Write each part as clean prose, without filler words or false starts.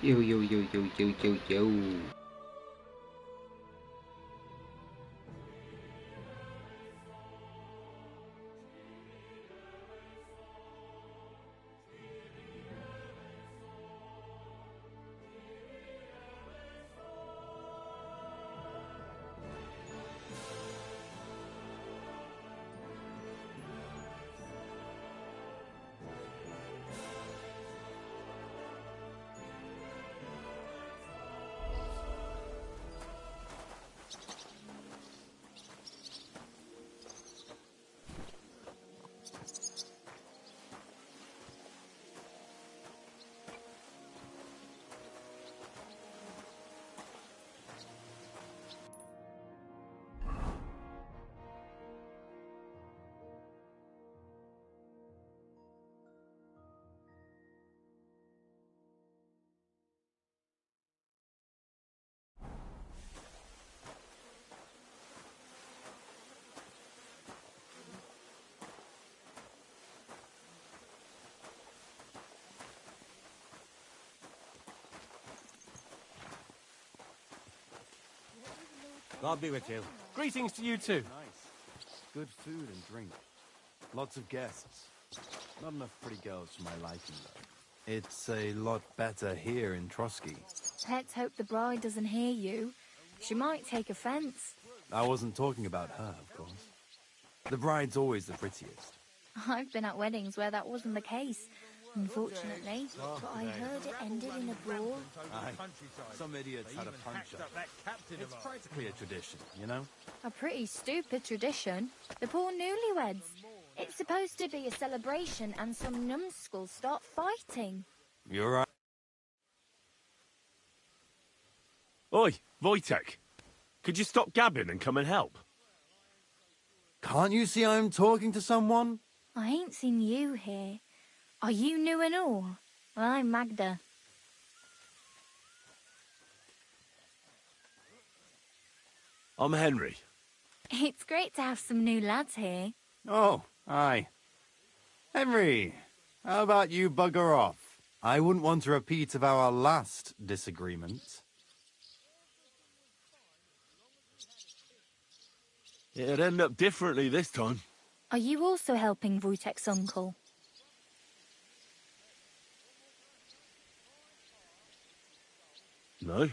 Yo, yo, yo, yo, yo, yo, yo. God be with you. Greetings to you too. Nice. Good food and drink. Lots of guests. Not enough pretty girls for my liking, though. It's a lot better here in Trotsky. Let's hope the bride doesn't hear you. She might take offense. I wasn't talking about her, of course. The bride's always the prettiest. I've been at weddings where that wasn't the case, unfortunately. But I heard it ended in a brawl. Aye. Some idiots had a punch-up. It's practically a tradition, you know? A pretty stupid tradition. The poor newlyweds. It's supposed to be a celebration and some numbskulls start fighting. You're right. Oi, Wojtek. Could you stop gabbing and come and help? Can't you see I'm talking to someone? I ain't seen you here. Are you new and all? Well, I'm Magda. I'm Henry. It's great to have some new lads here. Oh, aye. Henry, how about you bugger off? I wouldn't want a repeat of our last disagreement. It'd end up differently this time. Are you also helping Wojtek's uncle? No,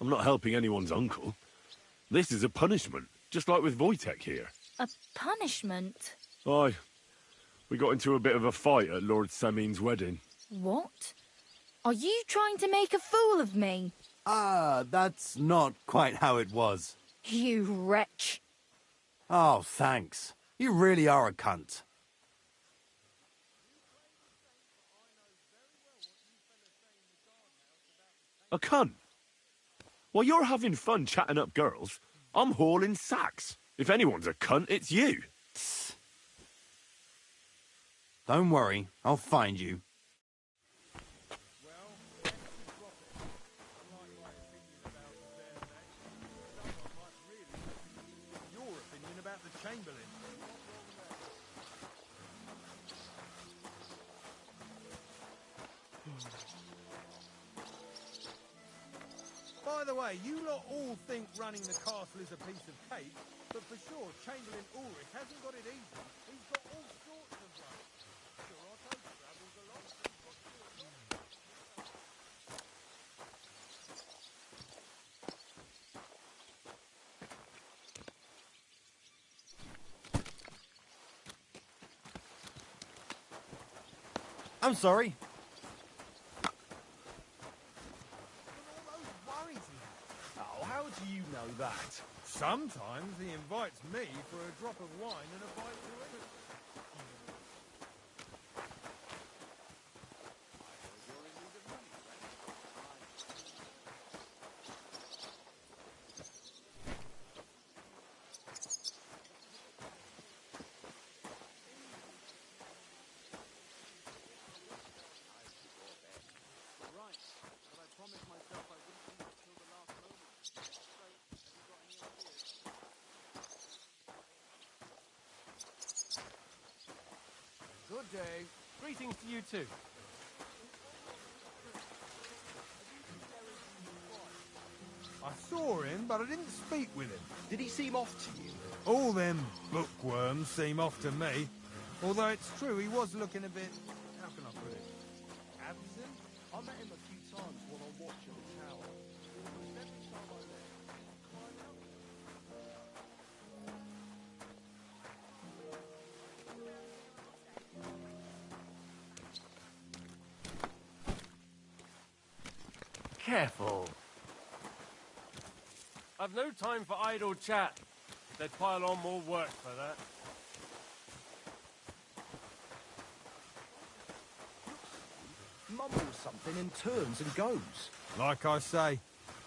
I'm not helping anyone's uncle. This is a punishment, just like with Wojtek here. A punishment? Aye. We got into a bit of a fight at Lord Samin's wedding. What? Are you trying to make a fool of me? Ah, that's not quite how it was. You wretch. Oh, thanks. You really are a cunt. A cunt? While you're having fun chatting up girls, I'm hauling sacks. If anyone's a cunt, it's you. Don't worry, I'll find you. By the way, you lot all think running the castle is a piece of cake, but for sure, Chamberlain Ulrich hasn't got it easy. He's got all sorts of work. Sure, Otto travels a lot. I'm sorry. Oh, how do you know that? Sometimes he invites me for a drop of wine and a bite to eat. Good day. Greetings to you too. I saw him, but I didn't speak with him. Did he seem off to you? All them bookworms seem off to me. Although it's true, he was looking a bit... How can I put it? Absent? I met him a few times while on watch at the tower. Almost every time I left, he'd cry out. Careful. I've no time for idle chat. They'd pile on more work for that. Mumbles something and turns and goes. Like I say,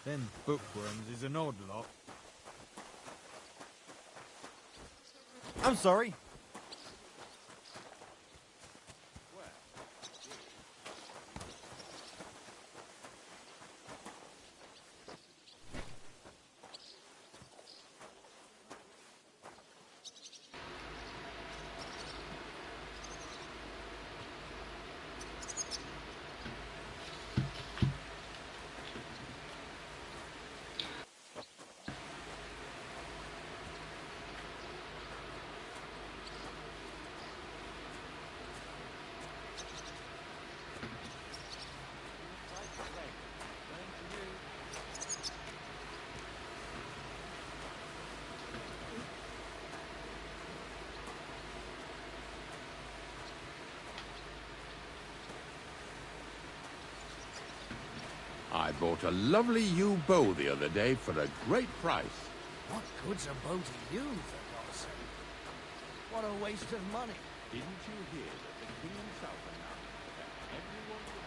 them bookworms is an odd lot. I'm sorry. I bought a lovely yew bow the other day for a great price. What good's a bow to you, for God's sake? What a waste of money. Didn't you hear that the king himself announced that everyone would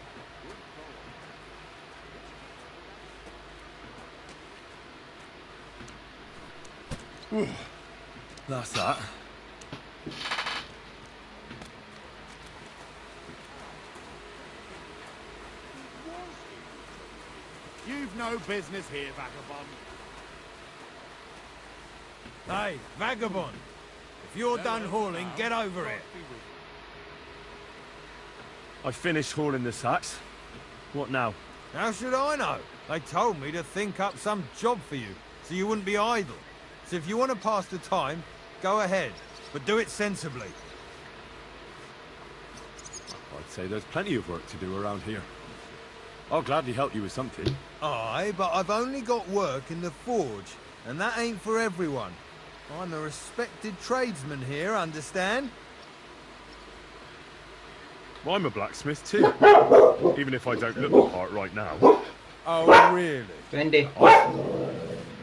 have a good bow? That's that. You've no business here, vagabond. Hey, vagabond! If you're done hauling, get over here. I finished hauling the sacks. What now? How should I know? They told me to think up some job for you, so you wouldn't be idle. So if you want to pass the time, go ahead, but do it sensibly. I'd say there's plenty of work to do around here. I'll gladly help you with something. Aye, but I've only got work in the forge, and that ain't for everyone. I'm a respected tradesman here, understand? Well, I'm a blacksmith too, even if I don't look the part right now. Oh, really? Wendy.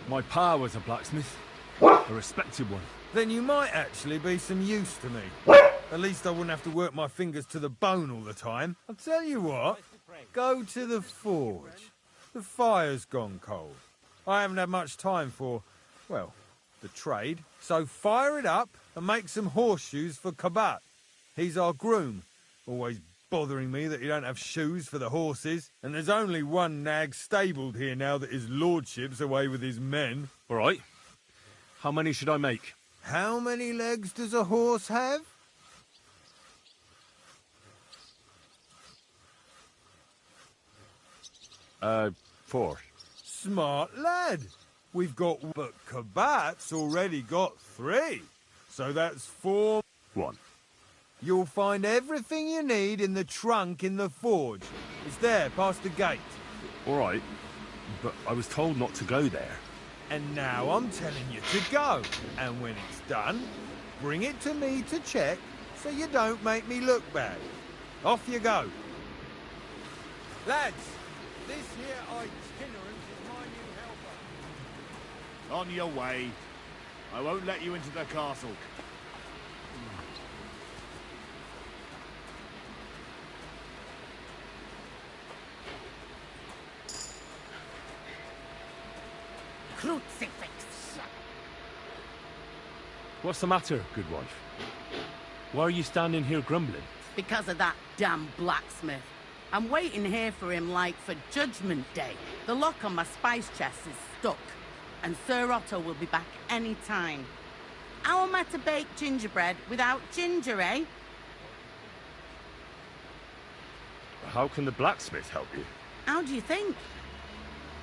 My pa was a blacksmith, a respected one. Then you might actually be some use to me. At least I wouldn't have to work my fingers to the bone all the time. I'll tell you what, go to the forge. The fire's gone cold. I haven't had much time for, well, the trade. So fire it up and make some horseshoes for Kabat. He's our groom. Always bothering me that he don't have shoes for the horses. And there's only one nag stabled here now that his lordship's away with his men. All right. How many should I make? How many legs does a horse have? Four. Smart lad. We've got, but Kabat's already got 3. So that's 4. 1. You'll find everything you need in the trunk in the forge. It's there, past the gate. All right, but I was told not to go there. And now I'm telling you to go. And when it's done, bring it to me to check so you don't make me look bad. Off you go. Lads, this here itinerant is my new helper. On your way. I won't let you into the castle. Crucifix! What's the matter, good wife? Why are you standing here grumbling? Because of that damn blacksmith. I'm waiting here for him like for Judgment Day. The lock on my spice chest is stuck, and Sir Otto will be back any time. How am I to bake gingerbread without ginger, eh? How can the blacksmith help you? How do you think?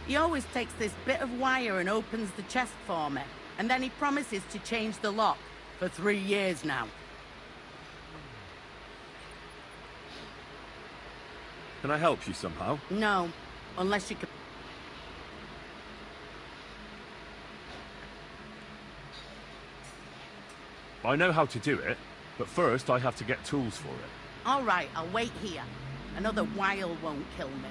He always takes this bit of wire and opens the chest for me, and then he promises to change the lock for 3 years now. Can I help you somehow? No, unless you can... I know how to do it, but first I have to get tools for it. All right, I'll wait here. Another while won't kill me.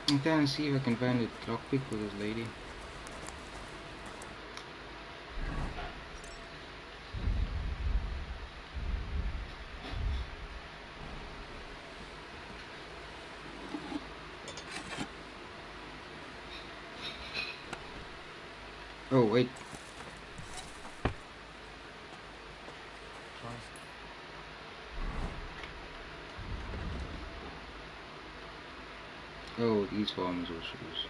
I'm trying to see if I can find a lockpick for this lady. Oh wait. Oh, these farmers or shoes.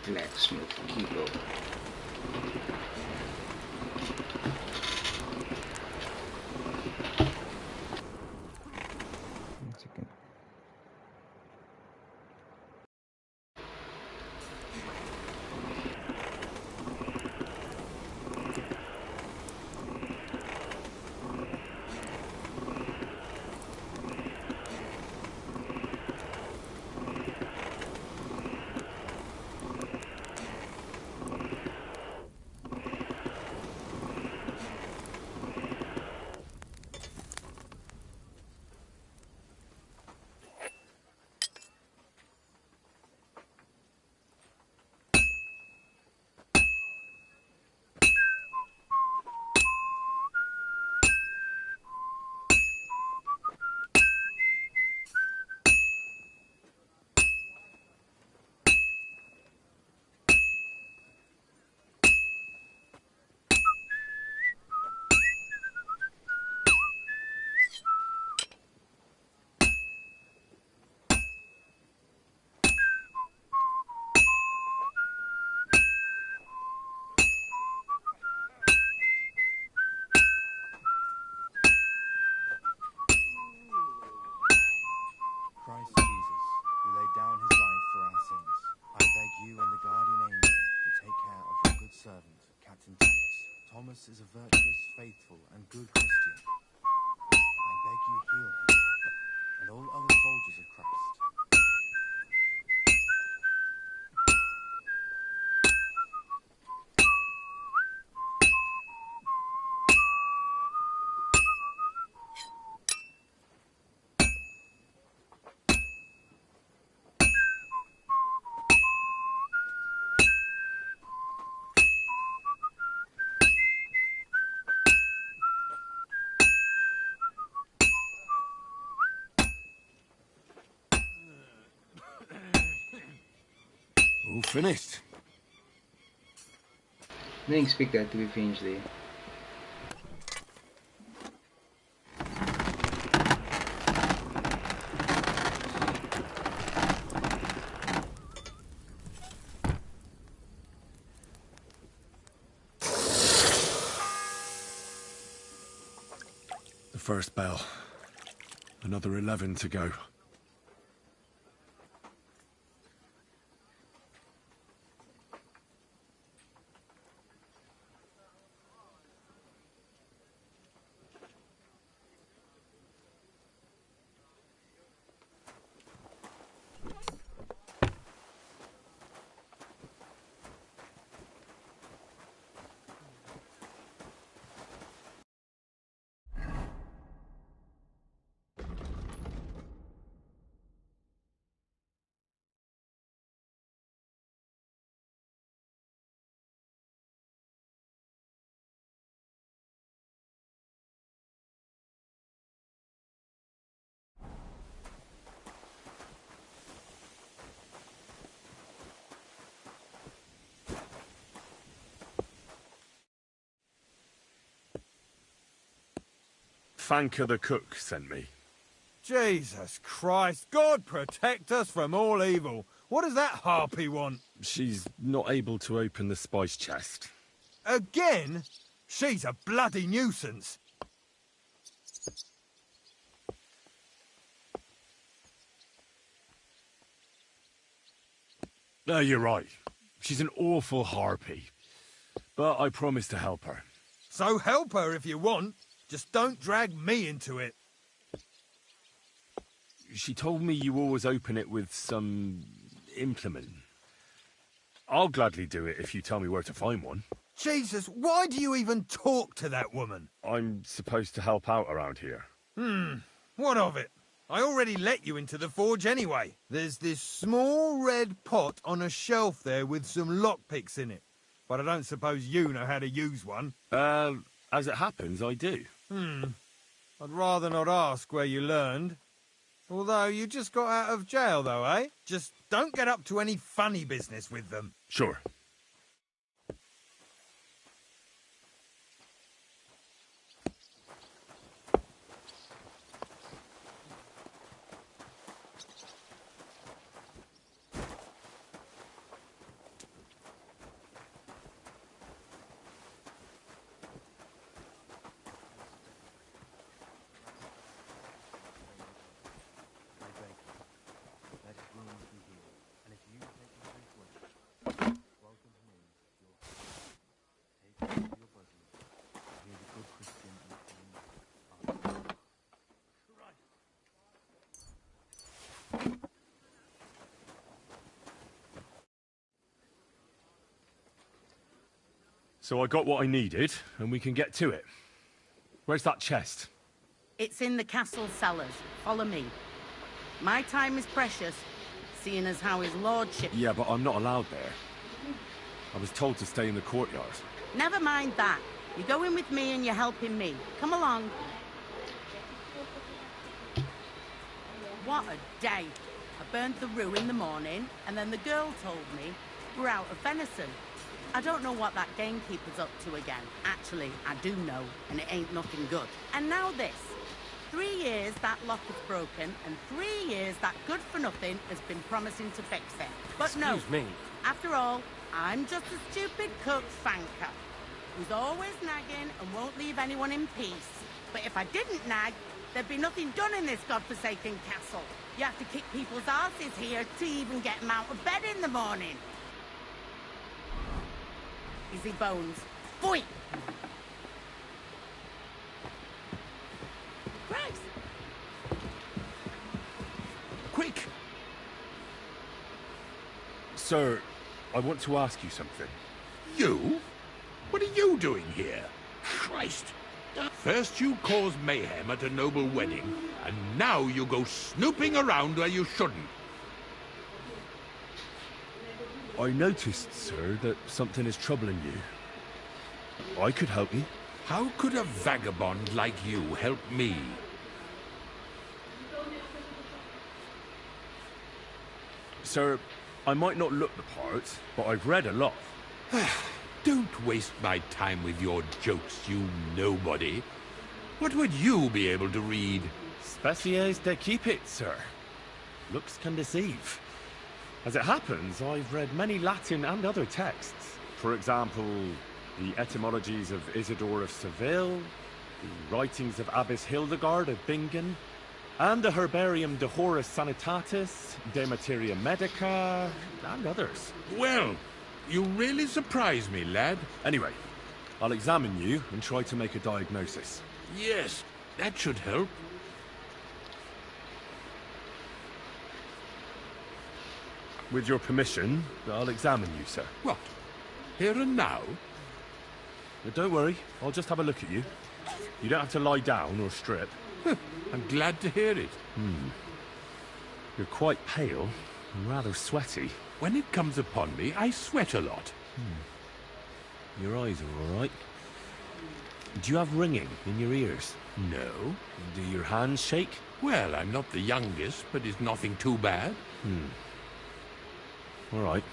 Blacksmith KeeBo. One second. Christ Jesus, who laid down his life for our sins, I beg you and the guardian angel to take care of your good servant, Captain Thomas. Thomas is a virtuous, faithful, and good Christian. I beg you heal him, and all other soldiers of Christ. All finished. Didn't expect that to be finished there. The first bell. Another 11 to go. Fanka the cook sent me. Jesus Christ, God protect us from all evil. What does that harpy want? She's not able to open the spice chest. Again? She's a bloody nuisance. No, you're right. She's an awful harpy. But I promise to help her. So help her if you want. Just don't drag me into it. She told me you always open it with some implement. I'll gladly do it if you tell me where to find one. Jesus, why do you even talk to that woman? I'm supposed to help out around here. What of it? I already let you into the forge anyway. There's this small red pot on a shelf there with some lockpicks in it. But I don't suppose you know how to use one. As it happens, I do. I'd rather not ask where you learned. Although you just got out of jail, though, eh? Just don't get up to any funny business with them. Sure. I beg you, let his wounds be healed, and if you take him to his wish, welcome him in your home. Take him to your bosom, and hear the good Christian and kind Amen. So I got what I needed, and we can get to it. Where's that chest? It's in the castle cellars. Follow me. My time is precious, seeing as how his lordship... Yeah, but I'm not allowed there. I was told to stay in the courtyard. Never mind that. You're going with me and you're helping me. Come along. What a day. I burned the rue in the morning, and then the girl told me we're out of venison. I don't know what that gamekeeper's up to again. Actually, I do know, and it ain't nothing good. And now this. 3 years that lock is broken, and 3 years that good-for-nothing has been promising to fix it. But no. Excuse me. After all, I'm just a stupid cook Fanka, who's always nagging and won't leave anyone in peace. But if I didn't nag, there'd be nothing done in this godforsaken castle. You have to kick people's asses here to even get them out of bed in the morning. Easy bones. Boy! Christ! Quick! Sir, I want to ask you something. You? What are you doing here? Christ! First you cause mayhem at a noble wedding, and now you go snooping around where you shouldn't. I noticed, sir, that something is troubling you. I could help you. How could a vagabond like you help me? Sir, I might not look the part, but I've read a lot. Don't waste my time with your jokes, you nobody. What would you be able to read? Species de keep it, sir. Looks can deceive. As it happens, I've read many Latin and other texts. For example, the etymologies of Isidore of Seville, the writings of Abbess Hildegard of Bingen, and the Herbarium de Horis Sanitatis, De Materia Medica, and others. Well, you really surprise me, lad. Anyway, I'll examine you and try to make a diagnosis. Yes, that should help. With your permission, I'll examine you, sir. What? Here and now? But don't worry, I'll just have a look at you. You don't have to lie down or strip. I'm glad to hear it. You're quite pale and rather sweaty. When it comes upon me, I sweat a lot. Your eyes are all right. Do you have ringing in your ears? No. Do your hands shake? Well, I'm not the youngest, but it's nothing too bad. All right.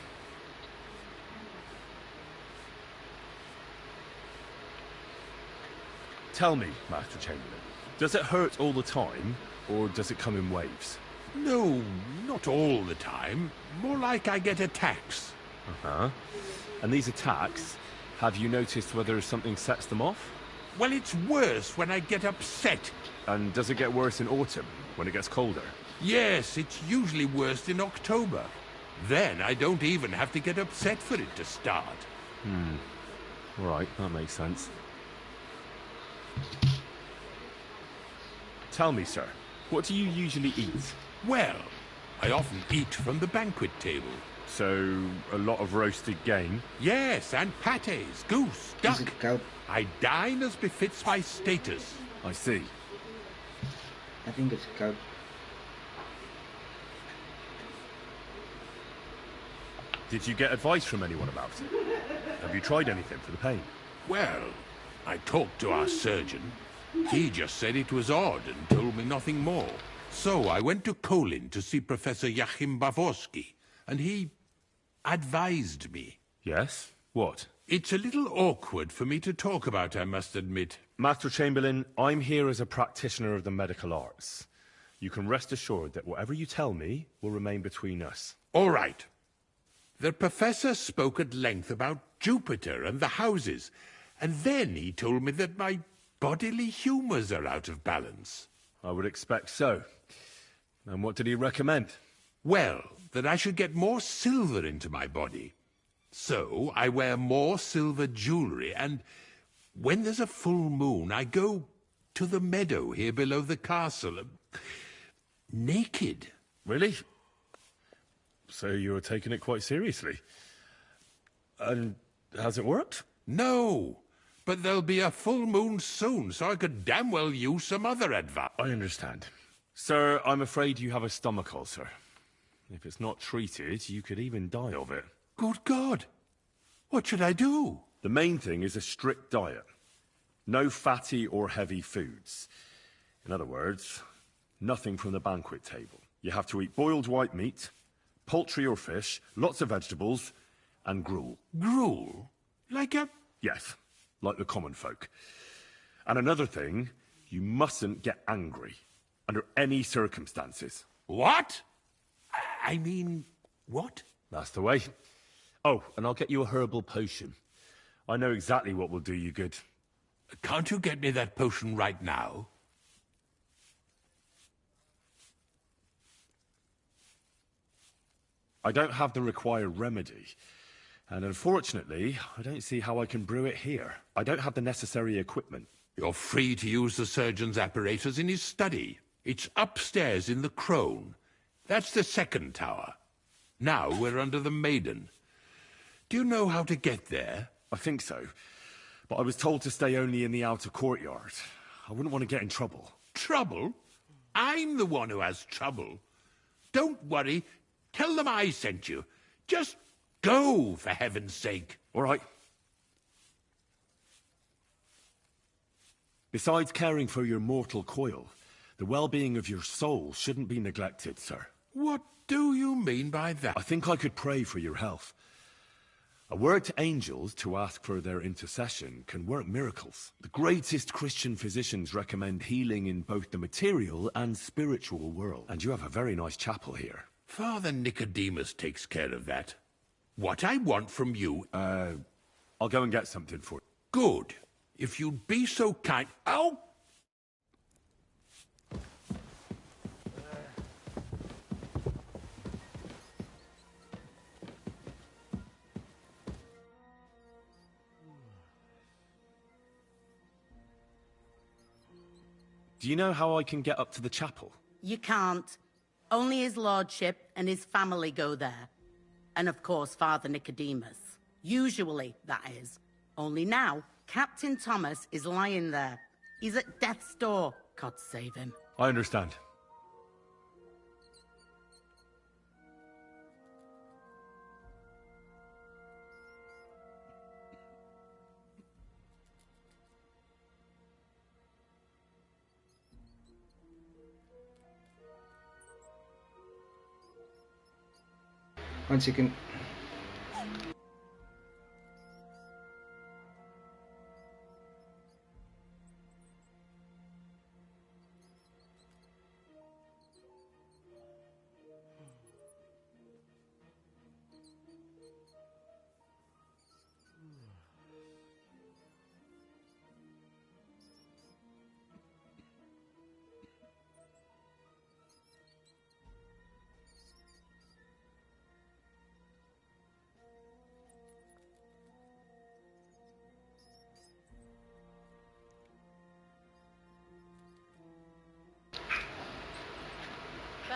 Tell me, Master Chamberlain, Does it hurt all the time, or does it come in waves? No, not all the time. More like I get attacks. Uh-huh. And these attacks, have you noticed whether something sets them off? Well, it's worse when I get upset. And does it get worse in autumn, when it gets colder? Yes, it's usually worst in October. Then I don't even have to get upset for it to start. All right, that makes sense. Tell me, sir, what do you usually eat? Well, I often eat from the banquet table. So, a lot of roasted game? Yes, and pâtés, goose, Is duck. it cow? I dine as befits my status. I see. I think it's cow. Did you get advice from anyone about it? Have you tried anything for the pain? Well, I talked to our surgeon. He just said it was odd and told me nothing more. So I went to Kolin to see Professor Joachim Bavorsky, and he advised me. Yes? What? It's a little awkward for me to talk about, I must admit. Master Chamberlain, I'm here as a practitioner of the medical arts. You can rest assured that whatever you tell me will remain between us. All right. The professor spoke at length about Jupiter and the houses, and then he told me that my bodily humours are out of balance. I would expect so. And what did he recommend? Well, that I should get more silver into my body. So I wear more silver jewellery, and when there's a full moon, I go to the meadow here below the castle, naked. Really? So you're taking it quite seriously. And has it worked? No, but there'll be a full moon soon, so I could damn well use some other advice. I understand. Sir, I'm afraid you have a stomach ulcer. If it's not treated, you could even die of it. Good God! What should I do? The main thing is a strict diet. No fatty or heavy foods. In other words, nothing from the banquet table. You have to eat boiled white meat, poultry or fish, lots of vegetables, and gruel. Gruel? Like a... Yes, like the common folk. And another thing, you mustn't get angry, under any circumstances. What? I mean, what? That's the way. Oh, and I'll get you a herbal potion. I know exactly what will do you good. Can't you get me that potion right now? I don't have the required remedy. And unfortunately, I don't see how I can brew it here. I don't have the necessary equipment. You're free to use the surgeon's apparatus in his study. It's upstairs in the crone. That's the second tower. Now we're under the Maiden. Do you know how to get there? I think so. But I was told to stay only in the outer courtyard. I wouldn't want to get in trouble. Trouble? I'm the one who has trouble. Don't worry. Tell them I sent you. Just go, for heaven's sake. All right. Besides caring for your mortal coil, the well-being of your soul shouldn't be neglected, sir. What do you mean by that? I think I could pray for your health. A word to angels to ask for their intercession can work miracles. The greatest Christian physicians recommend healing in both the material and spiritual world. And you have a very nice chapel here. Father Nicodemus takes care of that. What I want from you... I'll go and get something for you. Good. If you'd be so kind... Oh! Do you know how I can get up to the chapel? You can't. Only his lordship and his family go there. And of course, Father Nicodemus. Usually, that is. Only now, Captain Thomas is lying there. He's at death's door. God save him. I understand. One second.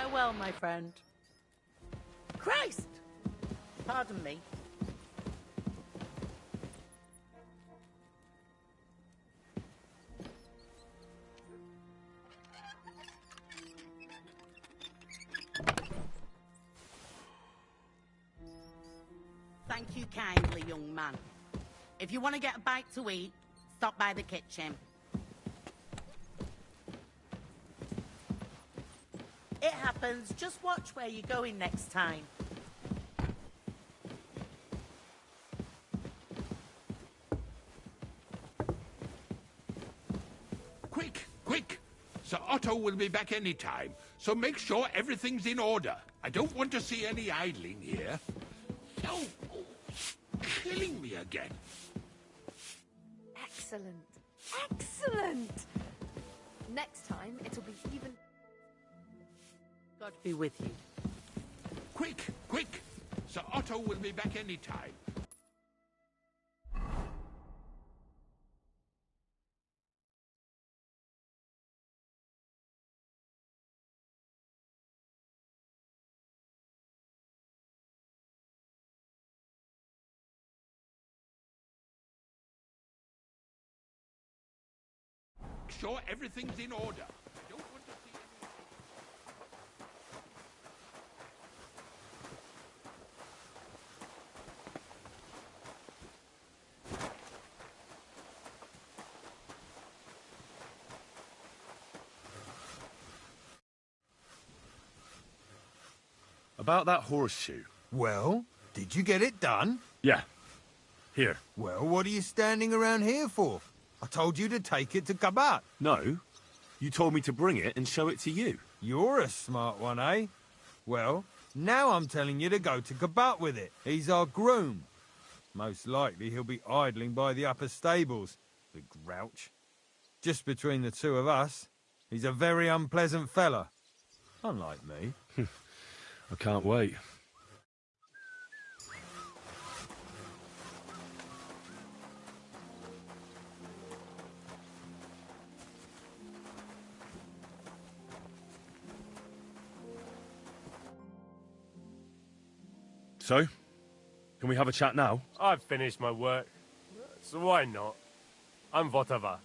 Farewell, my friend. Christ! Pardon me. Thank you kindly, young man. If you want to get a bite to eat, stop by the kitchen. It happens. Just watch where you're going next time. Quick, quick! Sir Otto will be back any time, so make sure everything's in order. I don't want to see any idling here. Oh, killing me again. Excellent. Excellent! Next time, it'll be even... God be with you. Quick, quick! Sir Otto will be back any time. Sure everything's in order. I don't want to see any... About that horseshoe. Well, did you get it done? Yeah. Here. Well, what are you standing around here for? I told you to take it to Kabat. No. You told me to bring it and show it to you. You're a smart one, eh? Well, now I'm telling you to go to Kabat with it. He's our groom. Most likely he'll be idling by the upper stables, the grouch. Just between the two of us, he's a very unpleasant fella. Unlike me. I can't wait. So, can we have a chat now? I've finished my work, so why not? I'm Votava.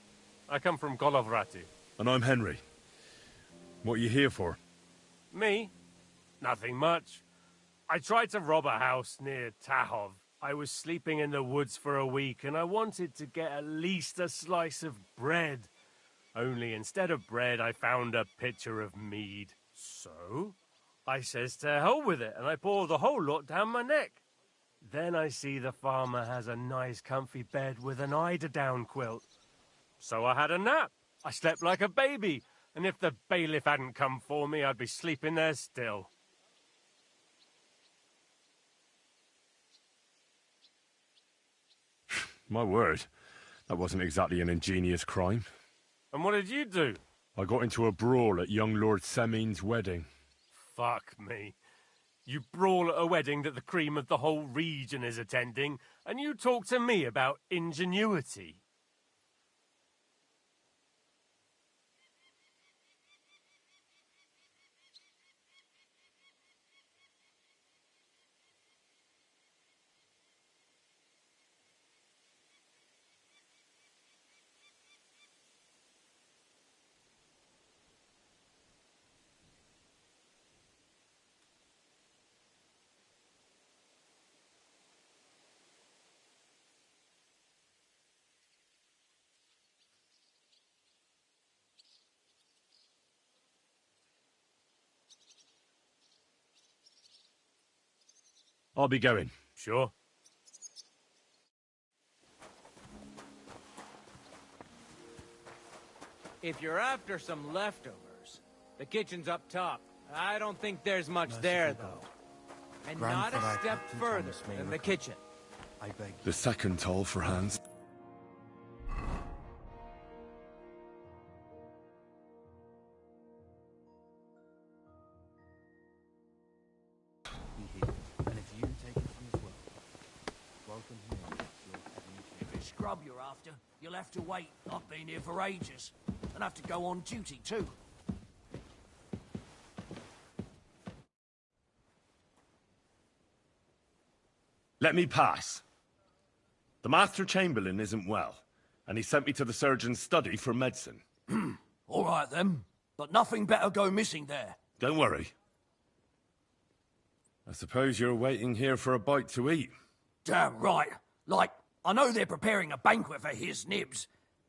I come from Kolovrati. And I'm Henry. What are you here for? Me? Nothing much. I tried to rob a house near Tahov. I was sleeping in the woods for a week, and I wanted to get at least a slice of bread. Only instead of bread, I found a pitcher of mead. So, I says to hell with it, and I pour the whole lot down my neck. Then I see the farmer has a nice comfy bed with an eider-down quilt. So I had a nap. I slept like a baby, and if the bailiff hadn't come for me, I'd be sleeping there still. My word. That wasn't exactly an ingenious crime. And what did you do? I got into a brawl at young Lord Semin's wedding. Fuck me. You brawl at a wedding that the cream of the whole region is attending, and you talk to me about ingenuity. I'll be going. Sure. If you're after some leftovers, the kitchen's up top. I don't think there's much there, though. And not a step further than the kitchen. I beg. The second toll for Hans. Be here. And if you take it from his well, welcome him in, your heavenly king. If it's scrub you're after, you'll have to wait. I've been here for ages. And have to go on duty too. Let me pass. The Master Chamberlain isn't well, and he sent me to the surgeon's study for medicine. All right, then. But nothing better go missing there. Don't worry. I suppose you're waiting here for a bite to eat. Damn right. Like, I know they're preparing a banquet for his nibs,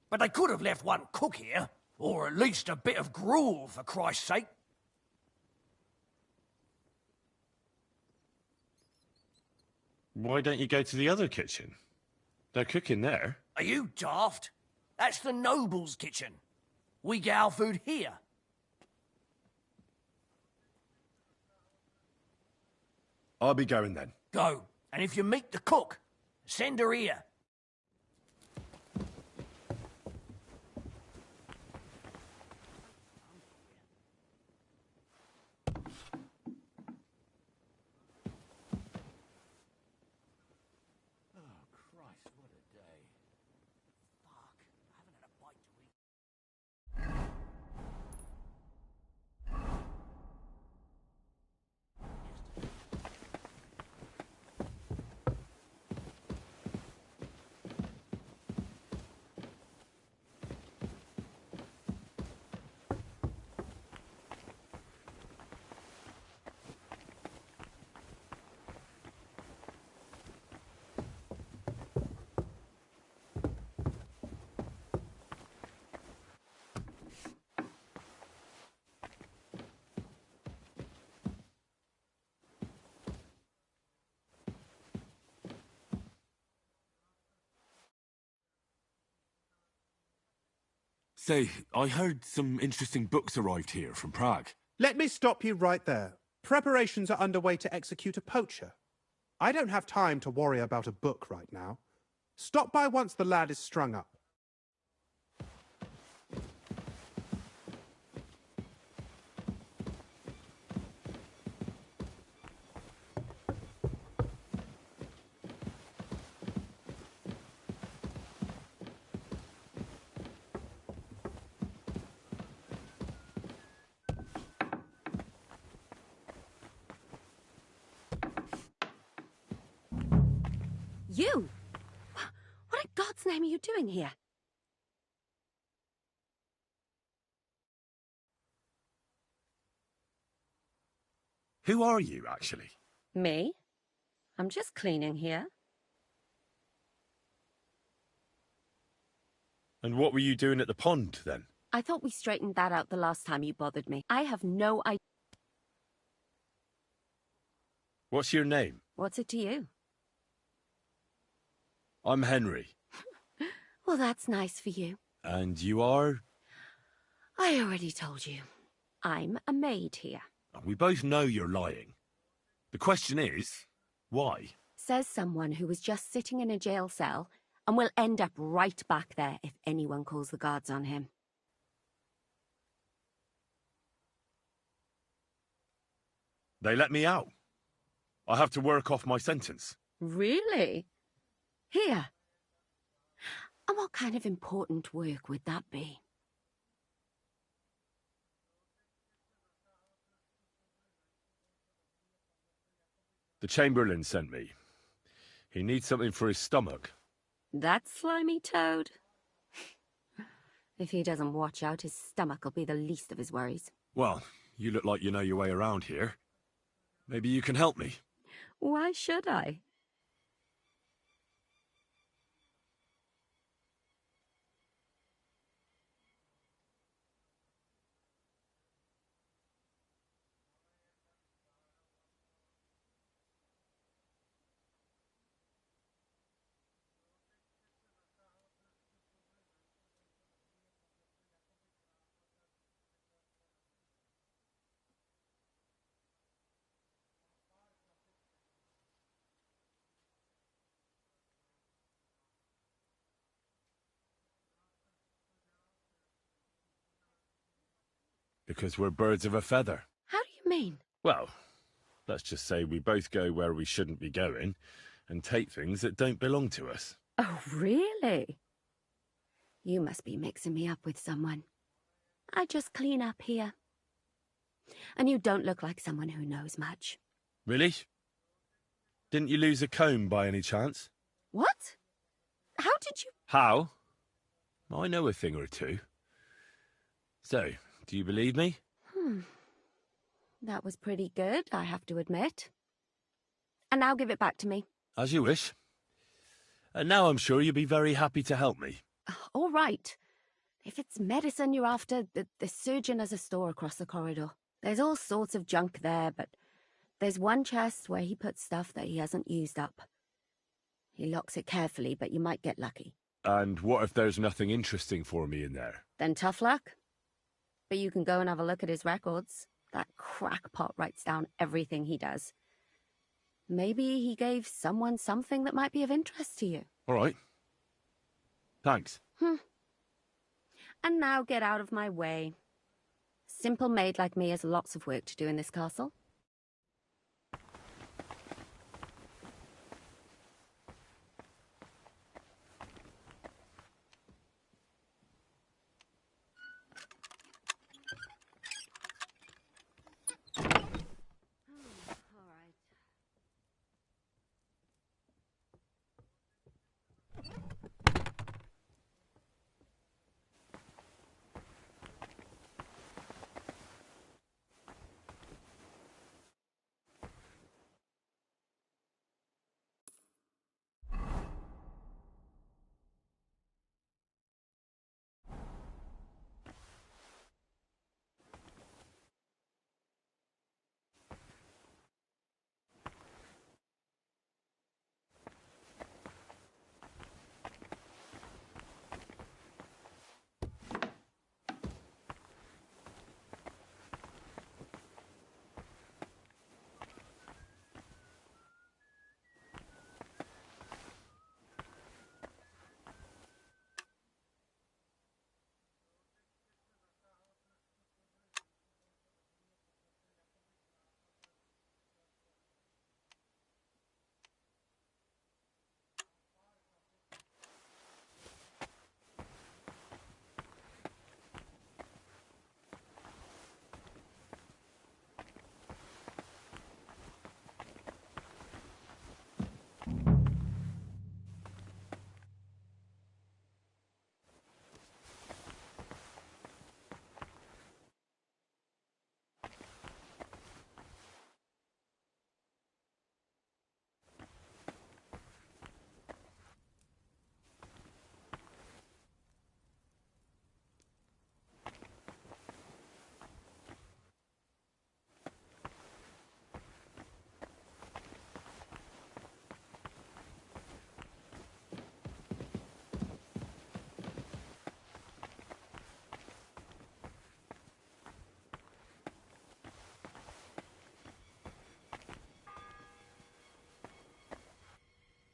but they could have left one cook here, or at least a bit of gruel, for Christ's sake. Why don't you go to the other kitchen? They're cooking there. Are you daft? That's the noble's kitchen. We get our food here. I'll be going then. Go. And if you meet the cook, send her here. Say, I heard some interesting books arrived here from Prague. Let me stop you right there. Preparations are underway to execute a poacher. I don't have time to worry about a book right now. Stop by once the lad is strung up. You? What in God's name are you doing here? Who are you, actually? Me? I'm just cleaning here. And what were you doing at the pond, then? I thought we straightened that out the last time you bothered me. I have no idea. What's your name? What's it to you? I'm Henry. Well, that's nice for you. And you are? I already told you. I'm a maid here. We both know you're lying. The question is, why? Says someone who was just sitting in a jail cell and will end up right back there if anyone calls the guards on him. They let me out. I have to work off my sentence. Really? Here? And what kind of important work would that be? The Chamberlain sent me. He needs something for his stomach. That slimy toad? If he doesn't watch out, his stomach will be the least of his worries. Well, you look like you know your way around here. Maybe you can help me. Why should I? Because we're birds of a feather. How do you mean? Well, let's just say we both go where we shouldn't be going and take things that don't belong to us. Oh, really? You must be mixing me up with someone. I just clean up here. And you don't look like someone who knows much. Really? Didn't you lose a comb by any chance? What? How did you... How? I know a thing or two. So, do you believe me? That was pretty good, I have to admit. And now give it back to me. As you wish. And now I'm sure you'll be very happy to help me. All right. If it's medicine you're after, the surgeon has a store across the corridor. There's all sorts of junk there, but there's one chest where he puts stuff that he hasn't used up. He locks it carefully, but you might get lucky. And what if there's nothing interesting for me in there? Then tough luck. But you can go and have a look at his records. That crackpot writes down everything he does. Maybe he gave someone something that might be of interest to you. All right. Thanks. And now get out of my way. Simple maid like me has lots of work to do in this castle.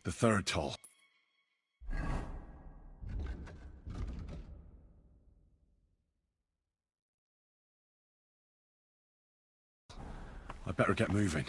The third toll. I better get moving.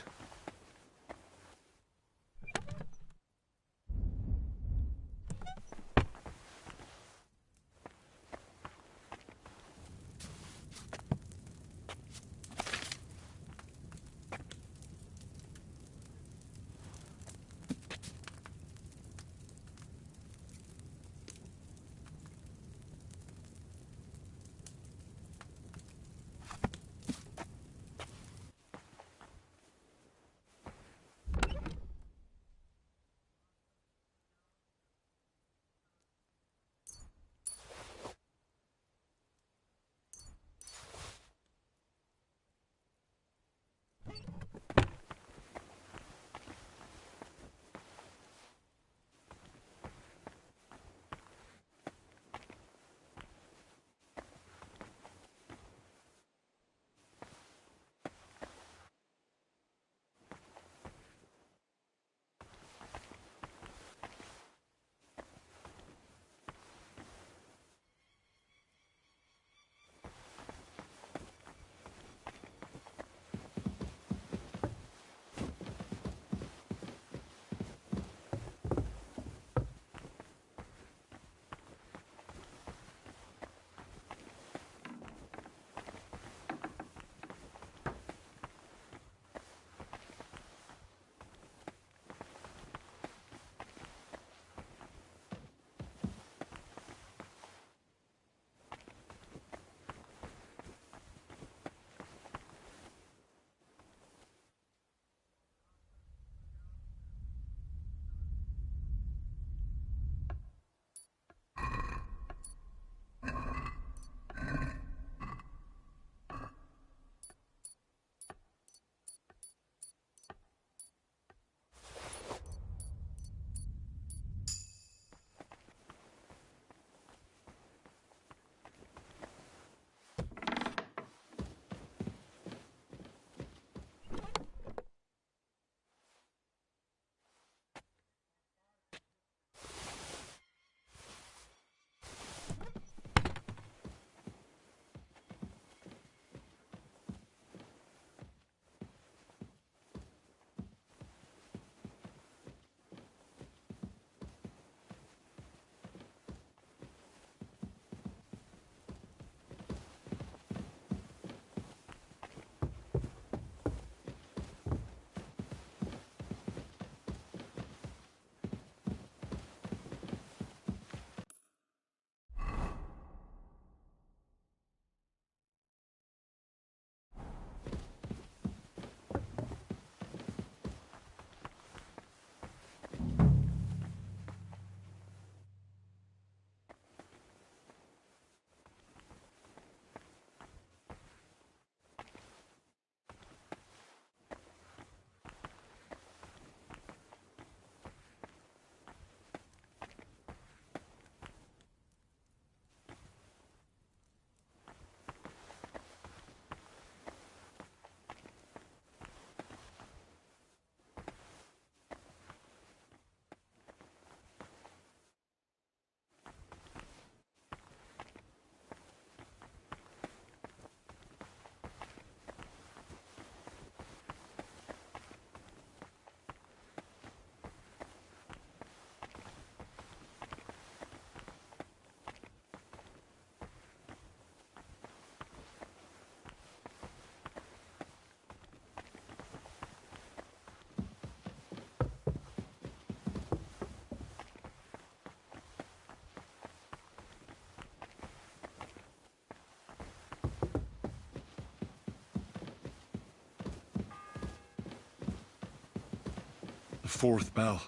The fourth bell.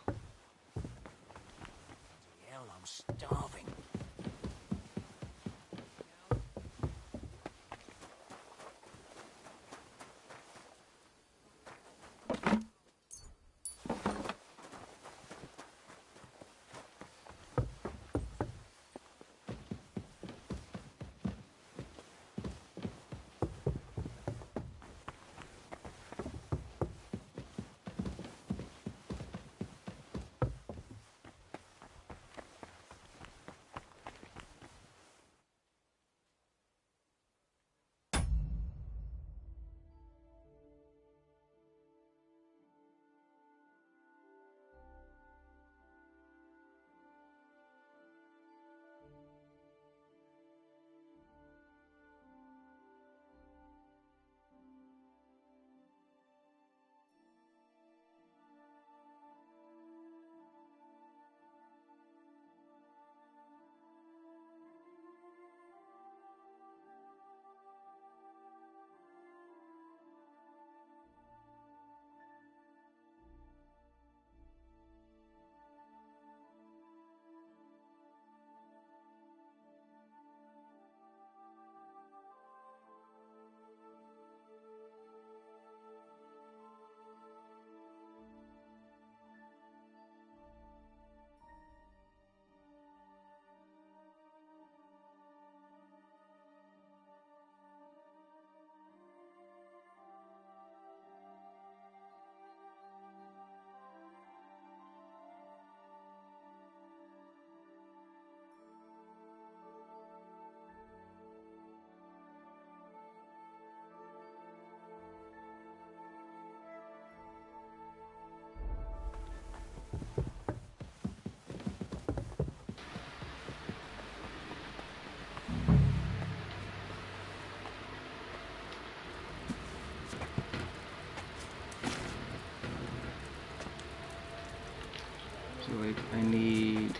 Hell, I'm starving. So wait, I need...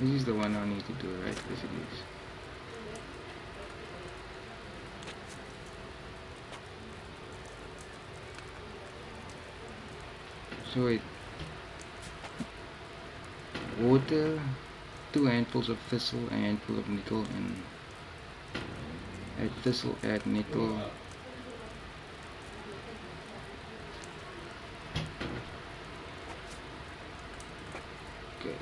This is the one I need to do, right? Yes, it is. So wait. Water, 2 handfuls of thistle, a handful of nickel, and add thistle, add nickel. Okay.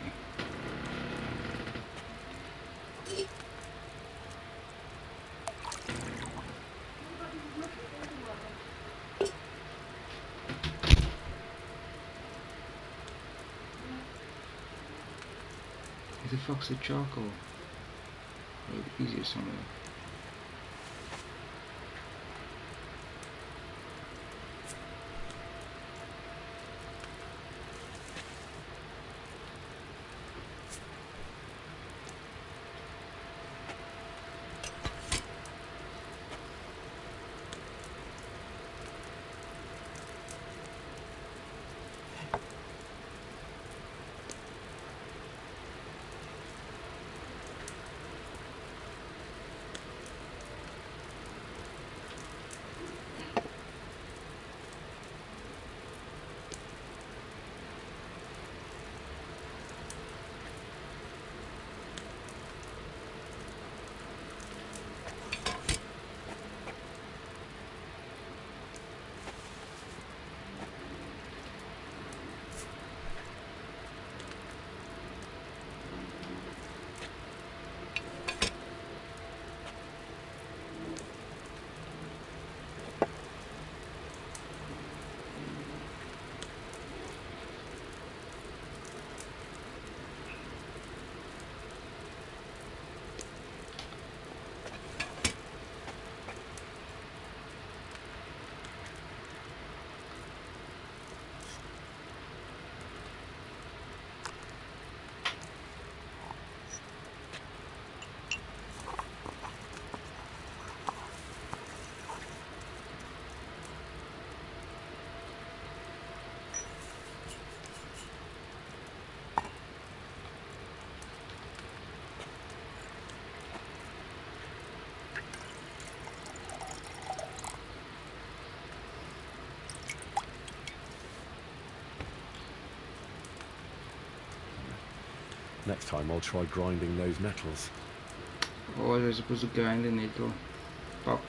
Where the fuck's the charcoal? Oh, easier somewhere. Next time I'll try grinding those nettles. Oh, I was supposed to grind the nettle. Pop.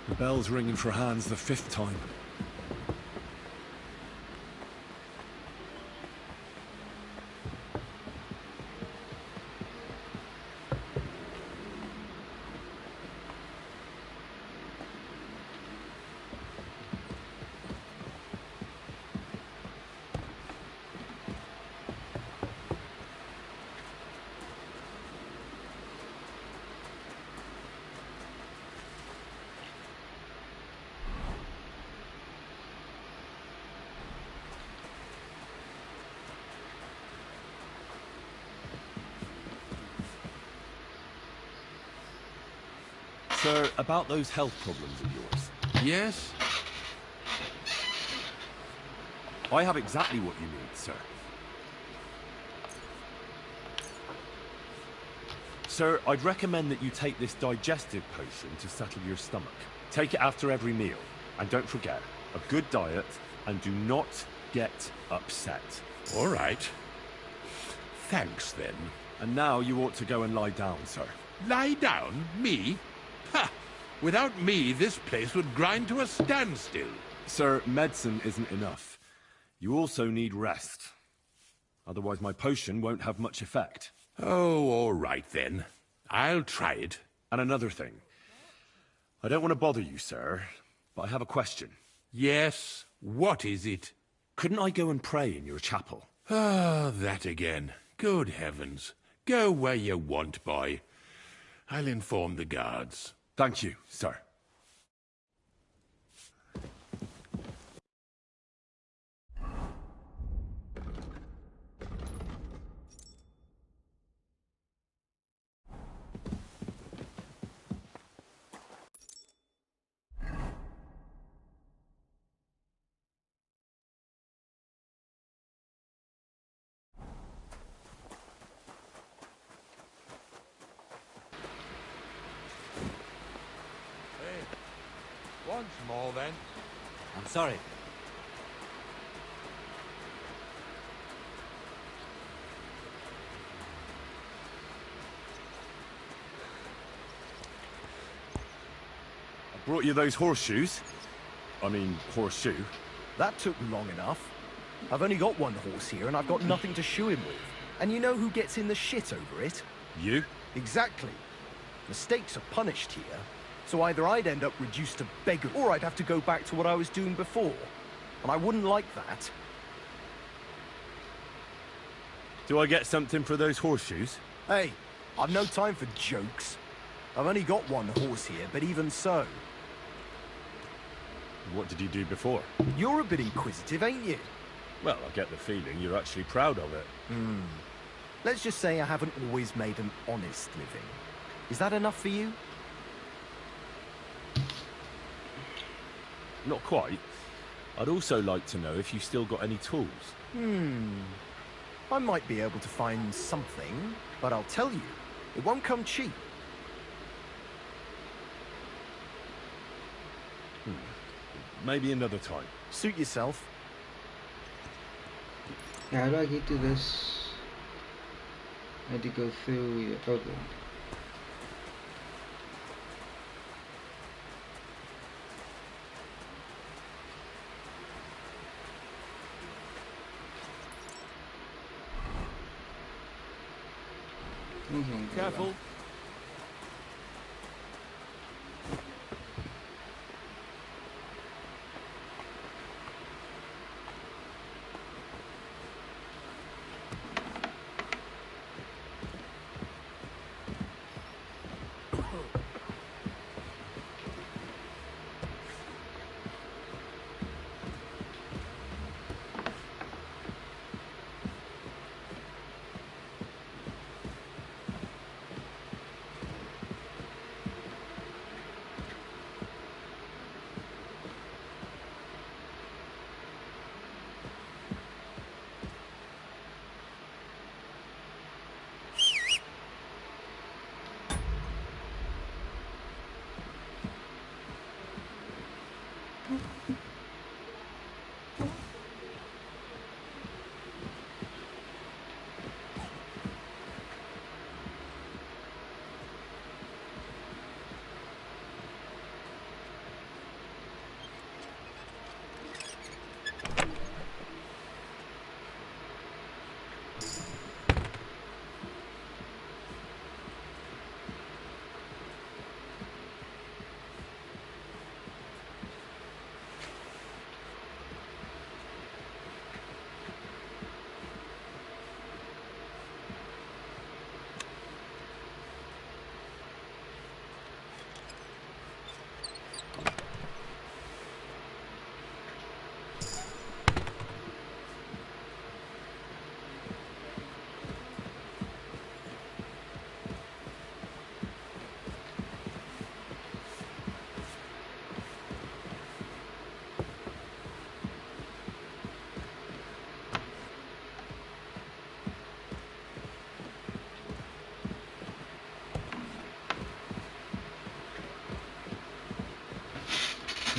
The bell's ringing for Hans the 5th time. Sir, about those health problems of yours. Yes? I have exactly what you need, sir. Sir, I'd recommend that you take this digestive potion to settle your stomach. Take it after every meal. And don't forget, a good diet, and do not get upset. All right. Thanks, then. And now you ought to go and lie down, sir. Lie down? Me? Ha! Without me, this place would grind to a standstill. Sir, medicine isn't enough. You also need rest. Otherwise my potion won't have much effect. Oh, all right then. I'll try it. And another thing. I don't want to bother you, sir, but I have a question. Yes? What is it? Couldn't I go and pray in your chapel? Ah, that again. Good heavens. Go where you want, boy. I'll inform the guards. Thank you, sir. Once more, then. I'm sorry. I brought you those horseshoes. I mean, horseshoe. That took long enough. I've only got one horse here and I've got nothing to shoe him with. And you know who gets in the shit over it? You? Exactly. Mistakes are punished here. So either I'd end up reduced to beggar, or I'd have to go back to what I was doing before. And I wouldn't like that. Do I get something for those horseshoes? Hey, I've no time for jokes. I've only got one horse here, but even so. What did you do before? You're a bit inquisitive, ain't you? Well, I get the feeling you're actually proud of it. Let's just say I haven't always made an honest living. Is that enough for you? Not quite. I'd also like to know if you still got any tools. I might be able to find something, but I'll tell you, it won't come cheap. Maybe another time. Suit yourself. How do I get to this? I had to go through the other. Careful. Where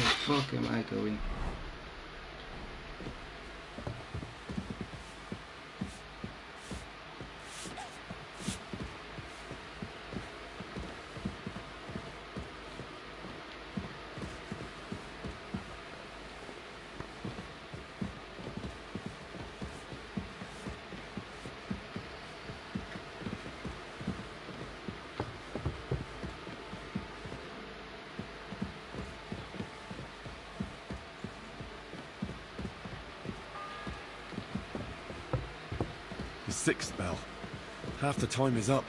the fuck am I going? The 6th bell. Half the time is up.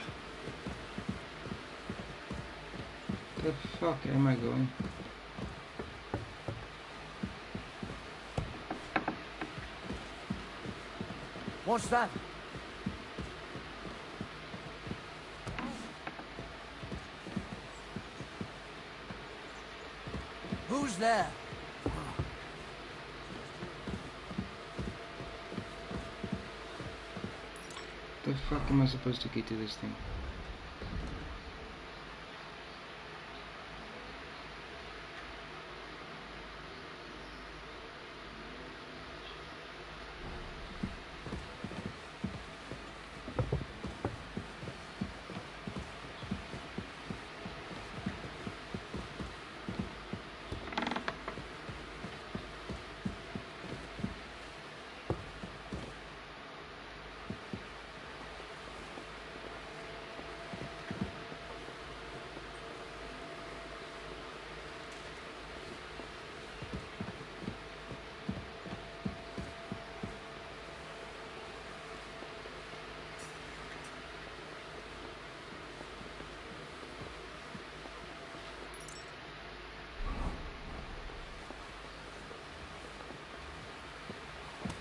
The fuck am I going? What's that? Who's there? The fuck am I supposed to get to this thing?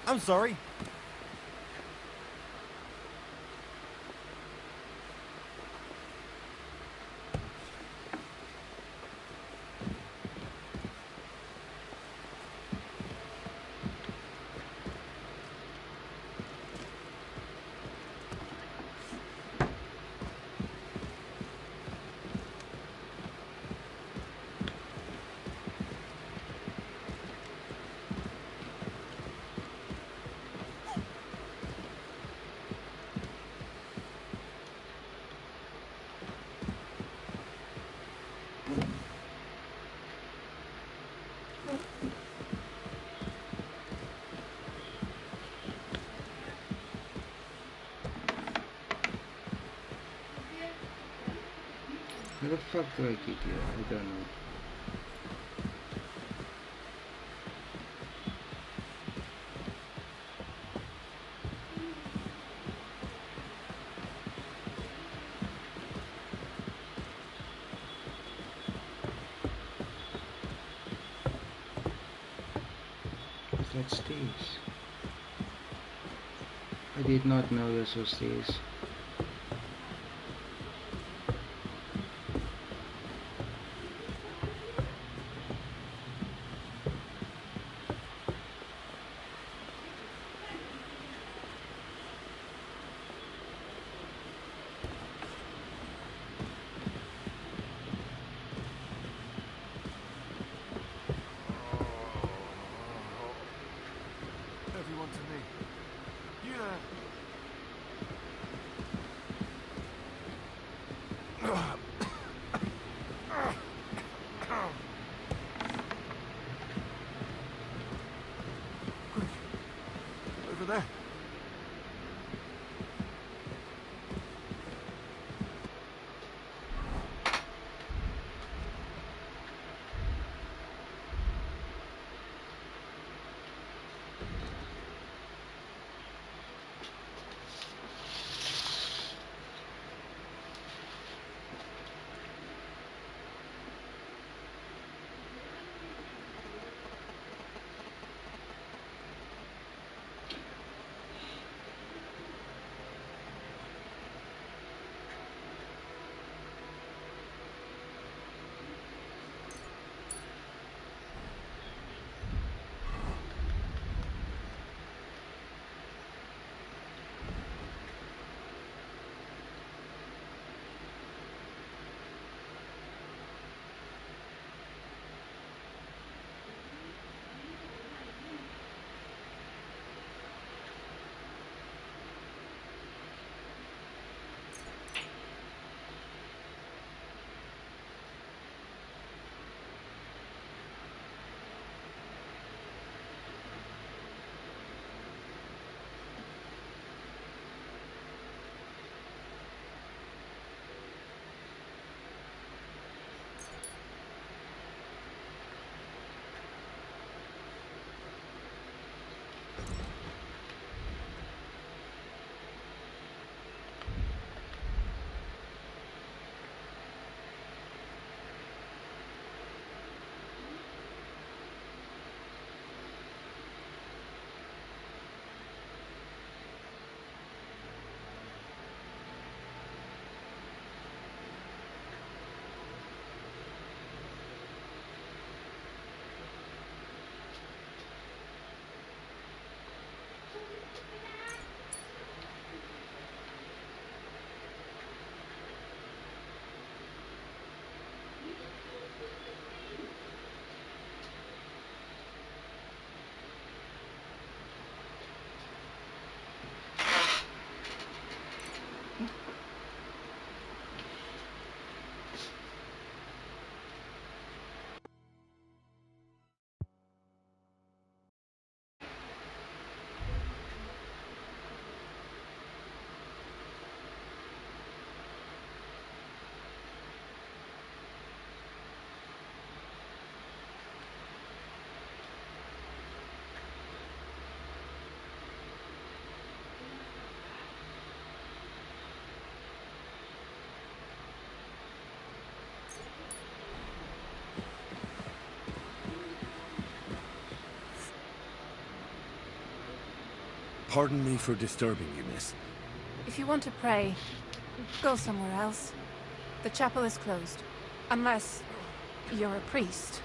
I'm sorry. Where the fuck do I get here? I don't know. What's that stairs? I did not know this was stairs. Over there. Pardon me for disturbing you, miss. If you want to pray, go somewhere else. The chapel is closed. Unless you're a priest.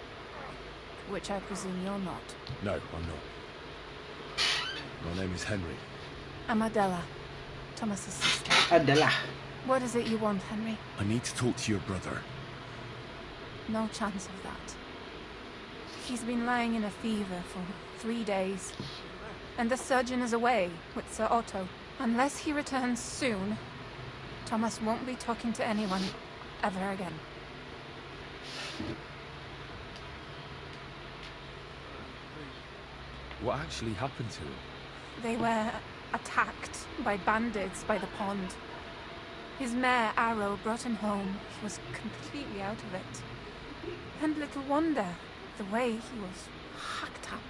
Which I presume you're not. No, I'm not. My name is Henry. I'm Adela, Thomas's sister. Adela. What is it you want, Henry? I need to talk to your brother. No chance of that. He's been lying in a fever for 3 days. And the surgeon is away with Sir Otto. Unless he returns soon, Thomas won't be talking to anyone ever again. What actually happened to him? They were attacked by bandits by the pond. His mare, Arrow, brought him home. He was completely out of it. And little wonder, the way he was hacked up.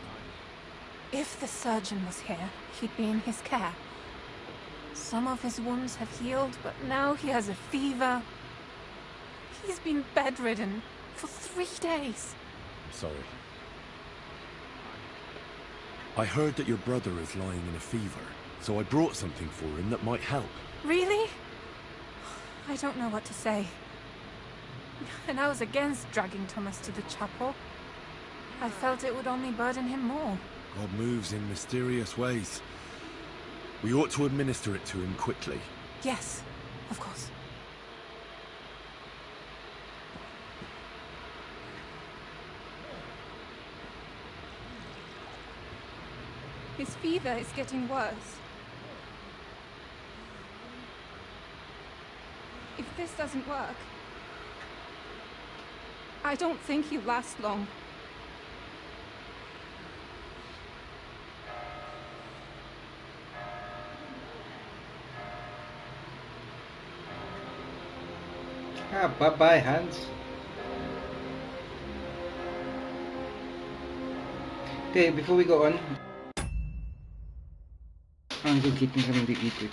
If the surgeon was here, he'd be in his care. Some of his wounds have healed, but now he has a fever. He's been bedridden for 3 days. I'm sorry. I heard that your brother is lying in a fever, so I brought something for him that might help. Really? I don't know what to say. And I was against dragging Thomas to the chapel. I felt it would only burden him more. God moves in mysterious ways. We ought to administer it to him quickly. Yes, of course. His fever is getting worse. this doesn't work, I don't think you last long. Ah, bye-bye, Hans. Okay, before we go on, I'm going to get me something to eat quick.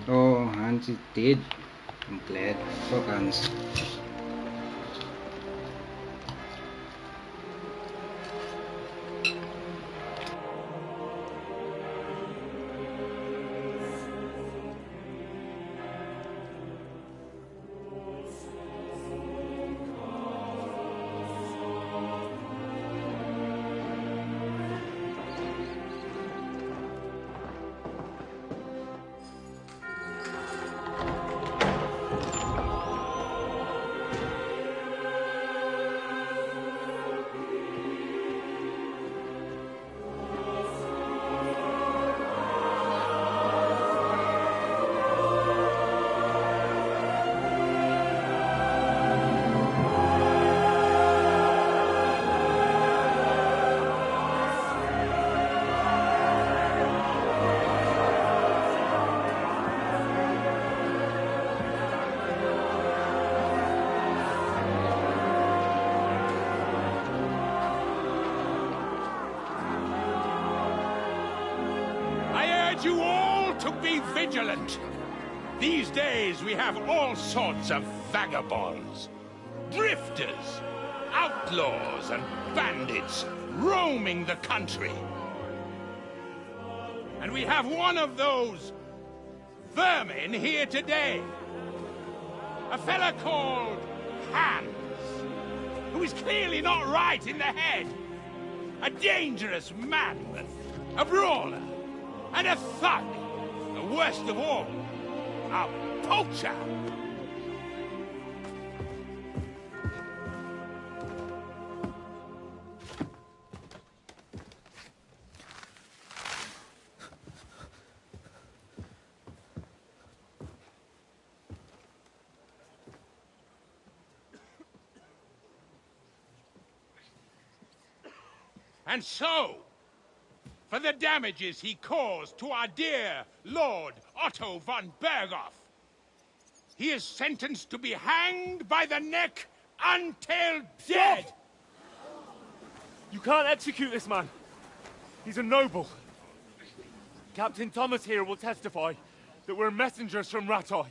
Oh, Hans is dead. I'm glad. Fuck Hans. vigilant. These days we have all sorts of vagabonds, drifters, outlaws and bandits roaming the country. And we have one of those vermin here today. A fella called Hans, who is clearly not right in the head. A dangerous madman, a brawler, and a thug. The worst of all, a poacher. And so, for the damages he caused to our dear Lord Otto von Berghoff, he is sentenced to be hanged by the neck until dead. Stop! You can't execute this man. He's a noble. Captain Thomas here will testify that we're messengers from Rattay.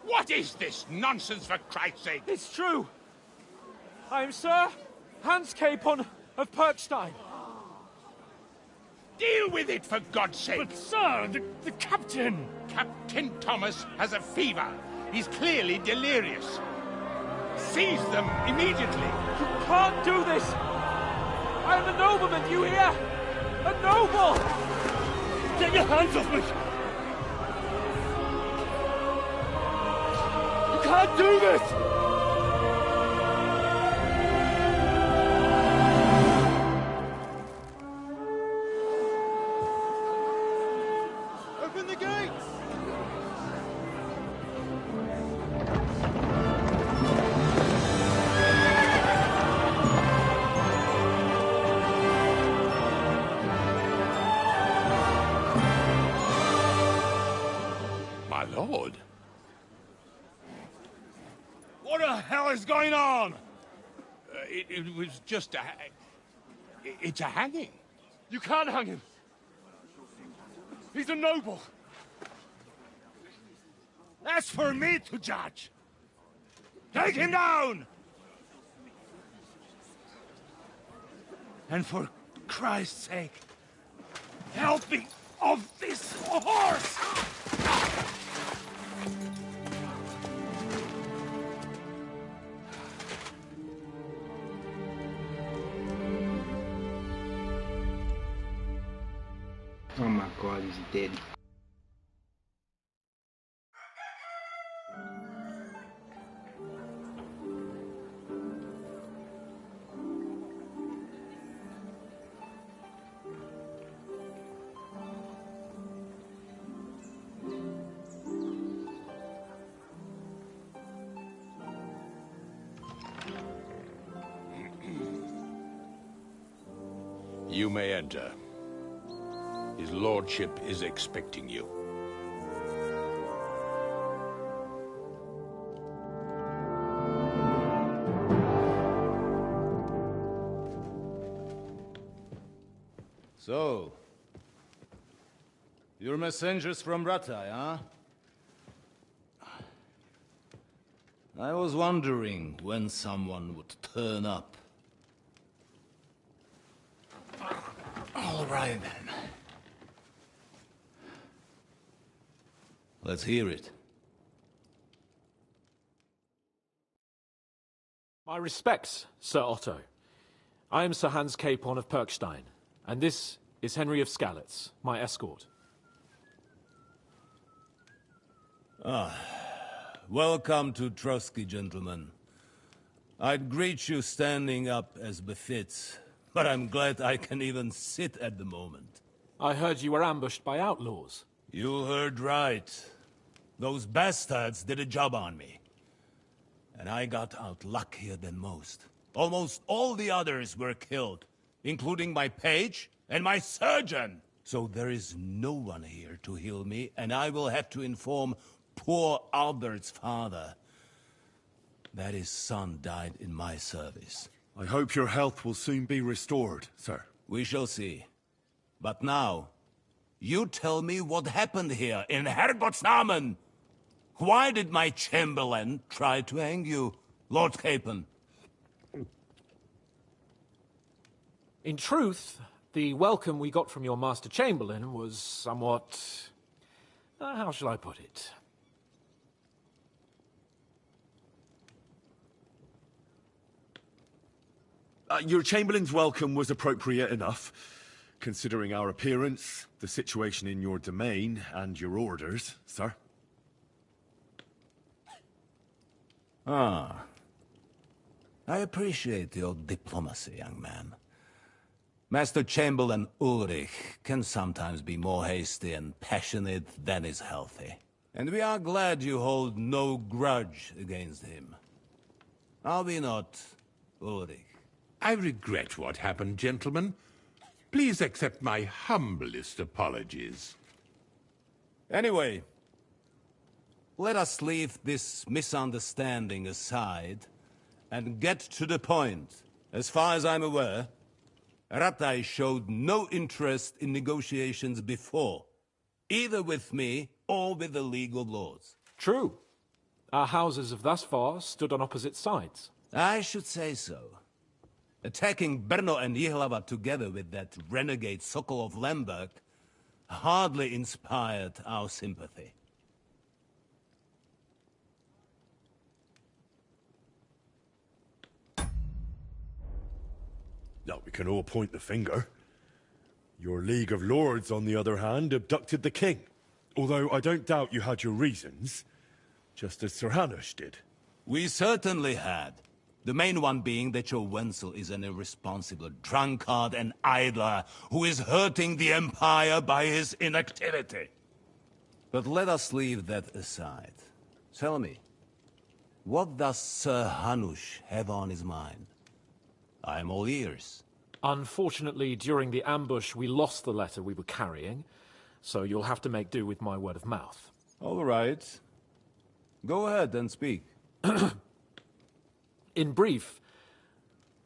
What is this nonsense, for Christ's sake? It's true. I am Sir Hans Capon of Perkstein. Deal with it, for God's sake! But, sir, the captain... Captain Thomas has a fever. He's clearly delirious. Seize them immediately. You can't do this! I am a nobleman, you hear? A noble! Get your hands off me! You can't do this! Open the gates! My lord. What the hell is going on? It was just a... It's a hanging. You can't hang him. He's a noble. That's for me to judge. Take him down! And for Christ's sake, help me off this horse! Oh my God, he's dead. You may enter. His lordship is expecting you. So, you're messengers from Rattay, huh? I was wondering when someone would turn up. All right, then. Let's hear it. My respects, Sir Otto. I am Sir Hans Capon of Perkstein, and this is Henry of Skalitz, my escort. Welcome to Trotsky, gentlemen. I'd greet you standing up as befits, but I'm glad I can even sit at the moment. I heard you were ambushed by outlaws. You heard right. Those bastards did a job on me. And I got out luckier than most. Almost all the others were killed, including my page and my surgeon. So there is no one here to heal me, and I will have to inform poor Albert's father that his son died in my service. I hope your health will soon be restored, sir. We shall see. But now, You tell me what happened here in Herrgott's Namen. Why did my Chamberlain try to hang you, Lord Capon? In truth, the welcome we got from your Master Chamberlain was somewhat... how shall I put it? Your Chamberlain's welcome was appropriate enough, considering our appearance, the situation in your domain, and your orders, sir. Ah. I appreciate your diplomacy, young man. Master Chamberlain Ulrich can sometimes be more hasty and passionate than is healthy. And we are glad you hold no grudge against him. Are we not, Ulrich? I regret what happened, gentlemen. Please accept my humblest apologies. Anyway, let us leave this misunderstanding aside and get to the point. As far as I'm aware, Ratai showed no interest in negotiations before, either with me or with the League of Lords. True. Our houses have thus far stood on opposite sides. I should say so. Attacking Brno and Jihlava together with that renegade Sokol of Lemberg hardly inspired our sympathy. Now, we can all point the finger. Your League of Lords, on the other hand, abducted the king. Although I don't doubt you had your reasons, just as Sir Hanush did. We certainly had. The main one being that your Wenzel is an irresponsible drunkard and idler who is hurting the Empire by his inactivity. But let us leave that aside. Tell me, what does Sir Hanush have on his mind? I'm all ears. Unfortunately, during the ambush, we lost the letter we were carrying, so you'll have to make do with my word of mouth. All right. Go ahead and speak. In brief,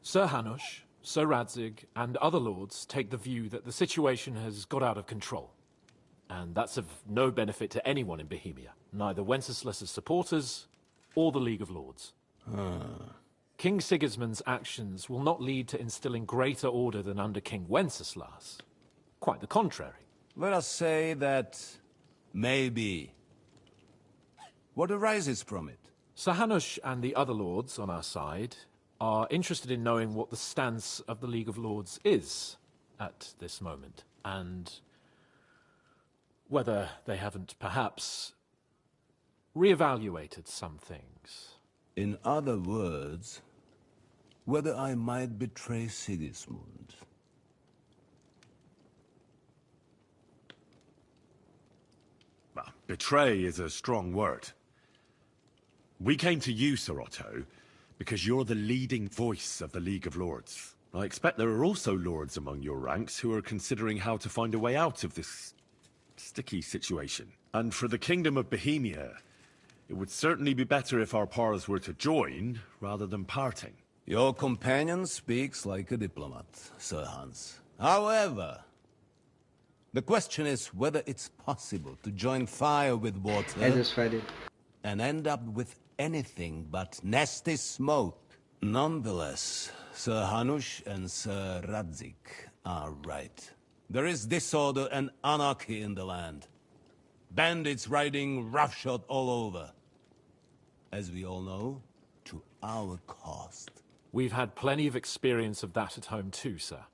Sir Hanush, Sir Radzig, and other lords take the view that the situation has got out of control. And that's of no benefit to anyone in Bohemia, neither Wenceslas's supporters or the League of Lords. King Sigismund's actions will not lead to instilling greater order than under King Wenceslas. Quite the contrary. Let us say that maybe. What arises from it? Sir Hanush and the other lords on our side are interested in knowing what the stance of the League of Lords is at this moment, and whether they haven't perhaps reevaluated some things. In other words, whether I might betray Sigismund. Well, betray is a strong word. We came to you, Sir Otto, because you're the leading voice of the League of Lords. I expect there are also lords among your ranks who are considering how to find a way out of this sticky situation. And for the Kingdom of Bohemia, it would certainly be better if our paths were to join, rather than parting. Your companion speaks like a diplomat, Sir Hans. However, the question is whether it's possible to join fire with water and end up with anything but nasty smoke. Nonetheless, Sir Hanush and Sir Radzig are right. There is disorder and anarchy in the land. Bandits riding roughshod all over. As we all know, to our cost. We've had plenty of experience of that at home too, sir.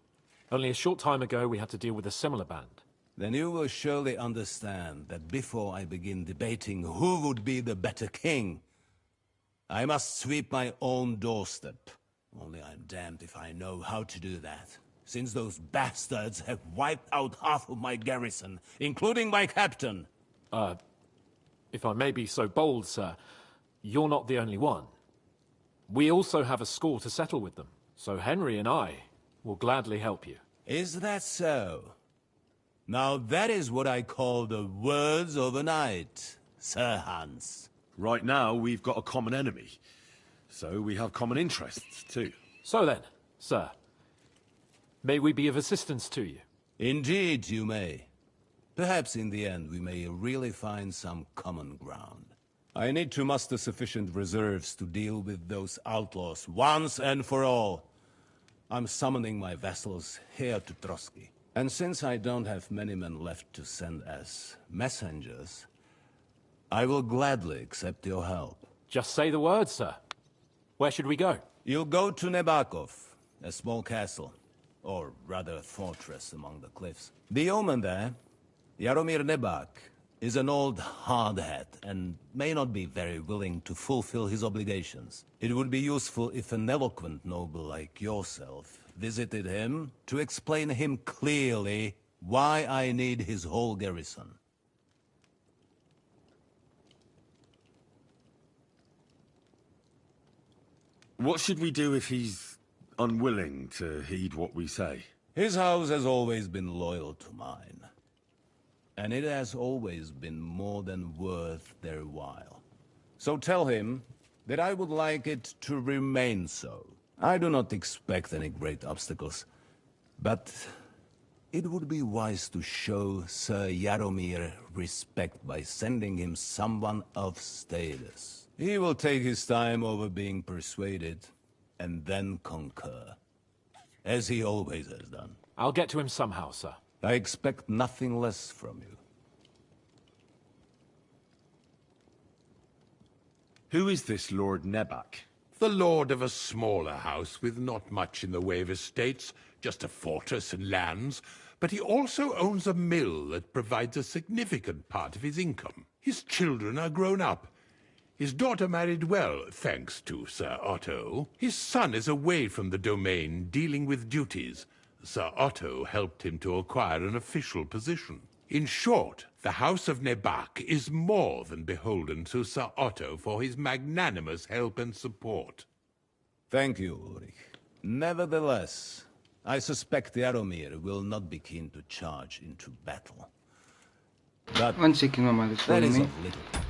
Only a short time ago we had to deal with a similar band. Then you will surely understand that before I begin debating who would be the better king, I must sweep my own doorstep. Only I'm damned if I know how to do that, since those bastards have wiped out half of my garrison, including my captain. If I may be so bold, sir, you're not the only one. We also have a score to settle with them, so Henry and I will gladly help you. Is that so? Now that is what I call the words of a knight, Sir Hans. Right now, we've got a common enemy, so we have common interests too. So then, sir, may we be of assistance to you? Indeed you may. Perhaps in the end we may really find some common ground. I need to muster sufficient reserves to deal with those outlaws once and for all. I'm summoning my vassals here to Trotsky. And since I don't have many men left to send as messengers, I will gladly accept your help. Just say the word, sir. Where should we go? You'll go to Nebakov, a small castle, or rather fortress among the cliffs. The yeoman there, Jaromir Nebak, is an old hardhat and may not be very willing to fulfill his obligations. It would be useful if an eloquent noble like yourself visited him to explain him clearly why I need his whole garrison. What should we do if he's unwilling to heed what we say? His house has always been loyal to mine. And it has always been more than worth their while. So tell him that I would like it to remain so. I do not expect any great obstacles, but it would be wise to show Sir Jaromir respect by sending him someone of status. He will take his time over being persuaded, and then concur, as he always has done. I'll get to him somehow, sir. I expect nothing less from you. Who is this Lord Nebak? The lord of a smaller house with not much in the way of estates, just a fortress and lands, but he also owns a mill that provides a significant part of his income. His children are grown up. His daughter married well, thanks to Sir Otto. His son is away from the domain, dealing with duties. Sir Otto helped him to acquire an official position. In short, the House of Nebak is more than beholden to Sir Otto for his magnanimous help and support. Thank you, Ulrich. Nevertheless, I suspect Jaromir will not be keen to charge into battle. But one second, my mother's that calling is me. of little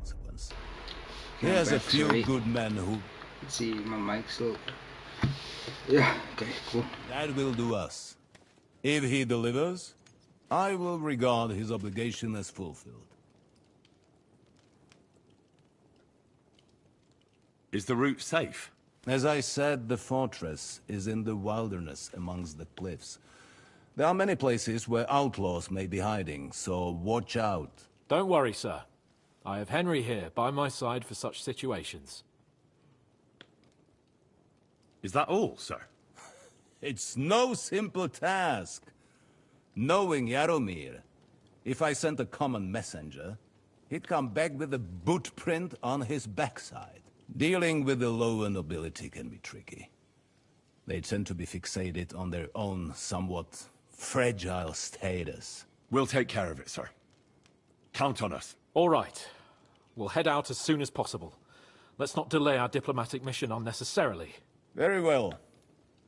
consequence. Okay, There's a back, few sorry. good men who... Let's see, my mic's still... Yeah, okay, cool. That will do us. If he delivers, I will regard his obligation as fulfilled. Is the route safe? As I said, the fortress is in the wilderness amongst the cliffs. There are many places where outlaws may be hiding, so watch out. Don't worry, sir. I have Henry here by my side for such situations. Is that all, sir? It's no simple task. Knowing Jaromir, if I sent a common messenger, he'd come back with a boot print on his backside. Dealing with the lower nobility can be tricky. They tend to be fixated on their own somewhat fragile status. We'll take care of it, sir. Count on us. All right. We'll head out as soon as possible. Let's not delay our diplomatic mission unnecessarily. Very well.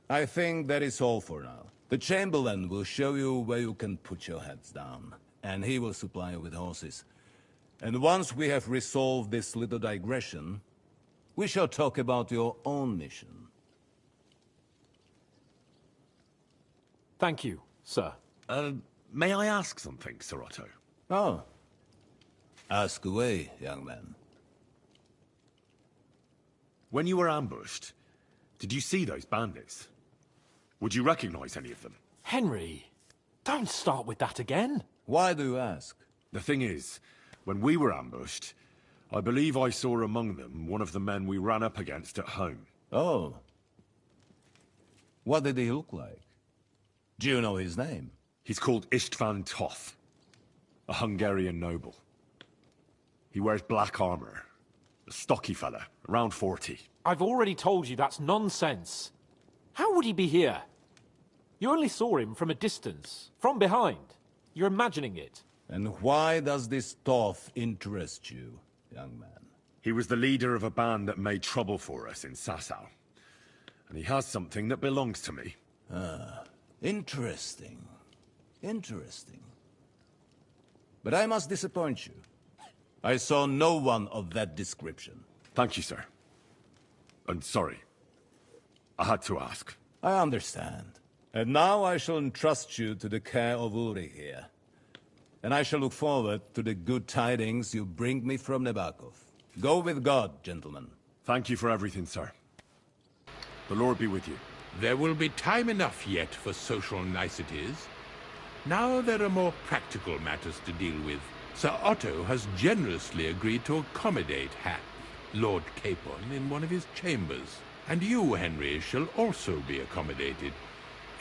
I think that is all for now. The Chamberlain will show you where you can put your heads down, and he will supply you with horses. And once we have resolved this little digression, we shall talk about your own mission. Thank you, sir. May I ask something, Sir Otto? Oh. Ask away, young man. When you were ambushed, did you see those bandits? Would you recognize any of them? Henry, don't start with that again. Why do you ask? The thing is, when we were ambushed, I believe I saw among them one of the men we ran up against at home. Oh. What did he look like? Do you know his name? He's called István Toth, a Hungarian noble. He wears black armor. A stocky fella, around 40. I've already told you that's nonsense. How would he be here? You only saw him from a distance, from behind. You're imagining it. And why does this Toth interest you, young man? He was the leader of a band that made trouble for us in Sasau. And he has something that belongs to me. Ah, interesting. Interesting. But I must disappoint you. I saw no one of that description. Thank you, sir. And sorry. I had to ask. I understand. And now I shall entrust you to the care of Uri here. And I shall look forward to the good tidings you bring me from Nebakov. Go with God, gentlemen. Thank you for everything, sir. The Lord be with you. There will be time enough yet for social niceties. Now there are more practical matters to deal with. Sir Otto has generously agreed to accommodate Lord Capon in one of his chambers. And you, Henry, shall also be accommodated,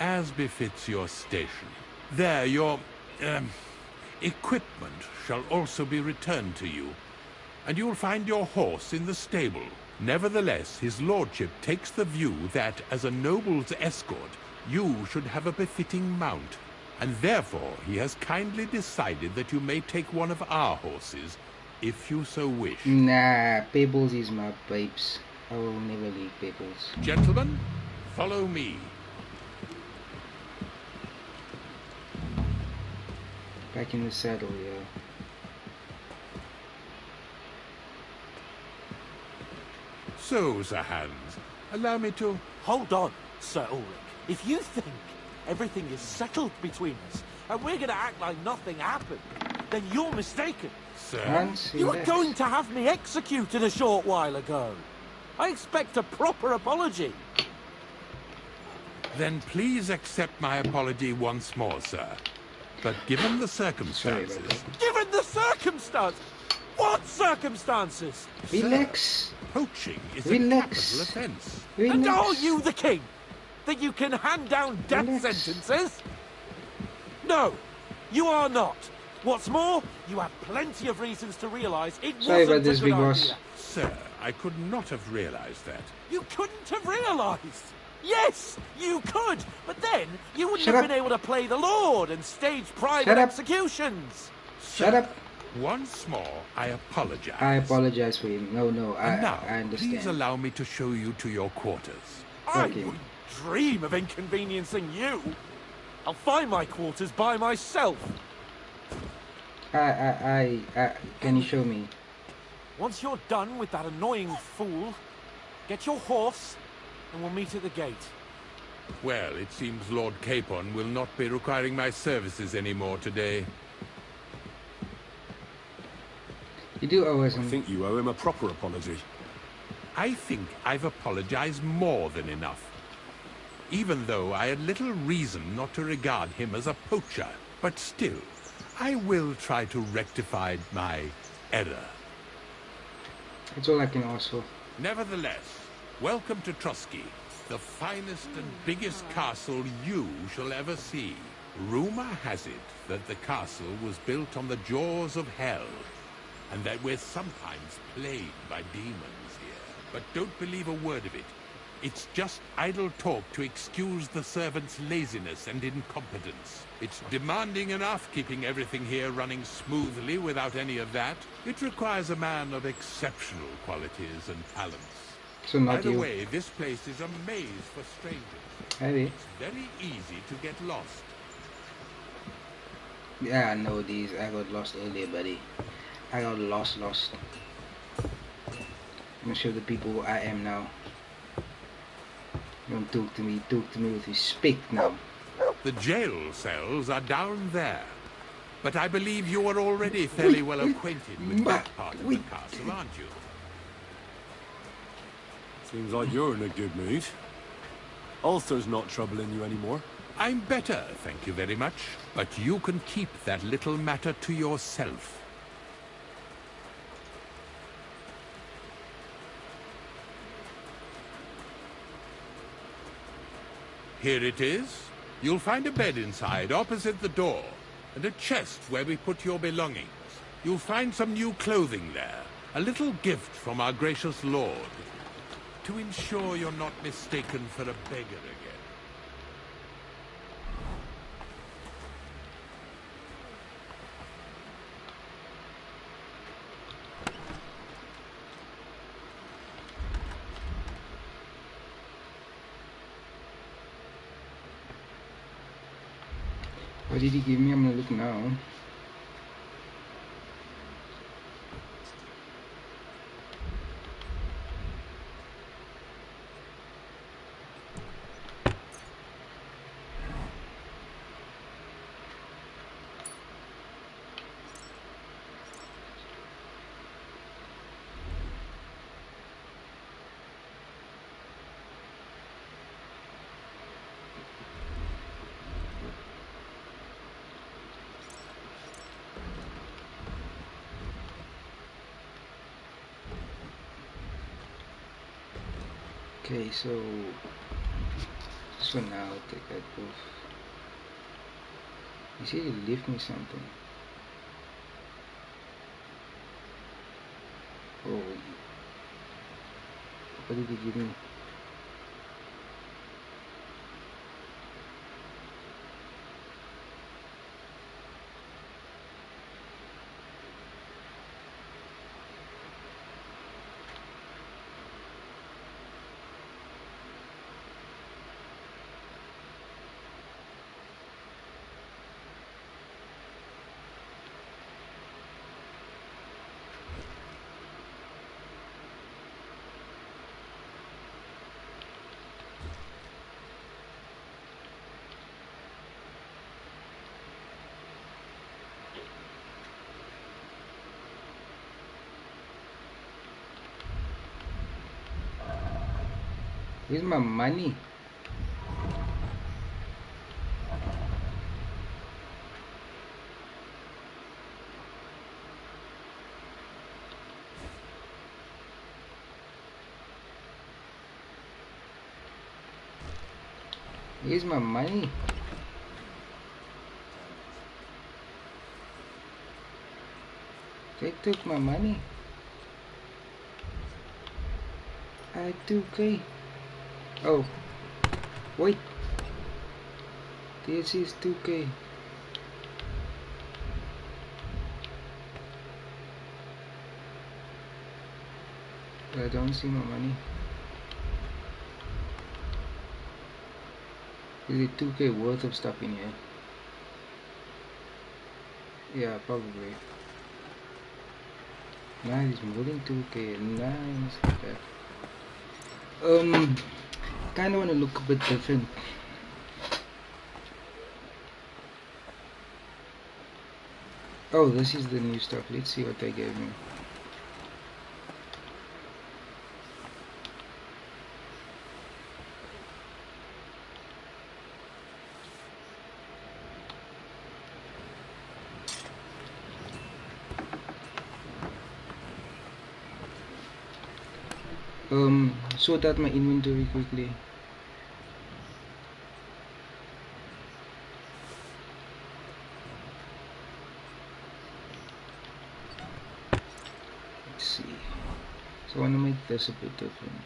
as befits your station. There, your, equipment shall also be returned to you, and you'll find your horse in the stable. Nevertheless, his lordship takes the view that, as a noble's escort, you should have a befitting mount, and therefore he has kindly decided that you may take one of our horses, if you so wish. Nah, Peebles is my babes. I will never leave Peebles. Gentlemen, follow me. Back in the saddle, yeah. So, Sir Hans, allow me to... Hold on, Sir Ulrich. If you think everything is settled between us, and we're going to act like nothing happened, then you're mistaken. Sir? Hans, You were going to have me executed a short while ago. I expect a proper apology. Then please accept my apology once more, sir. But given the circumstances... Given the circumstance? What circumstances? Relax. Sir, poaching is Relax. a capital offence. Relax. And are you the king? That you can hand down death sentences? No, you are not. What's more, you have plenty of reasons to realise it Sorry about wasn't this, a Big good Boss. idea. Sir, I could not have realised that. You couldn't have realised. Yes, you could, but then you wouldn't Shut have up. been able to play the Lord and stage private Shut up. executions. Shut up. Once more, I apologize. I apologize for him. No, And now, I understand. please allow me to show you to your quarters. I Okay. wouldn't dream of inconveniencing you. I'll find my quarters by myself. Can you show me? Once you're done with that annoying fool, get your horse and we'll meet at the gate. Well, it seems Lord Capon will not be requiring my services anymore today. You do owe us I think you owe him a proper apology. I think I've apologized more than enough. Even though I had little reason not to regard him as a poacher. But still, I will try to rectify my error. That's all I can ask for. Nevertheless, welcome to Trusky, the finest and biggest castle you shall ever see. Rumor has it that the castle was built on the jaws of hell, and that we're sometimes plagued by demons here. But don't believe a word of it. It's just idle talk to excuse the servants' laziness and incompetence. It's demanding enough keeping everything here running smoothly without any of that. It requires a man of exceptional qualities and talents. So not By the you. way, this place is a maze for strangers. Heavy. It's very easy to get lost. Yeah, I know these. I got lost earlier, buddy. I got lost. I'm gonna show the people who I am now. Don't talk to me with respect now. The jail cells are down there. But I believe you are already fairly well acquainted with that part of the castle, aren't you? Seems like you're in a good mood. Ulster's not troubling you anymore. I'm better, thank you very much. But you can keep that little matter to yourself. Here it is. You'll find a bed inside, opposite the door, and a chest where we put your belongings. You'll find some new clothing there, a little gift from our gracious lord, to ensure you're not mistaken for a beggar again. What did he give me? I'm gonna look now. Okay, so this one now, I'll take that off. You see, he left me something. Oh, what did he give me? Where's my money? Where's my money? They took my money. I took it. Oh, wait. This is 2K. I don't see my money. Is it 2K worth of stuff in here? Yeah, probably. Nice, moving 2k, nice like that. Kinda wanna look a bit different. Oh, this is the new stuff. Let's see what they gave me. Sort out my inventory quickly. Let's see. So I want to make this a bit different.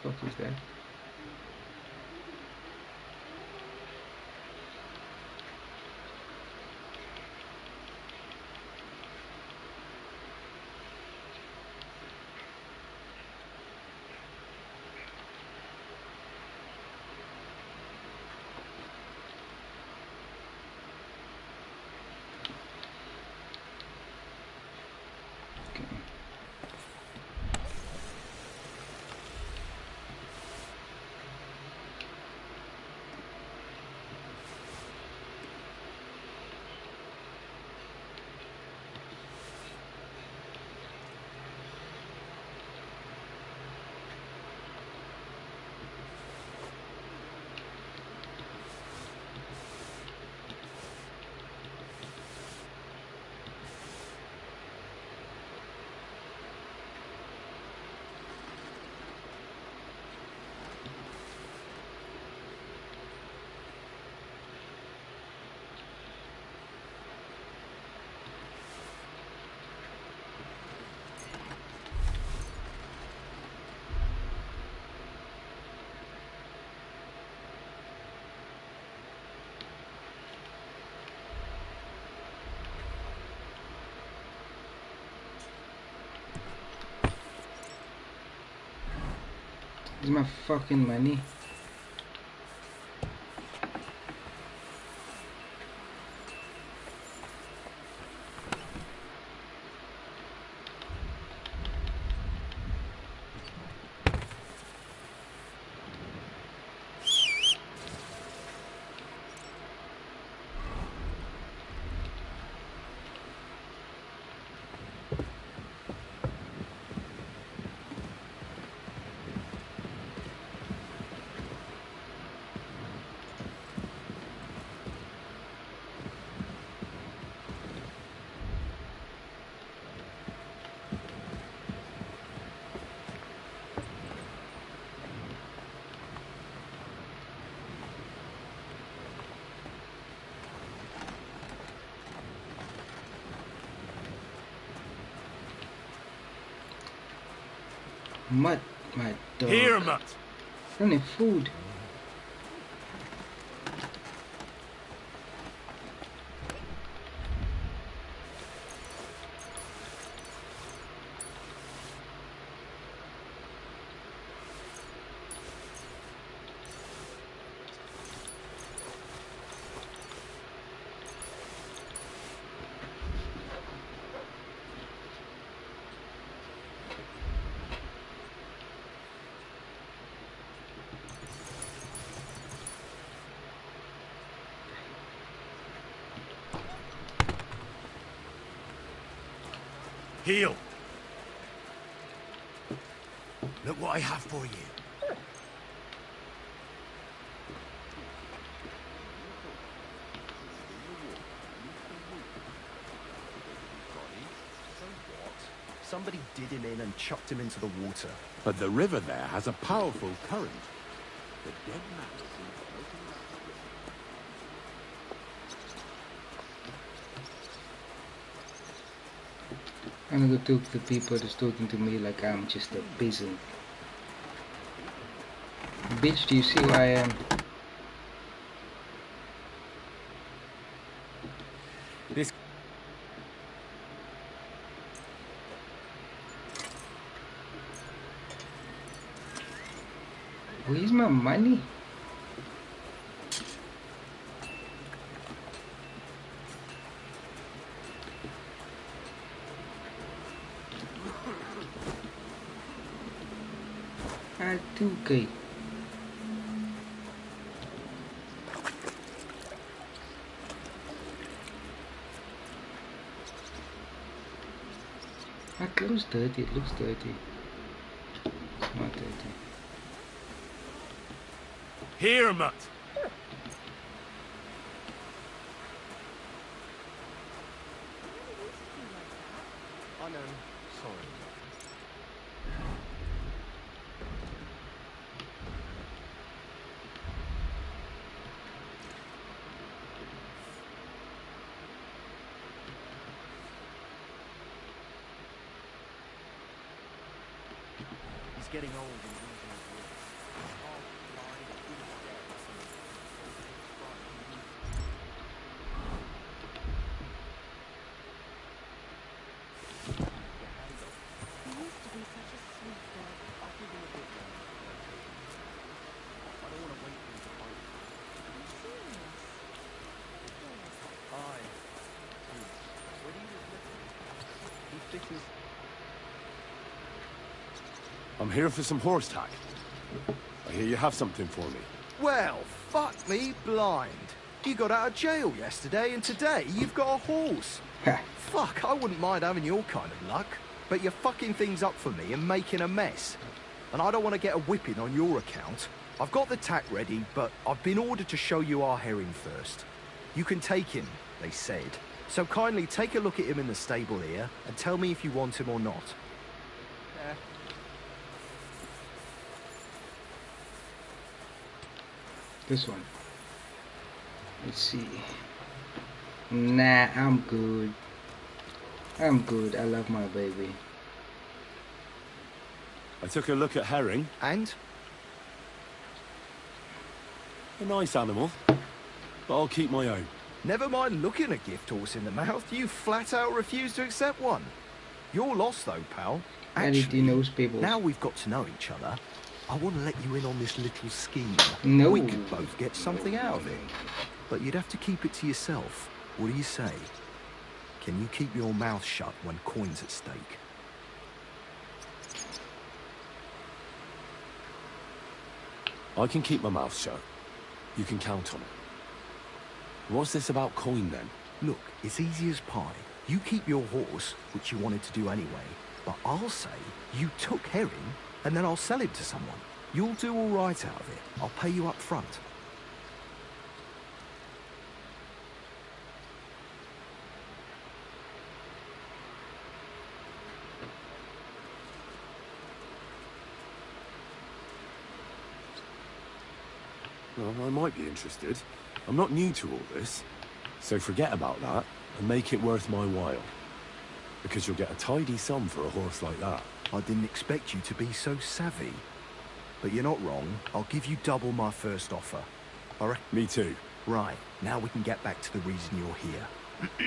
The fuck is that? Is my fucking money? Mutt, my dog. Here, Mutt. I don't have food. Heal. Look what I have for you. Somebody did him in and chucked him into the water. But the river there has a powerful current. The dead mouse seemed floating around. I'm gonna talk to the people that's talking to me like I'm just a peasant. Bitch, do you see who I am? This. Where's my money? I 2K. It looks dirty, it looks dirty. It's not dirty. Here, mutt. I know. Sorry. He's getting old and losing his wits. Half blind, good as dead. He used to be such a sweet dog. I'll give him a bit longer. I don't want to wait for him to find it. Are you serious? Aye. When he was little, he fixes... I'm here for some horse tack. I hear you have something for me. Well, fuck me blind. You got out of jail yesterday, and today you've got a horse. Fuck, I wouldn't mind having your kind of luck. But you're fucking things up for me and making a mess. And I don't want to get a whipping on your account. I've got the tack ready, but I've been ordered to show you our herring first. You can take him, they said. So kindly take a look at him in the stable here and tell me if you want him or not. This one. Let's see. Nah, I'm good. I'm good. I love my baby. I took a look at herring. And? A nice animal. But I'll keep my own. Never mind looking a gift horse in the mouth, you flat out refuse to accept one. You're lost though, pal. Actually, knows people. Now we've got to know each other. I want to let you in on this little scheme. No. We could both get something out of it. But you'd have to keep it to yourself. What do you say? Can you keep your mouth shut when coin's at stake? I can keep my mouth shut. You can count on it. What's this about coin then? Look, it's easy as pie. You keep your horse, which you wanted to do anyway. But I'll say you took herring, and then I'll sell it to someone. You'll do all right out of it. I'll pay you up front. Well, I might be interested. I'm not new to all this. So forget about that and make it worth my while. Because you'll get a tidy sum for a horse like that. I didn't expect you to be so savvy. But you're not wrong. I'll give you double my first offer. Me too. Right, now we can get back to the reason you're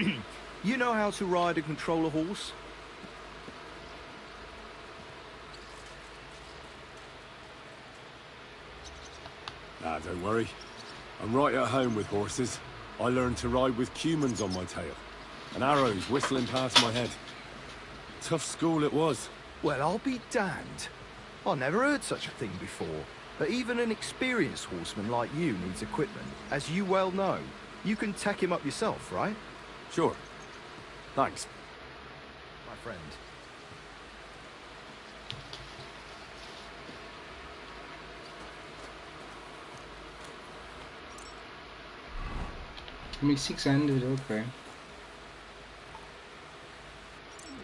here. You know how to ride and control a horse? Nah, don't worry. I'm right at home with horses. I learned to ride with cumans on my tail. And arrows whistling past my head. Tough school it was. Well, I'll be damned. I never heard such a thing before. But even an experienced horseman like you needs equipment, as you well know. You can tack him up yourself, right? Sure. Thanks. My friend. Give me 600, okay.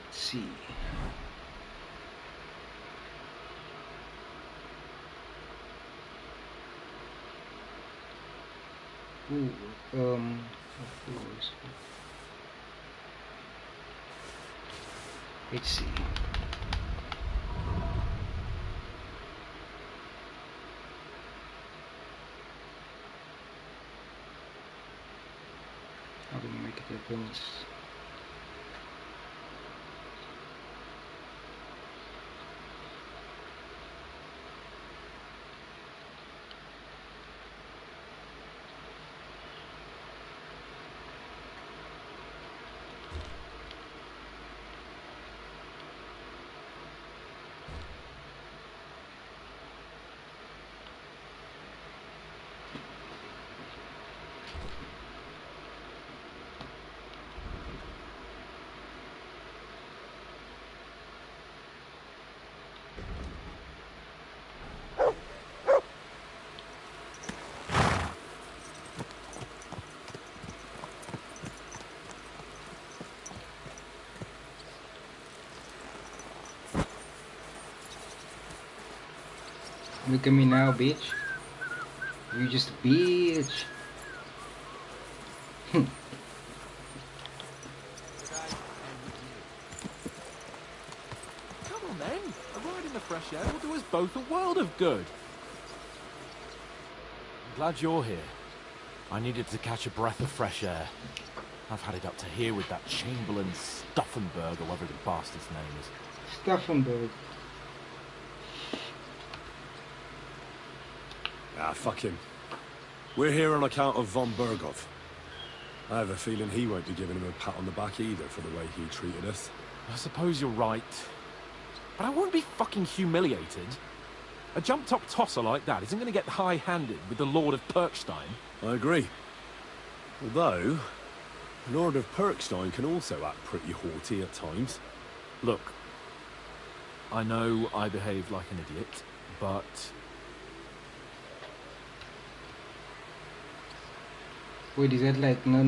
Let's see. Ooh, of course. Let's see. How do we make it happens? Look at me now, bitch. You just a bitch. Come on then. A ride in the fresh air will do us both a world of good. I'm glad you're here. I needed to catch a breath of fresh air. I've had it up to here with that Chamberlain Stuffenberg, or whatever the bastard's name is. Stuffenberg. Ah, fuck him. We're here on account of von Berghoff. I have a feeling he won't be giving him a pat on the back either for the way he treated us. I suppose you're right. But I won't be fucking humiliated. A jump-top tosser like that isn't going to get high-handed with the Lord of Perkstein. I agree. Although, Lord of Perkstein can also act pretty haughty at times. Look, I know I behaved like an idiot, but... Wait, is that like, no.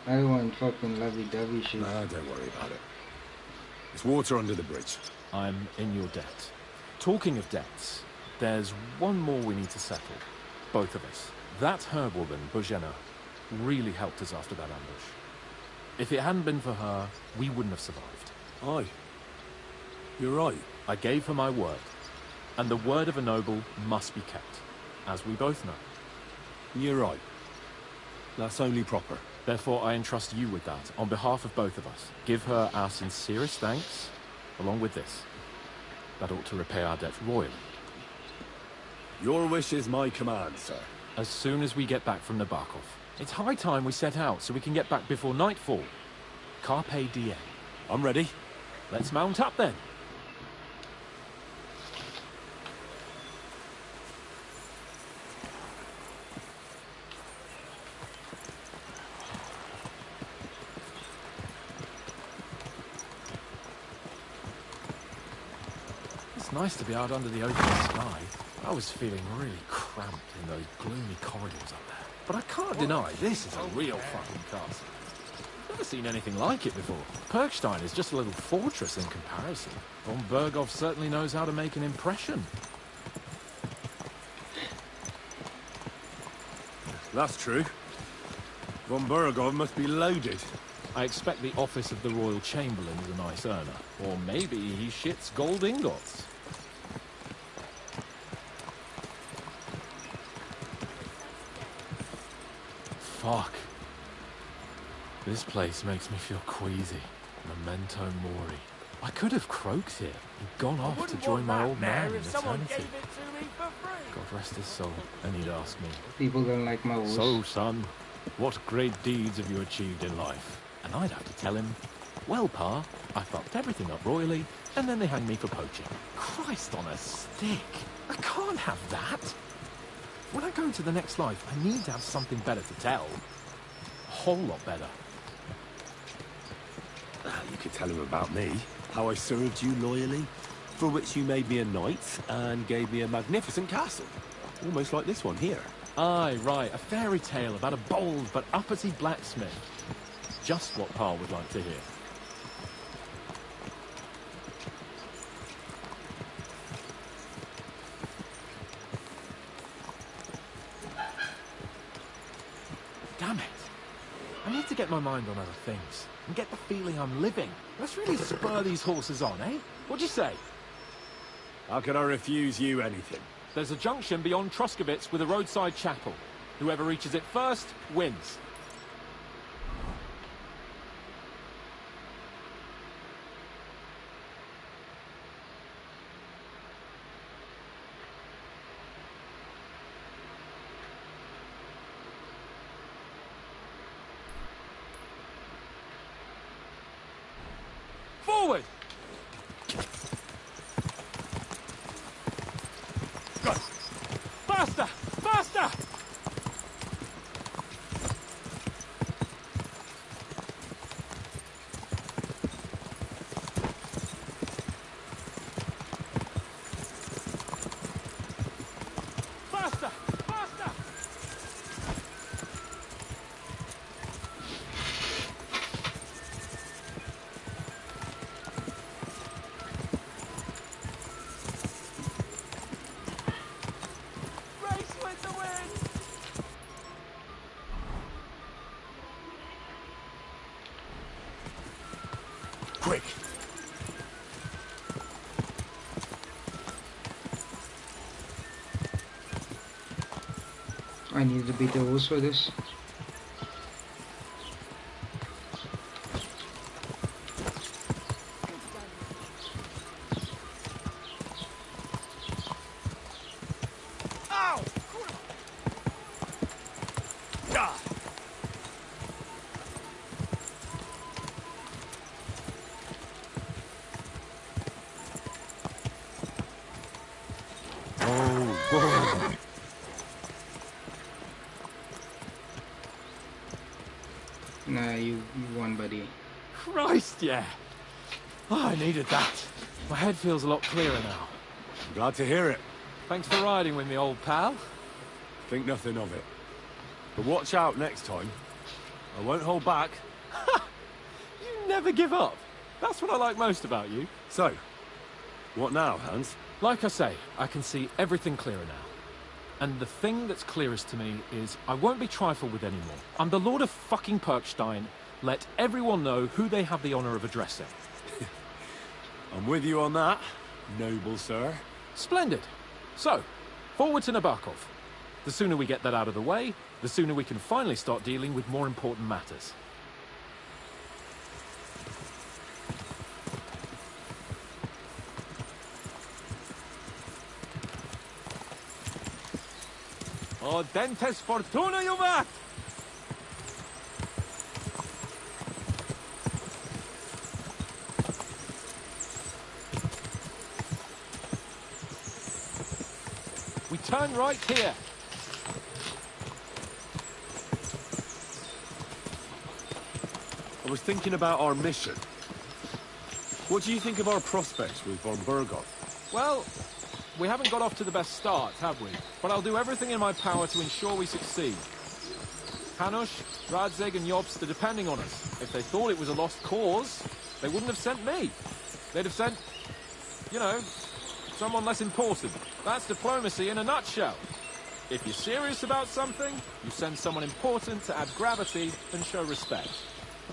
I don't want fucking lovey-dovey shit. Nah, don't worry about it. There's water under the bridge. I'm in your debt. Talking of debts, there's one more we need to settle. Both of us. That herb-woman, Bojena, really helped us after that ambush. If it hadn't been for her, we wouldn't have survived. Aye. You're right. I gave her my word. And the word of a noble must be kept, as we both know. You're right. That's only proper. Therefore, I entrust you with that, on behalf of both of us. Give her our sincerest thanks, along with this. That ought to repay our debt royally. Your wish is my command, sir. As soon as we get back from Nabokov. It's high time we set out, so we can get back before nightfall. Carpe diem. I'm ready. Let's mount up, then. It's nice to be out under the open sky. I was feeling really cramped in those gloomy corridors up there. But I can't deny this is a real fucking castle. I've never seen anything like it before. Perkstein is just a little fortress in comparison. Von Berghoff certainly knows how to make an impression. That's true. Von Berghoff must be loaded. I expect the office of the Royal Chamberlain is a nice earner. Or maybe he shits gold ingots. Fuck. This place makes me feel queasy. Memento mori. I could have croaked here and gone off to join my old man in eternity. God rest his soul. And he'd ask me, People don't like my voice. "So, son, what great deeds have you achieved in life?" And I'd have to tell him, "Well, Pa, I fucked everything up royally, and then they hanged me for poaching." Christ on a stick. I can't have that. When I go into the next life, I need to have something better to tell. A whole lot better. You could tell him about me. How I served you loyally, for which you made me a knight and gave me a magnificent castle. Almost like this one here. Aye, right, a fairy tale about a bold but uppity blacksmith. Just what Pa would like to hear. to get my mind on other things and get the feeling I'm living. Let's really spur these horses on, eh? What do you say? How can I refuse you anything? There's a junction beyond Truscovitz with a roadside chapel. Whoever reaches it first wins. Forward! Go! Faster! Faster! Faster! Faster! Race with the wind! Quick! I needed to beat the horse for this. Ow! Ah! Oh, Nah, you won, buddy. Christ, yeah. Oh, I needed that. My head feels a lot clearer now. I'm glad to hear it. Thanks for riding with me, old pal. Think nothing of it. But watch out next time. I won't hold back. You never give up. That's what I like most about you. So, what now, Hans? Like I say, I can see everything clearer now. And the thing that's clearest to me is I won't be trifled with anymore. I'm the Lord of fucking Perkstein. Let everyone know who they have the honor of addressing. I'm with you on that, noble sir. Splendid. So, forward to Nabokov. The sooner we get that out of the way, the sooner we can finally start dealing with more important matters. Audentes fortuna juvat! We turn right here. I was thinking about our mission. What do you think of our prospects with von Burgov? Well, we haven't got off to the best start, have we? But I'll do everything in my power to ensure we succeed. Hanush, Radzig and Jobst are depending on us. If they thought it was a lost cause, they wouldn't have sent me. They'd have sent, you know, someone less important. That's diplomacy in a nutshell. If you're serious about something, you send someone important to add gravity and show respect.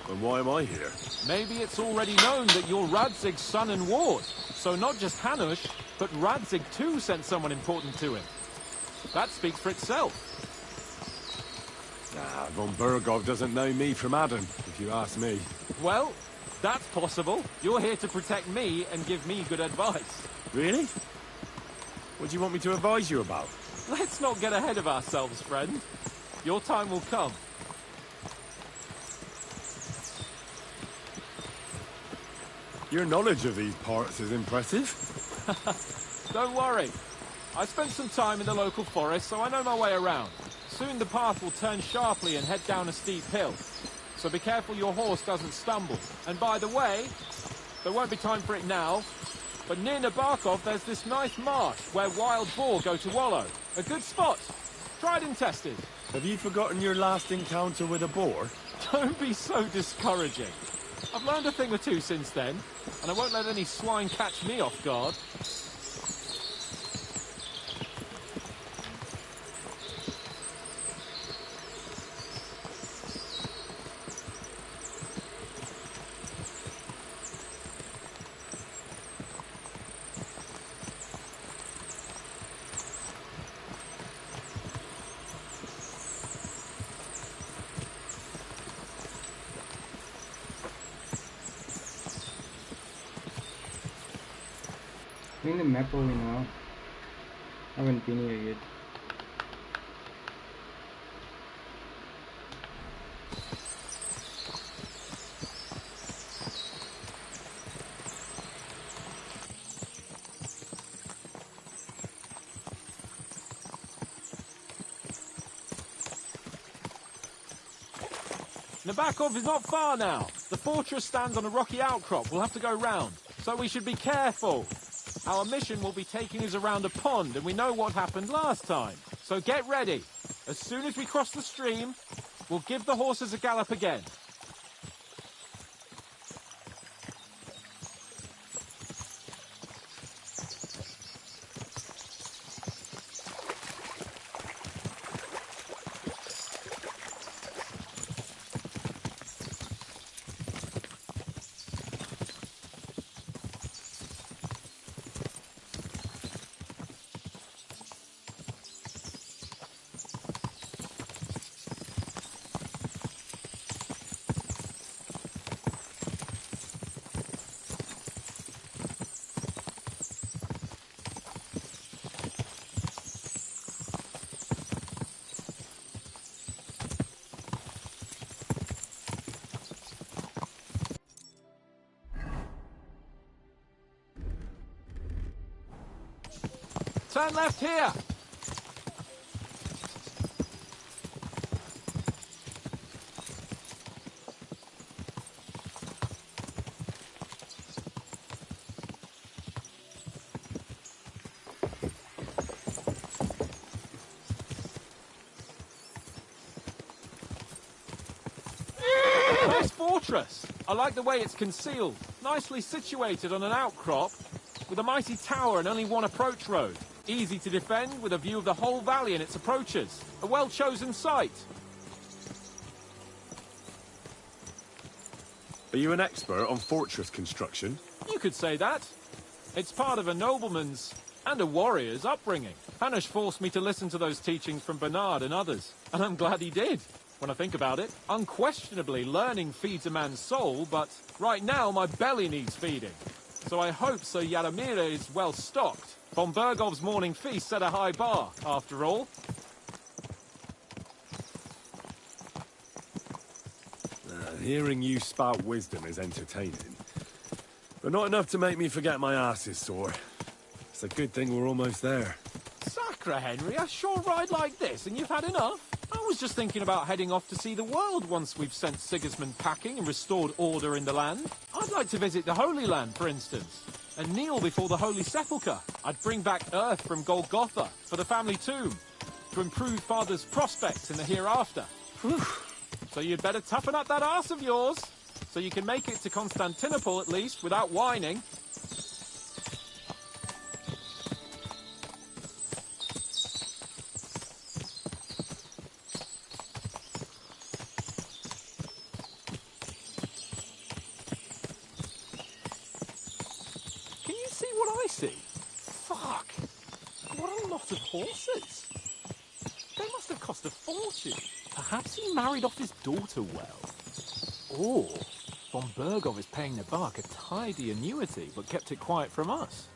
And why am I here? Maybe it's already known that you're Radzig's son and ward. So not just Hanush, but Radzig too sent someone important to him. That speaks for itself. Ah, von Burgov doesn't know me from Adam, if you ask me. Well, that's possible. You're here to protect me and give me good advice. Really? What do you want me to advise you about? Let's not get ahead of ourselves, friend. Your time will come. Your knowledge of these parts is impressive. Don't worry. I spent some time in the local forest, so I know my way around. Soon the path will turn sharply and head down a steep hill. So be careful your horse doesn't stumble. And by the way, there won't be time for it now, but near Nabokov there's this nice marsh where wild boar go to wallow. A good spot. Tried and tested. Have you forgotten your last encounter with a boar? Don't be so discouraging. I've learned a thing or two since then, and I won't let any swine catch me off guard. Doing the map all in now. I haven't been here yet. Nabokov is not far now. The fortress stands on a rocky outcrop. We'll have to go round, so we should be careful. Our mission will be taking us around a pond, and we know what happened last time. So get ready. As soon as we cross the stream, we'll give the horses a gallop again. Turn left here! Nice fortress! I like the way it's concealed. Nicely situated on an outcrop, with a mighty tower and only one approach road. Easy to defend, with a view of the whole valley and its approaches. A well-chosen site. Are you an expert on fortress construction? You could say that. It's part of a nobleman's and a warrior's upbringing. Hanush forced me to listen to those teachings from Bernard and others, and I'm glad he did. When I think about it, unquestionably learning feeds a man's soul, but right now my belly needs feeding. So I hope Sir Yaromir is well stocked. Von Bergov's morning feast set a high bar, after all. Hearing you spout wisdom is entertaining, but not enough to make me forget my ass is sore. It's a good thing we're almost there. Sacre, Henry, a short ride like this and you've had enough? I was just thinking about heading off to see the world once we've sent Sigismund packing and restored order in the land. I'd like to visit the Holy Land, for instance, and kneel before the Holy Sepulchre. I'd bring back earth from Golgotha for the family tomb, to improve Father's prospects in the hereafter. Whew. So you'd better toughen up that arse of yours, so you can make it to Constantinople at least, without whining. Fuck! What a lot of horses! They must have cost a fortune. Perhaps he married off his daughter well. Or von Bergov is paying the bark a tidy annuity, but kept it quiet from us.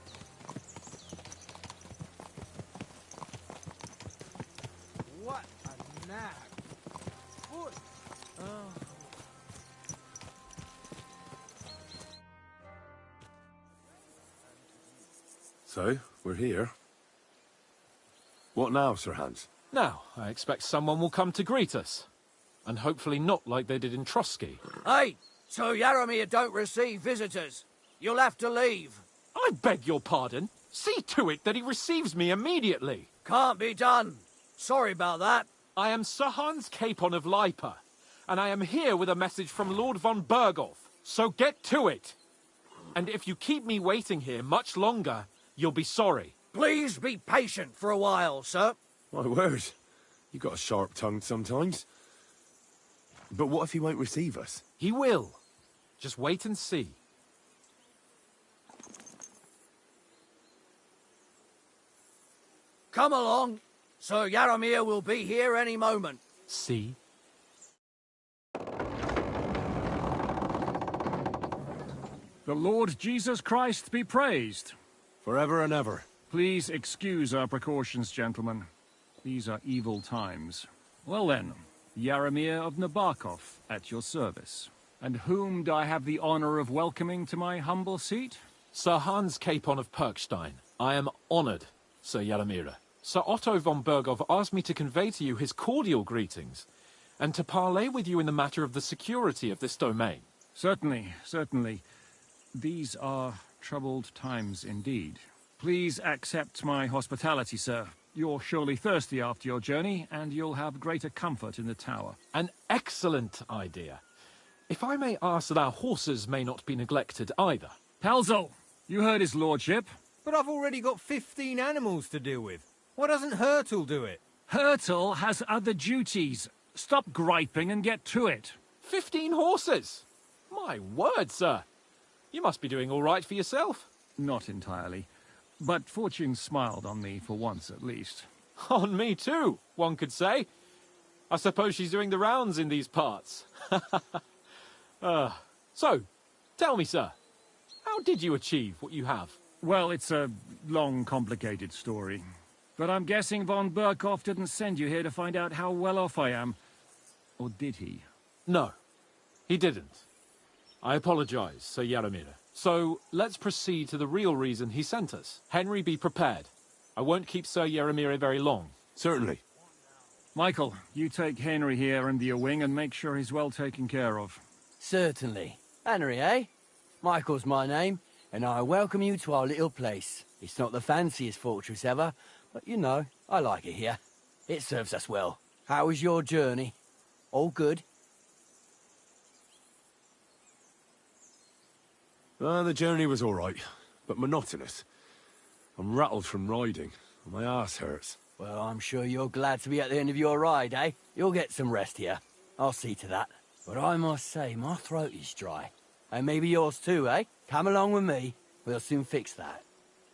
What a nag! Foot! Oh. So, we're here. What now, Sir Hans? Now, I expect someone will come to greet us. And hopefully not like they did in Trotsky. Hey, so Yaromir don't receive visitors. You'll have to leave. I beg your pardon. See to it that he receives me immediately. Can't be done. Sorry about that. I am Sir Hans Capon of Lipa, and I am here with a message from Lord von Bergov. So get to it. And if you keep me waiting here much longer, you'll be sorry. Please be patient for a while, sir. My word. You got a sharp tongue sometimes. But what if he won't receive us? He will. Just wait and see. Come along. Sir Yaromir will be here any moment. See? The Lord Jesus Christ be praised. Forever and ever. Please excuse our precautions, gentlemen. These are evil times. Well then, Yaramir of Nabokov, at your service. And whom do I have the honor of welcoming to my humble seat? Sir Hans Capon of Perkstein. I am honored, Sir Yaramira. Sir Otto von Berghoff asked me to convey to you his cordial greetings, and to parley with you in the matter of the security of this domain. Certainly, certainly. These are troubled times indeed. Please accept my hospitality, sir. You're surely thirsty after your journey, and you'll have greater comfort in the tower. An excellent idea. If I may ask that our horses may not be neglected either. Pelzel, you heard his lordship. But I've already got 15 animals to deal with. Why doesn't Hurtle do it? Hurtle has other duties. Stop griping and get to it. 15 horses? My word, sir. You must be doing all right for yourself. Not entirely. But fortune smiled on me for once at least. On me too, one could say. I suppose she's doing the rounds in these parts. So, tell me, sir, how did you achieve what you have? Well, it's a long, complicated story. But I'm guessing von Berghoff didn't send you here to find out how well off I am. Or did he? No, he didn't. I apologize, Sir Yaramira. So, let's proceed to the real reason he sent us. Henry, be prepared. I won't keep Sir Yaramira very long. Certainly. Michael, you take Henry here under your wing and make sure he's well taken care of. Certainly. Henry, eh? Michael's my name, and I welcome you to our little place. It's not the fanciest fortress ever, but you know, I like it here. It serves us well. How was your journey? All good? The journey was all right, but monotonous. I'm rattled from riding, and my arse hurts. Well, I'm sure you're glad to be at the end of your ride, eh? You'll get some rest here. I'll see to that. But I must say, my throat is dry. And maybe yours too, eh? Come along with me. We'll soon fix that.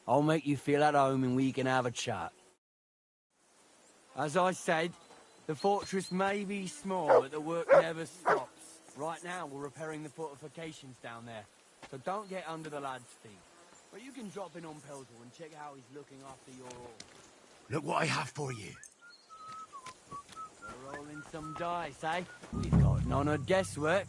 I'll make you feel at home and we can have a chat. As I said, the fortress may be small, but the work never stops. Right now, we're repairing the fortifications down there. So don't get under the lad's feet. But you can drop in on Pelzel and check how he's looking after your horse. Look what I have for you. We're rolling some dice, eh? We've got an honoured guesswork,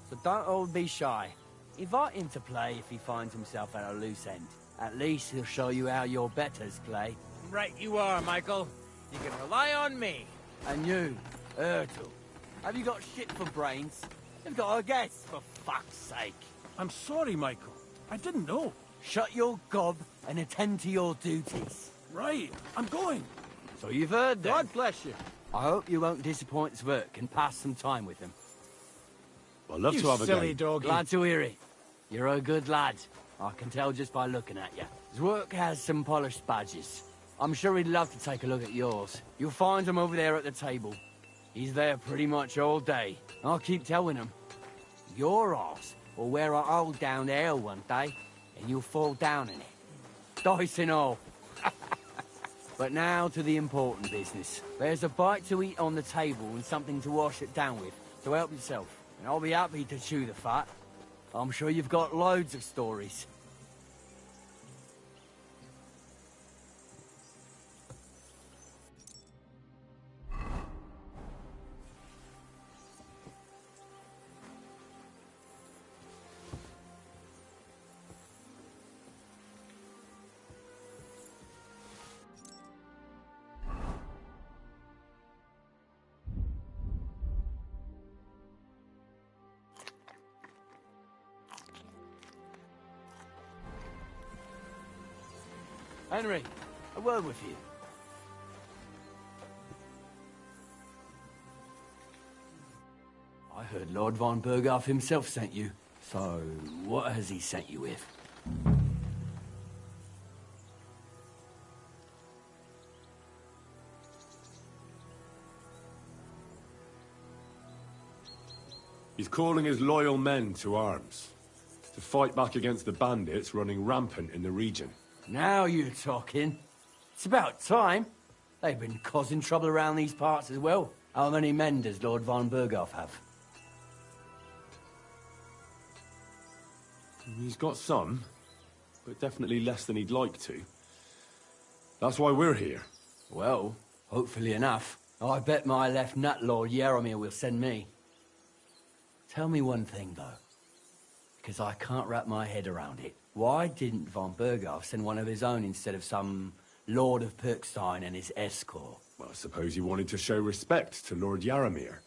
so don't all be shy. Invite him to play if he finds himself at a loose end. At least he'll show you how your betters play. Right you are, Michael. You can rely on me. And you, Ertl, have you got shit for brains? You've got a guess, for fuck's sake. I'm sorry, Michael. I didn't know. Shut your gob and attend to your duties. Right, I'm going. So you've heard then. God bless you. I hope you won't disappoint Zwerk and pass some time with him. I'd love to have a silly game. doggy. Glad to hear it. You're a good lad. I can tell just by looking at you. Zwerk has some polished badges. I'm sure he'd love to take a look at yours. You'll find him over there at the table. He's there pretty much all day. I'll keep telling him. Your arse will wear a hole down there one day, and you'll fall down in it. Dice and all. But now to the important business. There's a bite to eat on the table and something to wash it down with, so help yourself. And I'll be happy to chew the fat. I'm sure you've got loads of stories. Henry, a word with you. I heard Lord von Berghoff himself sent you. So, what has he sent you with? He's calling his loyal men to arms, to fight back against the bandits running rampant in the region. Now you're talking. It's about time. They've been causing trouble around these parts as well. How many men does Lord von Berghoff have? He's got some. but definitely less than he'd like to. That's why we're here. Well, hopefully enough. I bet my left nut Lord Yaromir will send me. Tell me one thing, though, because I can't wrap my head around it. Why didn't von Berghoff send one of his own instead of some Lord of Perkstein and his escort? Well, I suppose he wanted to show respect to Lord Yaromir.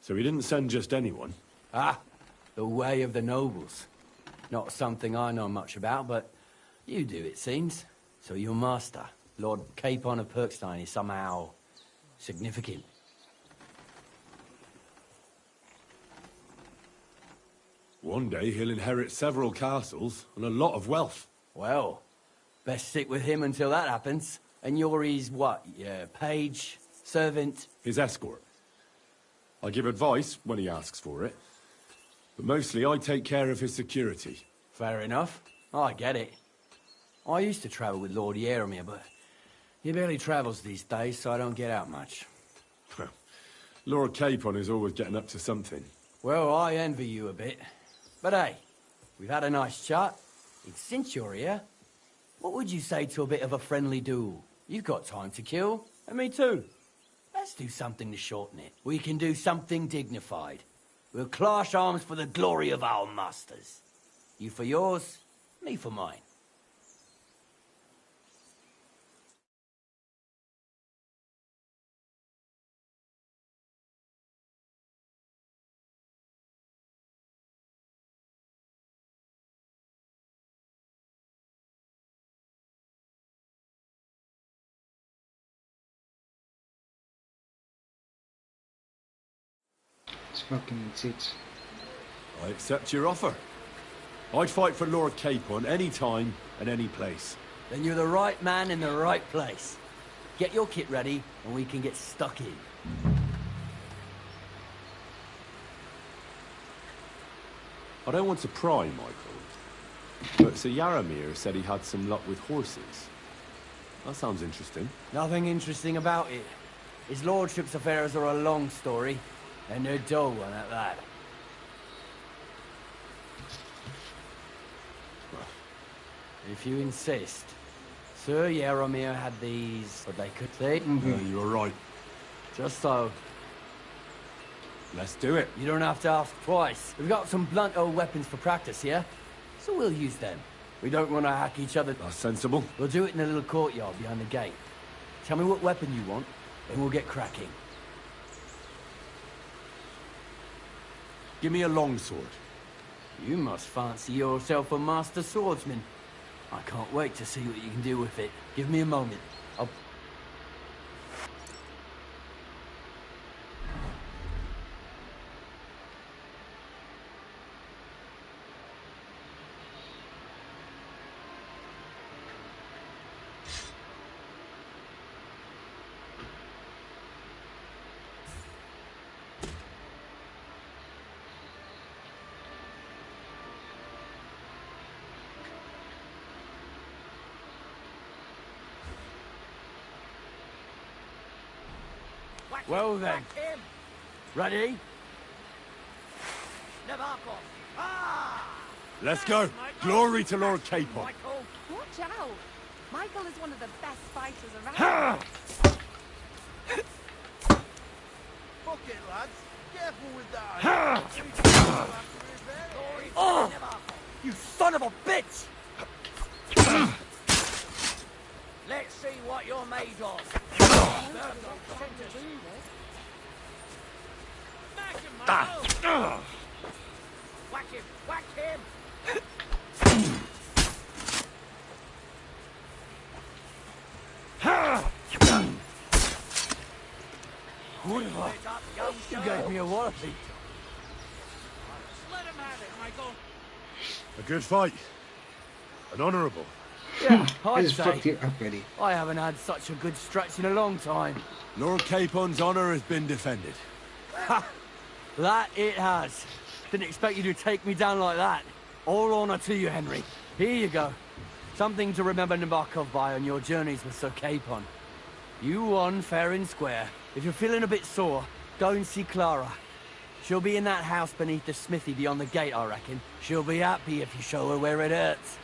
So he didn't send just anyone. Ah, the way of the nobles. Not something I know much about, but you do, it seems. So your master, Lord Capon of Perkstein, is somehow significant. One day he'll inherit several castles and a lot of wealth. Well, best stick with him until that happens. And you're his, what, page, servant? His escort. I give advice when he asks for it. But mostly I take care of his security. Fair enough. I get it. I used to travel with Lord Yaromir, but he barely travels these days, so I don't get out much. Lord Capon is always getting up to something. Well, I envy you a bit. But hey, we've had a nice chat. And since you're here, what would you say to a bit of a friendly duel? You've got time to kill, and me too. Let's do something to shorten it. We can do something dignified. We'll clash arms for the glory of our masters. You for yours, me for mine. It's fucking it. I accept your offer. I'd fight for Lord Capon any time and any place. Then you're the right man in the right place. Get your kit ready, and we can get stuck in. I don't want to pry, Michael, but Sir Yaromir said he had some luck with horses. That sounds interesting. Nothing interesting about it. His lordship's affairs are a long story, and they're dull one at that. If you insist. Sir Yaromir had these, what they could say. You're right. Just so. Let's do it. You don't have to ask twice. We've got some blunt old weapons for practice here, so we'll use them. We don't want to hack each other. That's sensible. We'll do it in a little courtyard behind the gate. Tell me what weapon you want, and we'll get cracking. Give me a longsword. You must fancy yourself a master swordsman. I can't wait to see what you can do with it. Give me a moment. I'll... Well then. Ready? Let's go. Glory to Lord Capon. Watch out! Michael is one of the best fighters around. Fuck it, lads. Careful with that. Oh! You son of a bitch! Let's see what you're made of. Whack him! Whack him! You gave me a wallopy. Let him have it, Michael. A good fight. An honourable. Yeah, I'd Just fucked say. it up, Eddie. I haven't had such a good stretch in a long time. Lord Capon's honour has been defended. Ha! That it has. Didn't expect you to take me down like that. All honour to you, Henry. Here you go. Something to remember Nabokov by on your journeys with Sir Capon. You won fair and square. If you're feeling a bit sore, go and see Clara. She'll be in that house beneath the smithy beyond the gate, I reckon. She'll be happy if you show her where it hurts.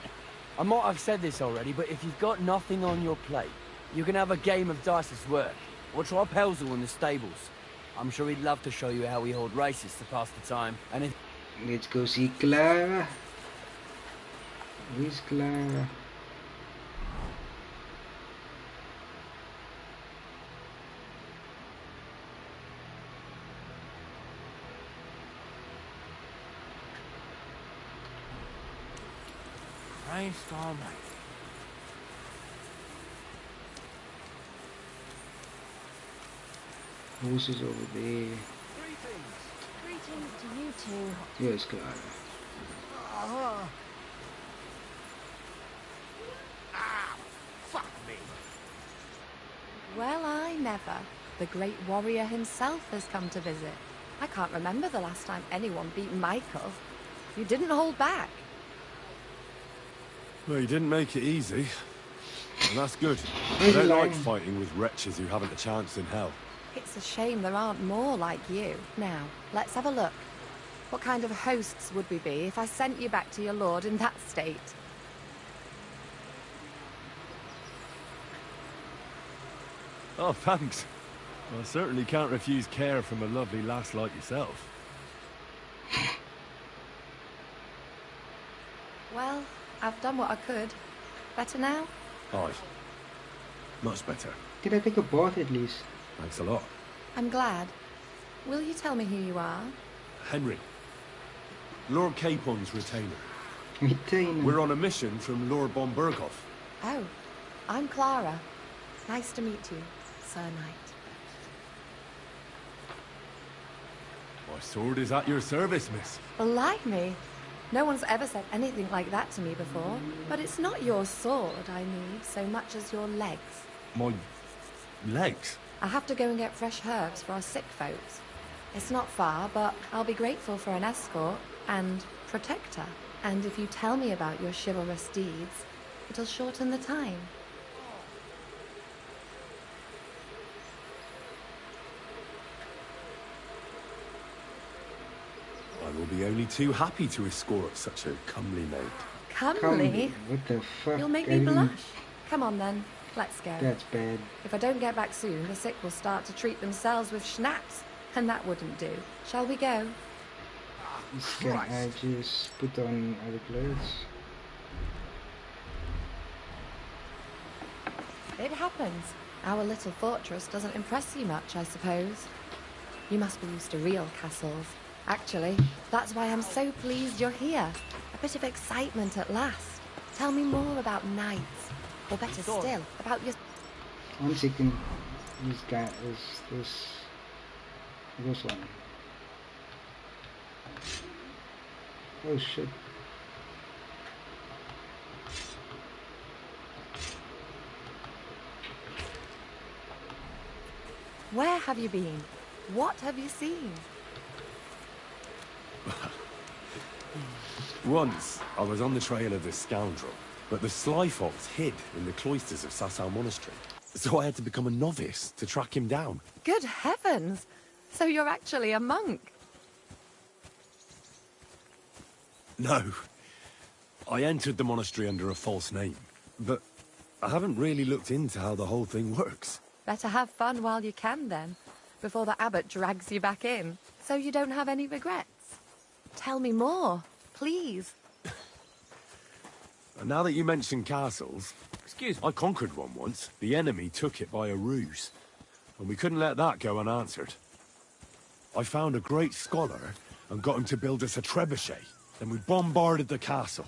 I might have said this already, but if you've got nothing on your plate, you can have a game of dice's work, or try Pelzel in the stables. I'm sure he'd love to show you how we hold races to pass the time, and if... Let's go see Clara. Where's Clara? Christ almighty. Horses over there. Greetings to you two. Here's Clara. Fuck me. Well, I never. The great warrior himself has come to visit. I can't remember the last time anyone beat Michael. You didn't hold back. Well, you didn't make it easy. And that's good. I don't like fighting with wretches who haven't a chance in hell. It's a shame there aren't more like you. Now, let's have a look. What kind of hosts would we be if I sent you back to your lord in that state? Oh, thanks. I certainly can't refuse care from a lovely lass like yourself. Well, I've done what I could. Better now? Aye. Much better. Did I take a bath at least? Thanks a lot. I'm glad. Will you tell me who you are? Henry. Lord Capon's retainer. Retainer? We're on a mission from Lord Bomberghoff. Oh, I'm Clara. Nice to meet you, Sir Knight. My sword is at your service, miss. Blimey! No one's ever said anything like that to me before. But it's not your sword I need so much as your legs. My... legs? I have to go and get fresh herbs for our sick folks. It's not far, but I'll be grateful for an escort and protector. And if you tell me about your chivalrous deeds, it'll shorten the time. I will be only too happy to escort such a comely maid. Comely? What the fuck? You'll make me blush. Come on then, let's go. That's bad. If I don't get back soon, the sick will start to treat themselves with schnapps, and that wouldn't do. Shall we go? Can I just put on other clothes? It happens. Our little fortress doesn't impress you much, I suppose. You must be used to real castles. Actually, that's why I'm so pleased you're here. A bit of excitement at last. Tell me more about knights. Or better still, about your... One second. This guy is this one. Oh shit. Where have you been? What have you seen? Once, I was on the trail of this scoundrel, but the sly fox hid in the cloisters of Sasau Monastery. So I had to become a novice to track him down. Good heavens! So you're actually a monk? No. I entered the monastery under a false name, but I haven't really looked into how the whole thing works. Better have fun while you can then, before the abbot drags you back in, so you don't have any regrets. Tell me more, please. And now that you mention castles... Excuse me. I conquered one once. The enemy took it by a ruse, and we couldn't let that go unanswered. I found a great scholar and got him to build us a trebuchet. Then we bombarded the castle.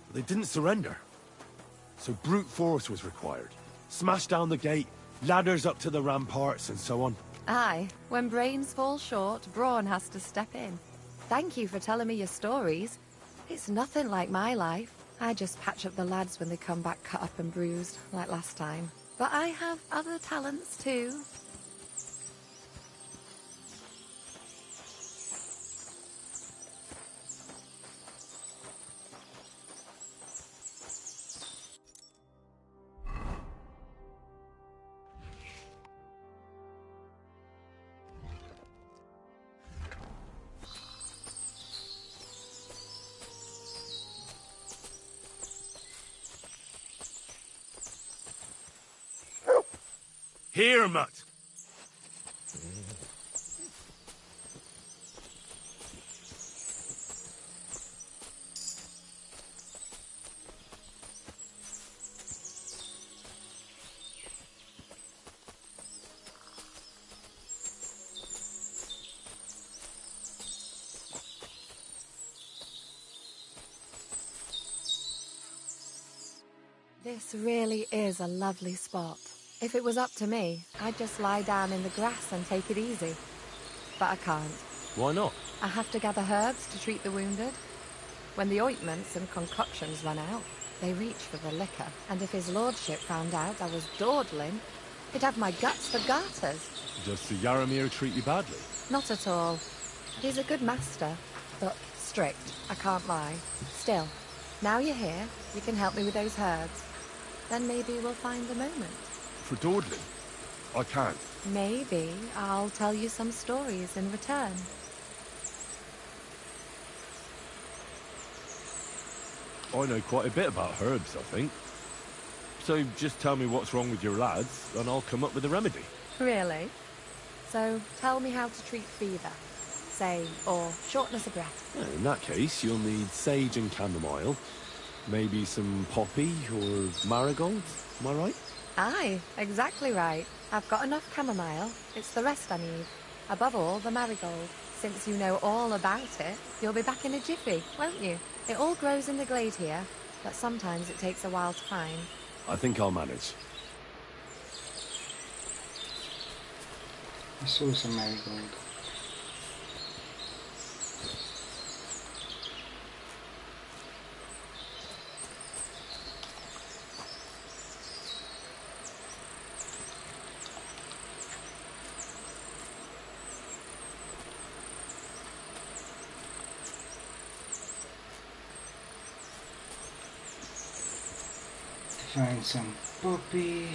But they didn't surrender. So brute force was required. Smash down the gate, ladders up to the ramparts, and so on. Aye, when brains fall short, brawn has to step in. Thank you for telling me your stories. It's nothing like my life. I just patch up the lads when they come back cut up and bruised, like last time. But I have other talents too. Here, mutt! This really is a lovely spot. If it was up to me, I'd just lie down in the grass and take it easy. But I can't. Why not? I have to gather herbs to treat the wounded. When the ointments and concoctions run out, they reach for the liquor. And if his lordship found out I was dawdling, he'd have my guts for garters. Does Sir Yaramir treat you badly? Not at all. He's a good master, but strict, I can't lie. Still, now you're here, you can help me with those herbs. Then maybe we'll find a moment. For dawdling? I can't. Maybe I'll tell you some stories in return. I know quite a bit about herbs, I think. So just tell me what's wrong with your lads, and I'll come up with a remedy. Really? So tell me how to treat fever, say, or shortness of breath. In that case, you'll need sage and chamomile, maybe some poppy or marigold. Am I right? Aye, exactly right. I've got enough chamomile. It's the rest I need. Above all, the marigold. Since you know all about it, you'll be back in a jiffy, won't you? It all grows in the glade here, but sometimes it takes a while to find. I think I'll manage. I saw some marigold. Find some poppy.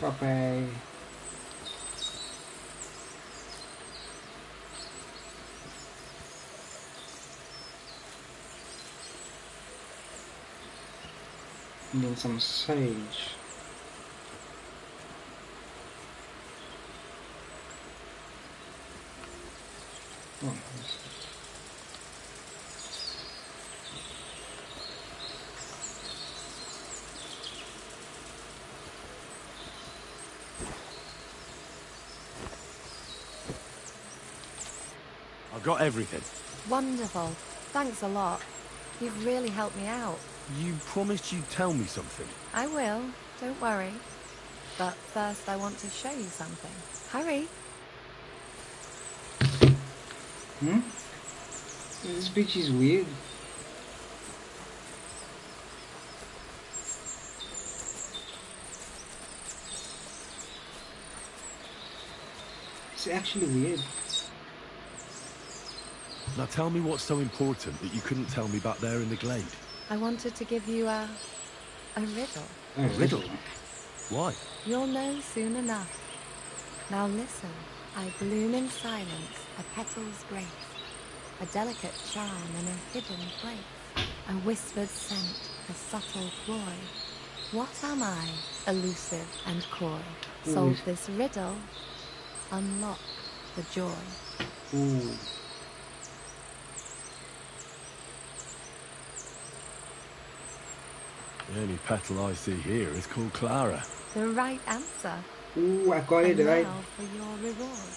Poppy. And then some sage. Oh, I've got everything. Wonderful. Thanks a lot. You've really helped me out. You promised you'd tell me something. I will. Don't worry. But first I want to show you something. Hurry. Hmm? This bitch is weird. It's actually weird. Now tell me what's so important that you couldn't tell me back there in the glade. I wanted to give you a riddle. A riddle? Why? You'll know soon enough. Now listen. I bloom in silence, a petal's grace, a delicate charm in a hidden place, a whispered scent, a subtle ploy. What am I, elusive and coy? Solve this riddle, unlock the joy. Ooh. The only petal I see here is called Clara. The right answer. Ooh, I got it right. Now for your reward.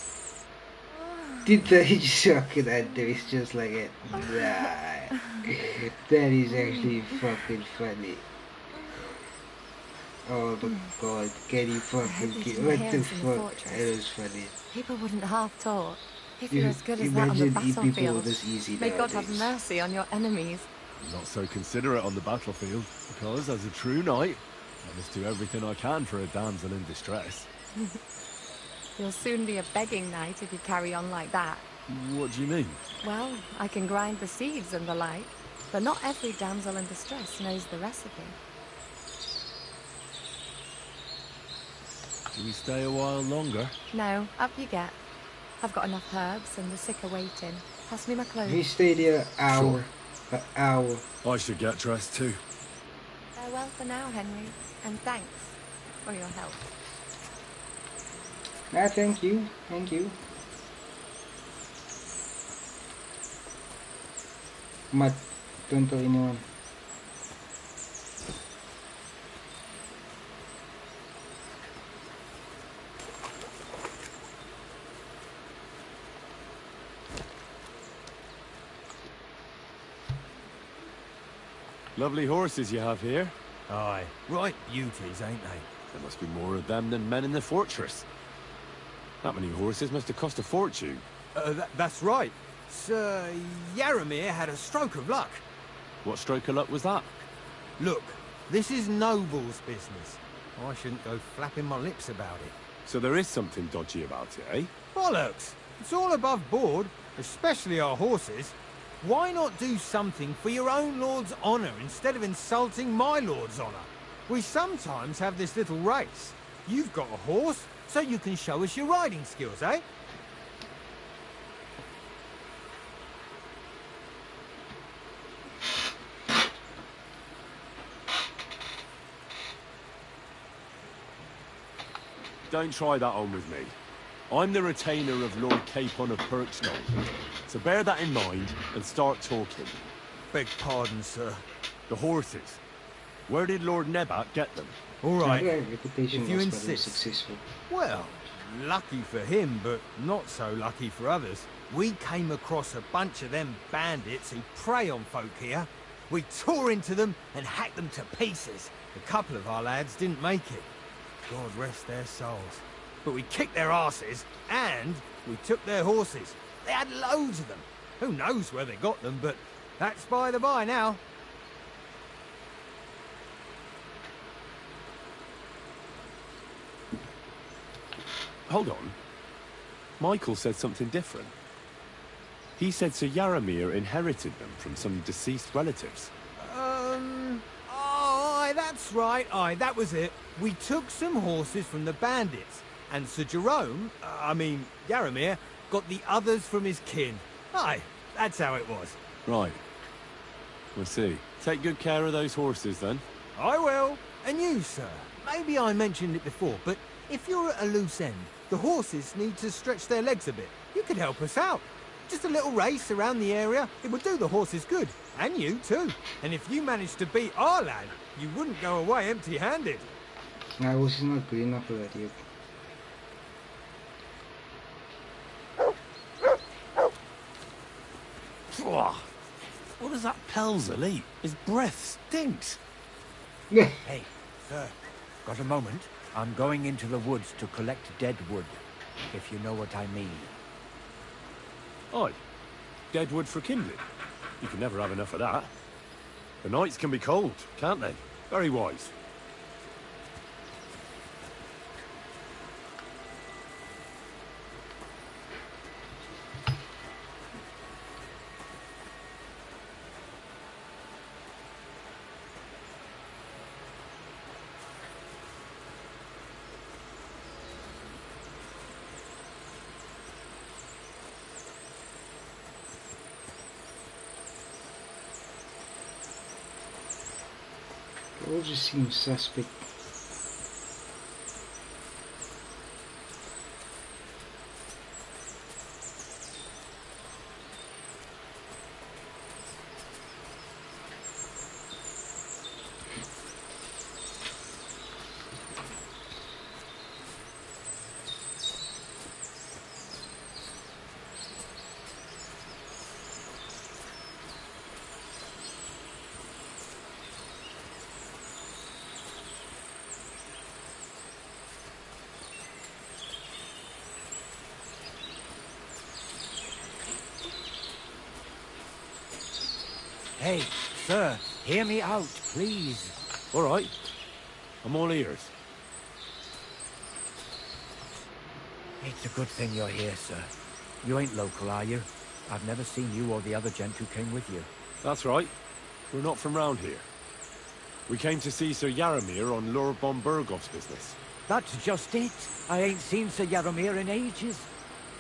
Did they just fucking enter? It's just like it. Nah. That is actually fucking funny. Oh my god, can you fucking get what the fuck? That was funny. People wouldn't half talk. If you're as good as that on the battlefield, may God have mercy on your enemies. I'm not so considerate on the battlefield, because as a true knight, I must do everything I can for a damsel in distress. You'll soon be a begging knight if you carry on like that. What do you mean? Well, I can grind the seeds and the like, but not every damsel in distress knows the recipe. Do we stay a while longer? No, up you get. I've got enough herbs and the sick are waiting. Pass me my clothes. He stayed there an hour. I should get dressed too. Farewell for now, Henry, and thanks for your help. Thank you. Thank you. Mat, don't tell anyone. Lovely horses you have here. Aye, right beauties, ain't they? There must be more of them than men in the fortress. That many horses must have cost a fortune. That's right. Sir Yaramir had a stroke of luck. What stroke of luck was that? Look, this is Noble's business. I shouldn't go flapping my lips about it. So there is something dodgy about it, eh? Bollocks! It's all above board, especially our horses. Why not do something for your own lord's honour instead of insulting my lord's honour? We sometimes have this little race. You've got a horse, so you can show us your riding skills, eh? Don't try that on with me. I'm the retainer of Lord Capon of Perksnow. So bear that in mind and start talking. Beg pardon, sir. The horses. Where did Lord Nebat get them? All right, Reputation if you was insist. successful. Well, lucky for him, but not so lucky for others. We came across a bunch of them bandits who prey on folk here. We tore into them and hacked them to pieces. A couple of our lads didn't make it. God rest their souls. But we kicked their asses, and we took their horses. They had loads of them. Who knows where they got them, but that's by the by now. Hold on. Michael said something different. He said Sir Yaramir inherited them from some deceased relatives. Aye, that's right. Aye, that was it. We took some horses from the bandits, and Sir Jerome, Yaramir, got the others from his kin. Aye, that's how it was. Right. I see. Take good care of those horses, then. I will. And you, sir. Maybe I mentioned it before, but if you're at a loose end, the horses need to stretch their legs a bit. You could help us out. Just a little race around the area. It would do the horses good. And you, too. And if you managed to beat our lad, you wouldn't go away empty-handed. I was not good enough for that yet. What does that Pelzer eat? His breath stinks. Hey, sir, got a moment? I'm going into the woods to collect dead wood, if you know what I mean. Aye. Dead wood for kindling. You can never have enough of that. The nights can be cold, can't they? Very wise. It all just seems suspect. Hey, sir, hear me out, please. All right. I'm all ears. It's a good thing you're here, sir. You ain't local, are you? I've never seen you or the other gent who came with you. That's right. We're not from round here. We came to see Sir Yaramir on Lord von Burgoff's business. That's just it. I ain't seen Sir Yaramir in ages.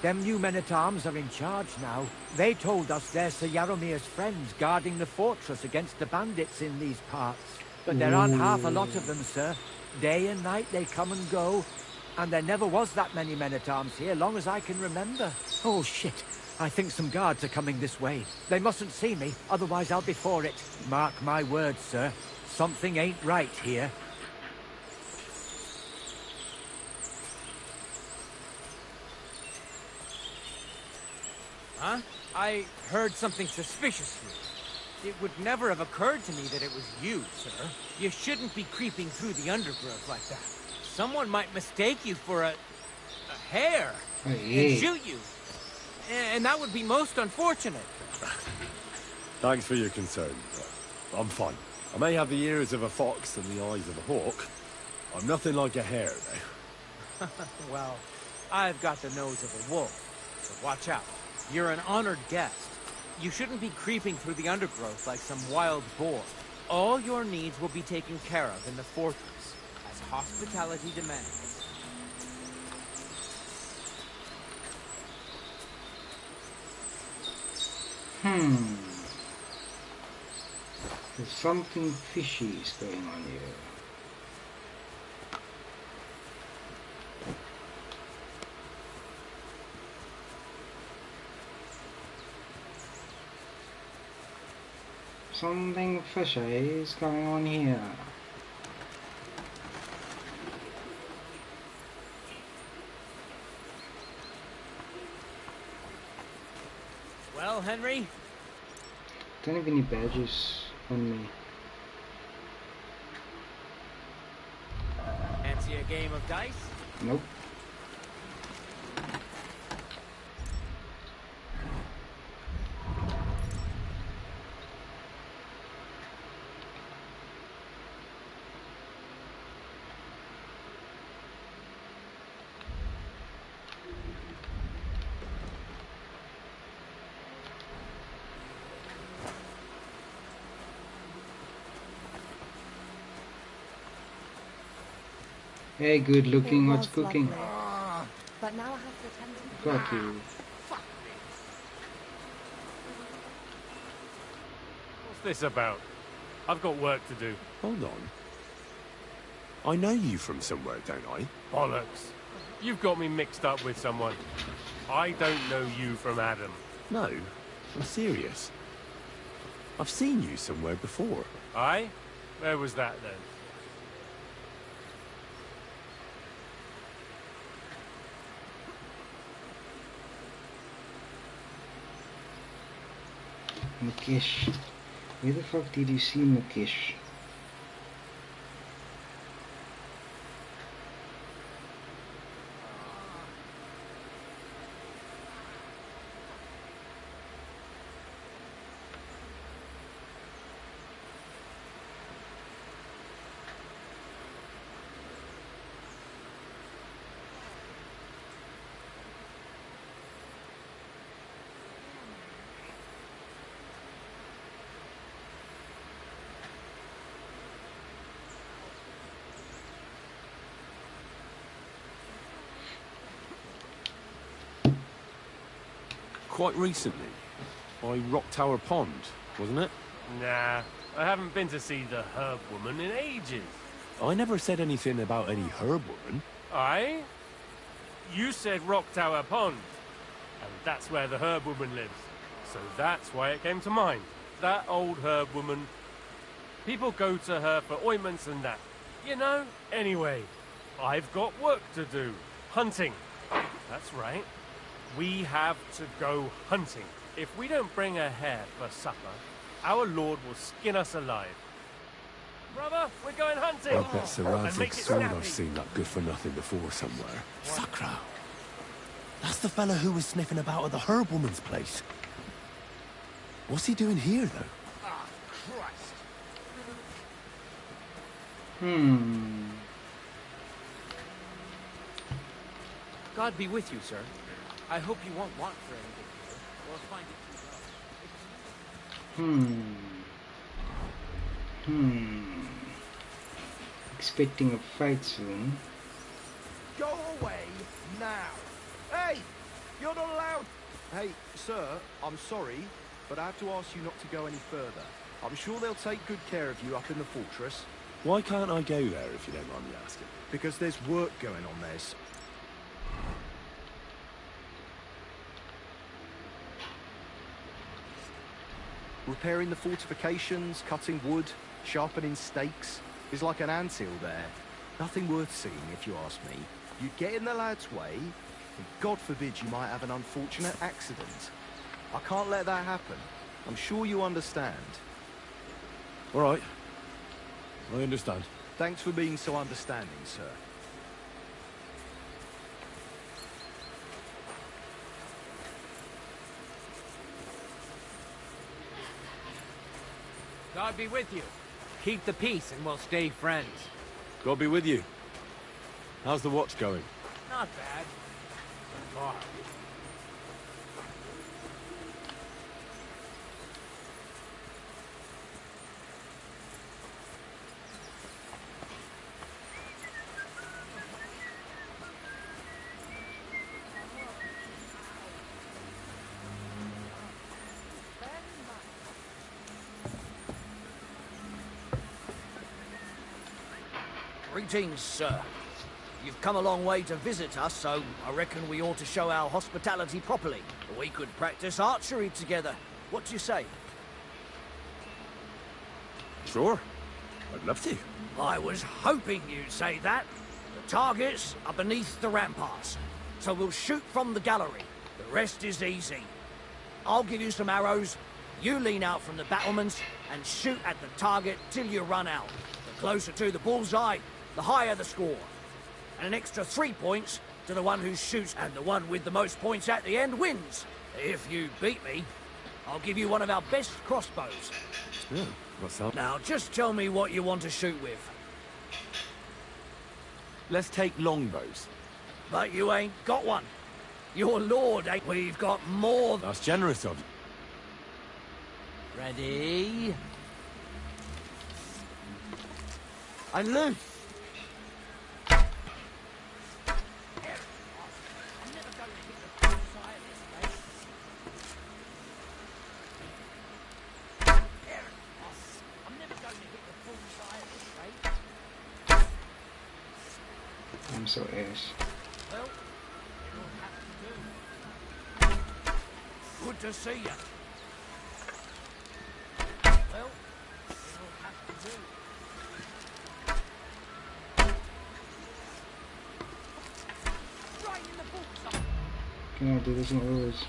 Them new men-at-arms are in charge now. They told us they're Sir Yaromir's friends guarding the fortress against the bandits in these parts. But there aren't half a lot of them, sir. Day and night they come and go. And there never was that many men-at-arms here, long as I can remember. Oh, shit. I think some guards are coming this way. They mustn't see me, otherwise I'll be for it. Mark my words, sir. Something ain't right here. Huh? I heard something suspicious here. It would never have occurred to me that it was you, sir. You shouldn't be creeping through the undergrowth like that. Someone might mistake you for a hare and shoot you. And that would be most unfortunate. Thanks for your concern. I'm fine. I may have the ears of a fox and the eyes of a hawk. I'm nothing like a hare, though. Well, I've got the nose of a wolf, so watch out. You're an honored guest. You shouldn't be creeping through the undergrowth like some wild boar. All your needs will be taken care of in the fortress, as hospitality demands. There's something fishy is going on here. Something fishy is going on here. Well, Henry? Don't have any badges on me. Fancy a game of dice? Nope. Hey, good looking, what's cooking? But now I have to attend to Got you. What's this about? I've got work to do. Hold on. I know you from somewhere, don't I? Bollocks. You've got me mixed up with someone. I don't know you from Adam. No, I'm serious. I've seen you somewhere before. Aye? Where was that then? Mukesh. Where the fuck did you see Mukesh? Quite recently, by Rock Tower Pond, wasn't it? Nah, I haven't been to see the herb woman in ages. I never said anything about any herb woman. Aye? You said Rock Tower Pond, and that's where the herb woman lives. So that's why it came to mind. That old herb woman. People go to her for ointments and that. You know? Anyway, I've got work to do. Hunting. That's right. We have to go hunting. If we don't bring a hare for supper, our lord will skin us alive. Brother, we're going hunting! I bet Sir And make Radzig's it sword snappy. I've seen that good for nothing before somewhere. Sakra! That's the fella who was sniffing about at the herb woman's place. What's he doing here, though? Ah, Christ! God be with you, sir. I hope you won't want for anything here, or find it too rough. Expecting a fight soon. Go away now. Hey, you're Hey, sir, I'm sorry, but I have to ask you not to go any further. I'm sure they'll take good care of you up in the fortress. Why can't I go there if you don't mind me asking? Because there's work going on there. Repairing the fortifications, cutting wood, sharpening stakes. Is like an anthill there. Nothing worth seeing, if you ask me. You get in the lad's way, and God forbid you might have an unfortunate accident. I can't let that happen. I'm sure you understand. All right. I understand. Thanks for being so understanding, sir. God be with you. Keep the peace and we'll stay friends. God be with you. How's the watch going? Not bad. So far. Greetings, sir. You've come a long way to visit us, so I reckon we ought to show our hospitality properly. We could practice archery together. What do you say? Sure. I'd love to. I was hoping you'd say that. The targets are beneath the ramparts, so we'll shoot from the gallery. The rest is easy. I'll give you some arrows. You lean out from the battlements and shoot at the target till you run out. The closer to the bullseye, the higher the score. And an extra 3 points to the one who shoots, and the one with the most points at the end wins. If you beat me, I'll give you one of our best crossbows. Yeah, what's that? Now, just tell me what you want to shoot with. Let's take longbows. But you ain't got one. Your lord ain't. We've got more. That's generous of you. Ready? And loose. I'm so ass. Well, it'll have to do. Good to see you. Well, it'll have to do. Right in the bullseye. Come on, dude, there's no always.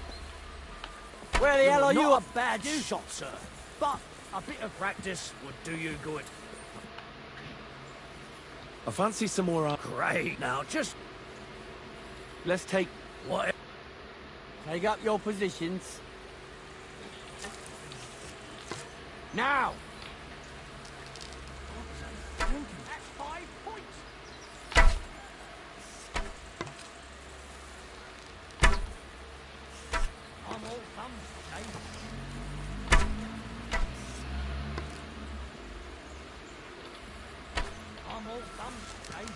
Where the hell are you? Not a bad shot, sir. But a bit of practice would do you good. I fancy some more. Great. Now, just let's take. What? Take up your positions. Now. That's 5 points. I'm all thumbs, eh? I'm all thumbs, eh?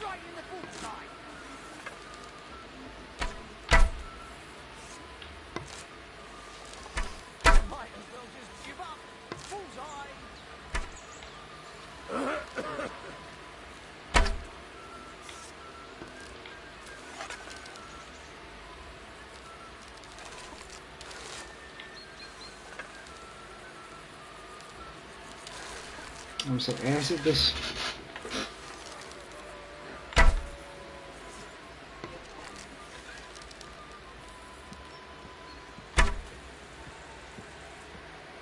Right in the bullseye. Might as well just give up. Bullseye. I'm so ass at this.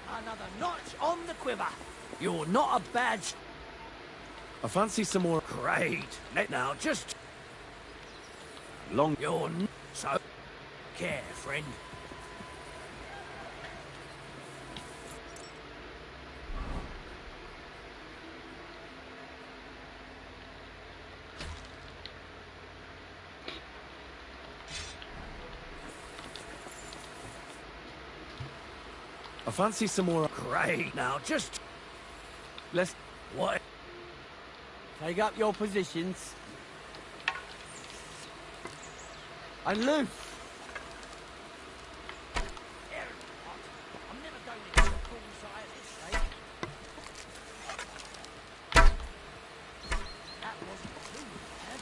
Another notch on the quiver. You're not a bad. I fancy some more. Great. Now just long. You're so care, friend. I fancy some more. Great. Now just let's. What? Take up your positions. And loose. I'm never going into the bullseye at this rate. That wasn't too bad.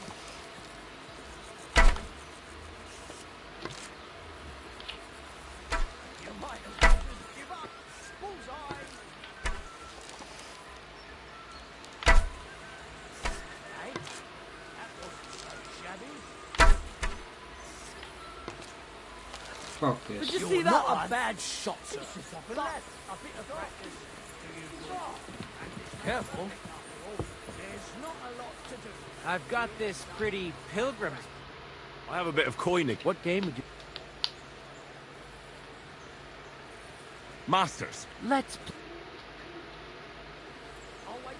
You might as well just give up. Bullseye. Hey, that wasn't so shabby. Fuck this. Did you see that? Not a bad shot, sir. But a bit of practice. Careful. There's not a lot to do. I've got this pretty pilgrim. I have a bit of coining. What game would you... Masters. Let's...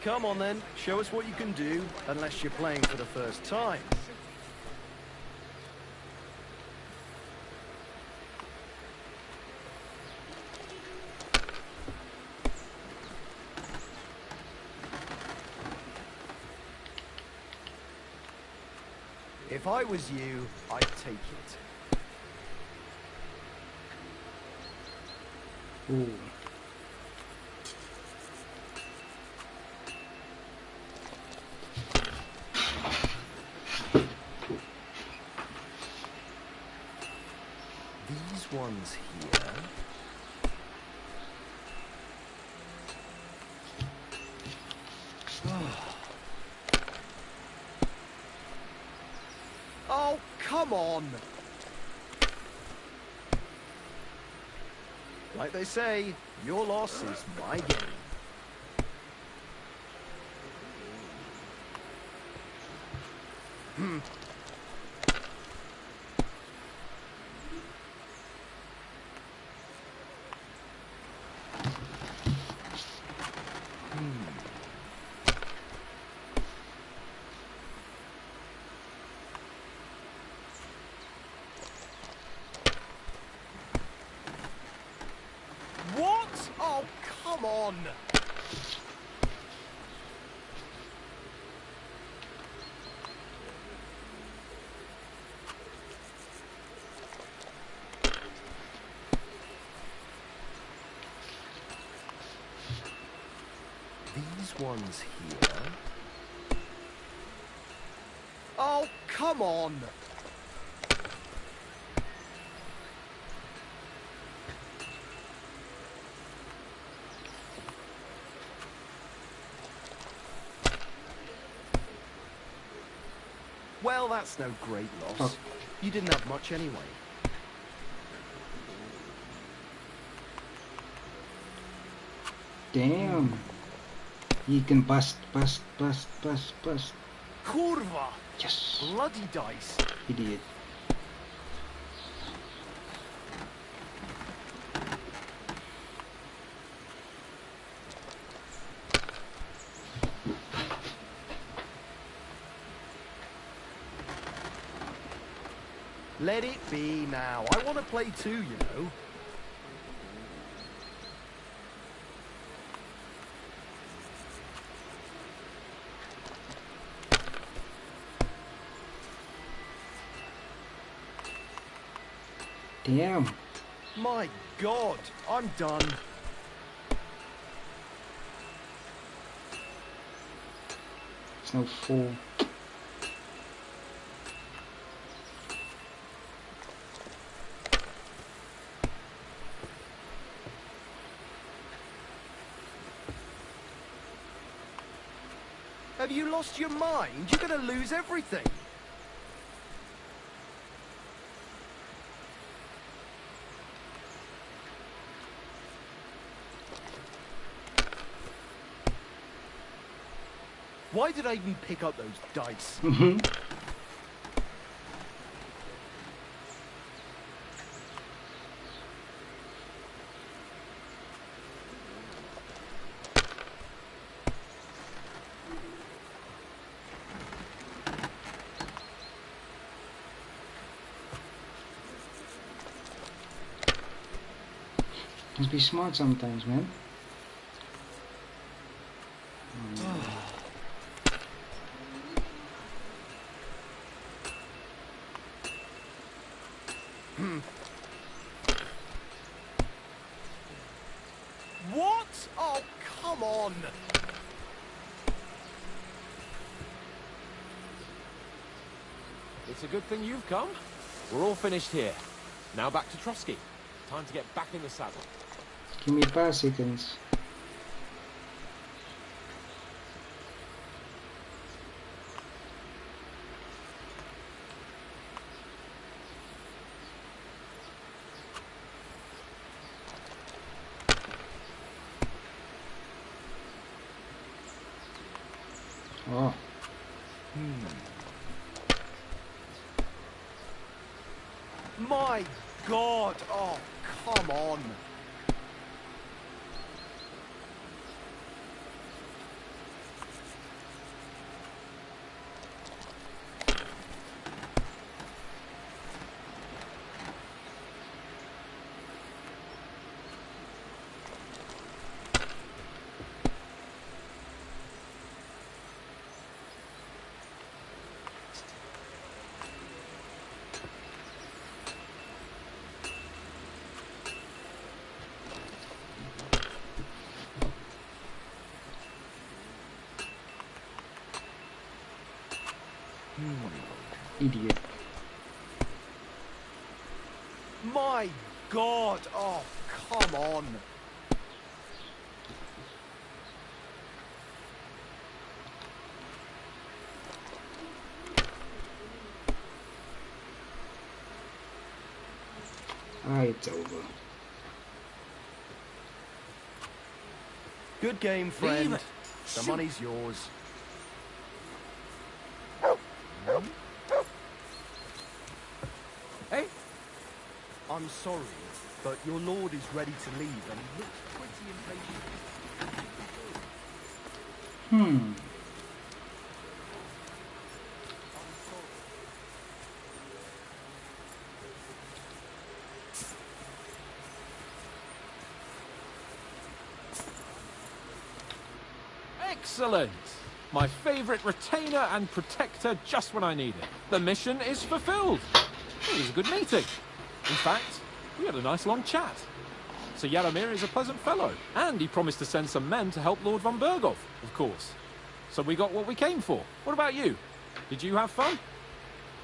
Come on then, show us what you can do, unless you're playing for the first time. If I was you, I'd take it. Ooh. These ones here. Oh, come on! Like they say, your loss is my gain. What? Oh, come on! These ones here. Oh, come on! Well, that's no great loss. You didn't have much anyway. Damn. You can bust. Kurva! Yes. Bloody dice. Idiot. Let it be now. I want to play too, you know. Damn. My God, I'm done. It's no fool. Have you lost your mind? You're going to lose everything. Why did I even pick up those dice? Must be smart sometimes, man. What? Oh, come on! It's a good thing you've come. We're all finished here. Now back to Trotsky. Time to get back in the saddle. Give me 5 seconds. Oh. My God! Oh, come on! Idiot. My God! Oh, come on! Ah, it's over. Good game, friend. Leave it. The Shoot. money's yours. Hey? I'm sorry, but your lord is ready to leave and he looks pretty impatient. Excellent! My favourite retainer and protector just when I need it. The mission is fulfilled. It was a good meeting. In fact, we had a nice long chat. Sir Yaramir is a pleasant fellow, and he promised to send some men to help Lord von Berghoff, of course. So we got what we came for. What about you? Did you have fun?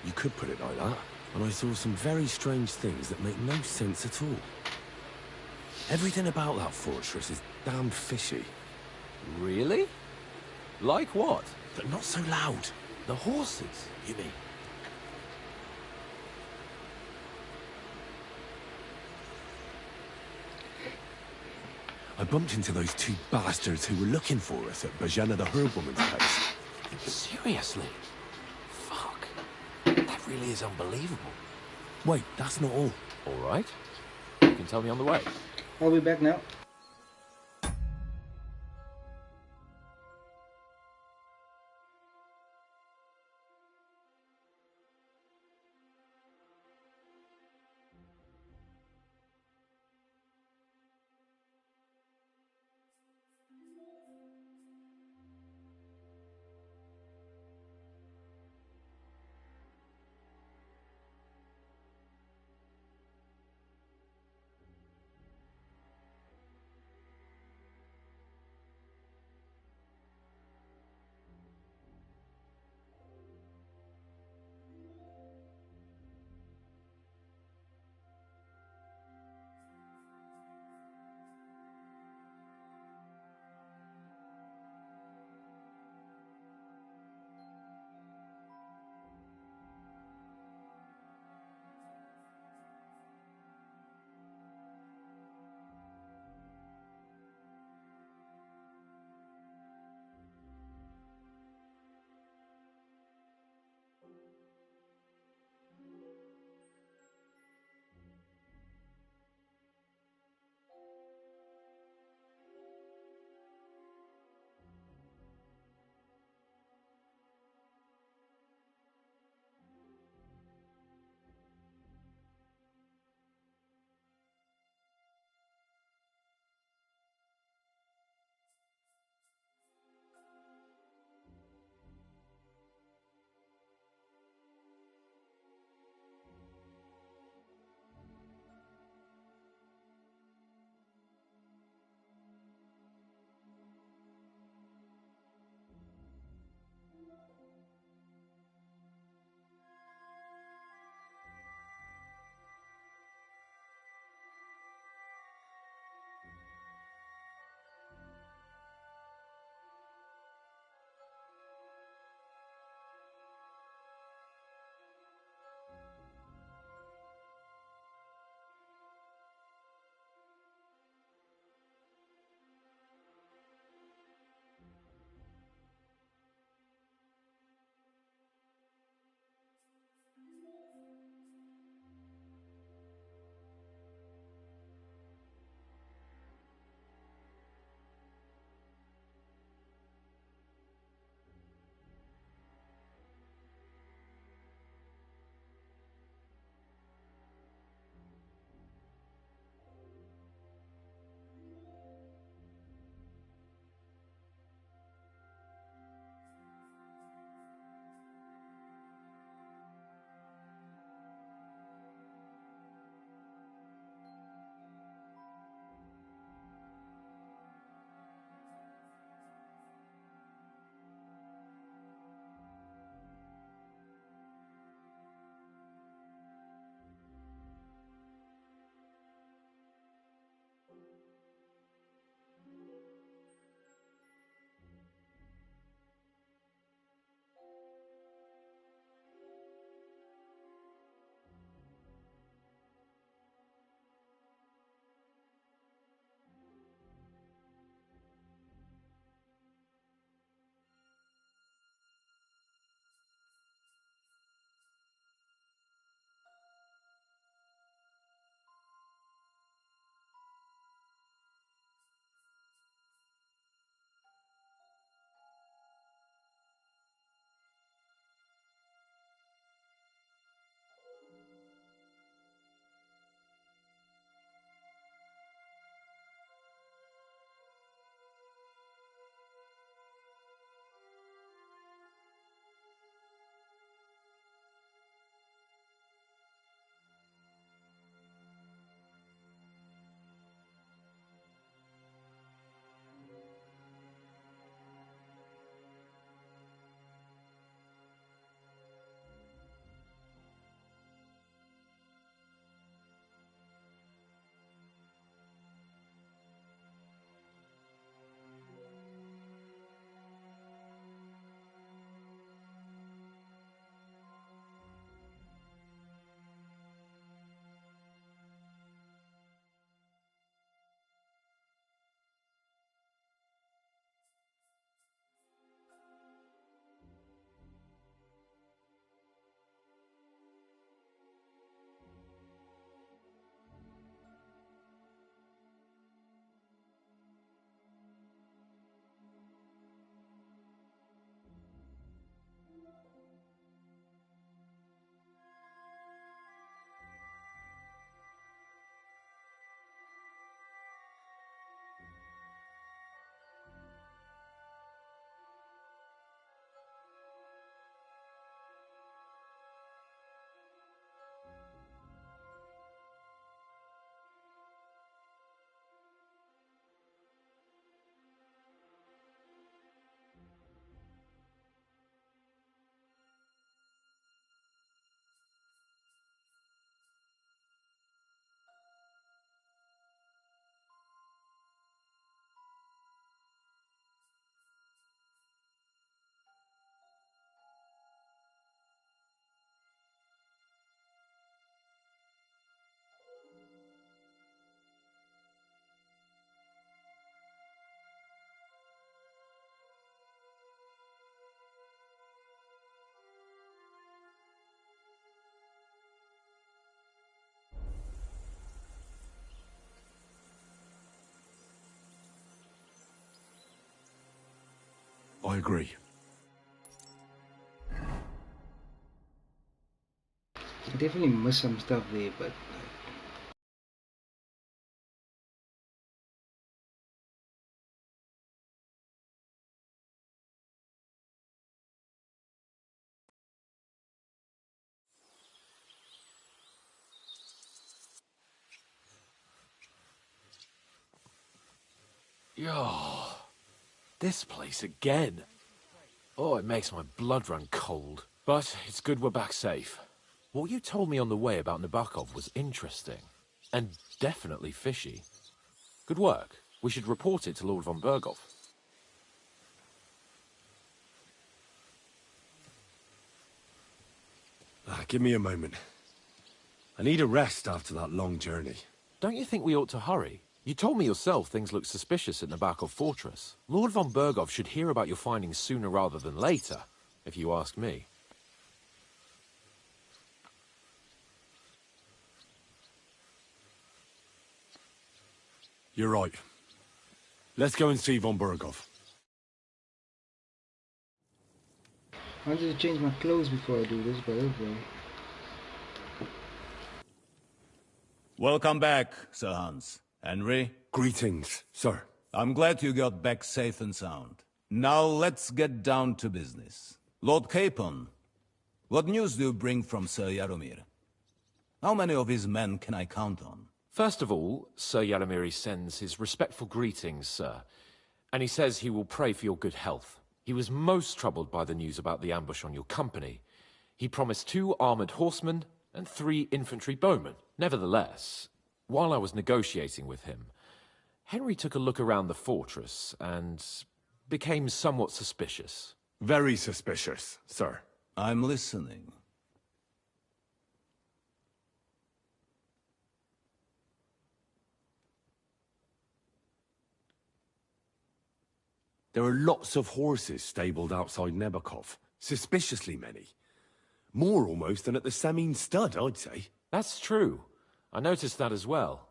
You could put it like that, and I saw some very strange things that make no sense at all. Everything about that fortress is damned fishy. Really? Like what? But not so loud. The horses, you mean? I bumped into those two bastards who were looking for us at Bajana the Herbwoman's place. Seriously? Fuck. That really is unbelievable. Wait, that's not all. All right. You can tell me on the way. I'll be back now. I agree. I definitely missed some stuff there, but Yo, this place again. Oh, it makes my blood run cold. But it's good we're back safe. What you told me on the way about Nabokov was interesting. And definitely fishy. Good work. We should report it to Lord von Berghoff. Give me a moment. I need a rest after that long journey. Don't you think we ought to hurry? You told me yourself things look suspicious at Nabokov Fortress. Lord von Berghoff should hear about your findings sooner rather than later, if you ask me. You're right. Let's go and see von Berghoff. I wanted to change my clothes before I do this, but okay. Welcome back, Sir Hans. Henry? Greetings, sir. I'm glad you got back safe and sound. Now let's get down to business. Lord Capon, what news do you bring from Sir Jaromir? How many of his men can I count on? First of all, Sir Jaromir sends his respectful greetings, sir. And he says he will pray for your good health. He was most troubled by the news about the ambush on your company. He promised 2 armored horsemen and 3 infantry bowmen. Nevertheless, while I was negotiating with him, Henry took a look around the fortress and became somewhat suspicious. Very suspicious, sir. I'm listening. There are lots of horses stabled outside Nabokov. Suspiciously many. More almost than at the Samin stud, I'd say. That's true. I noticed that as well.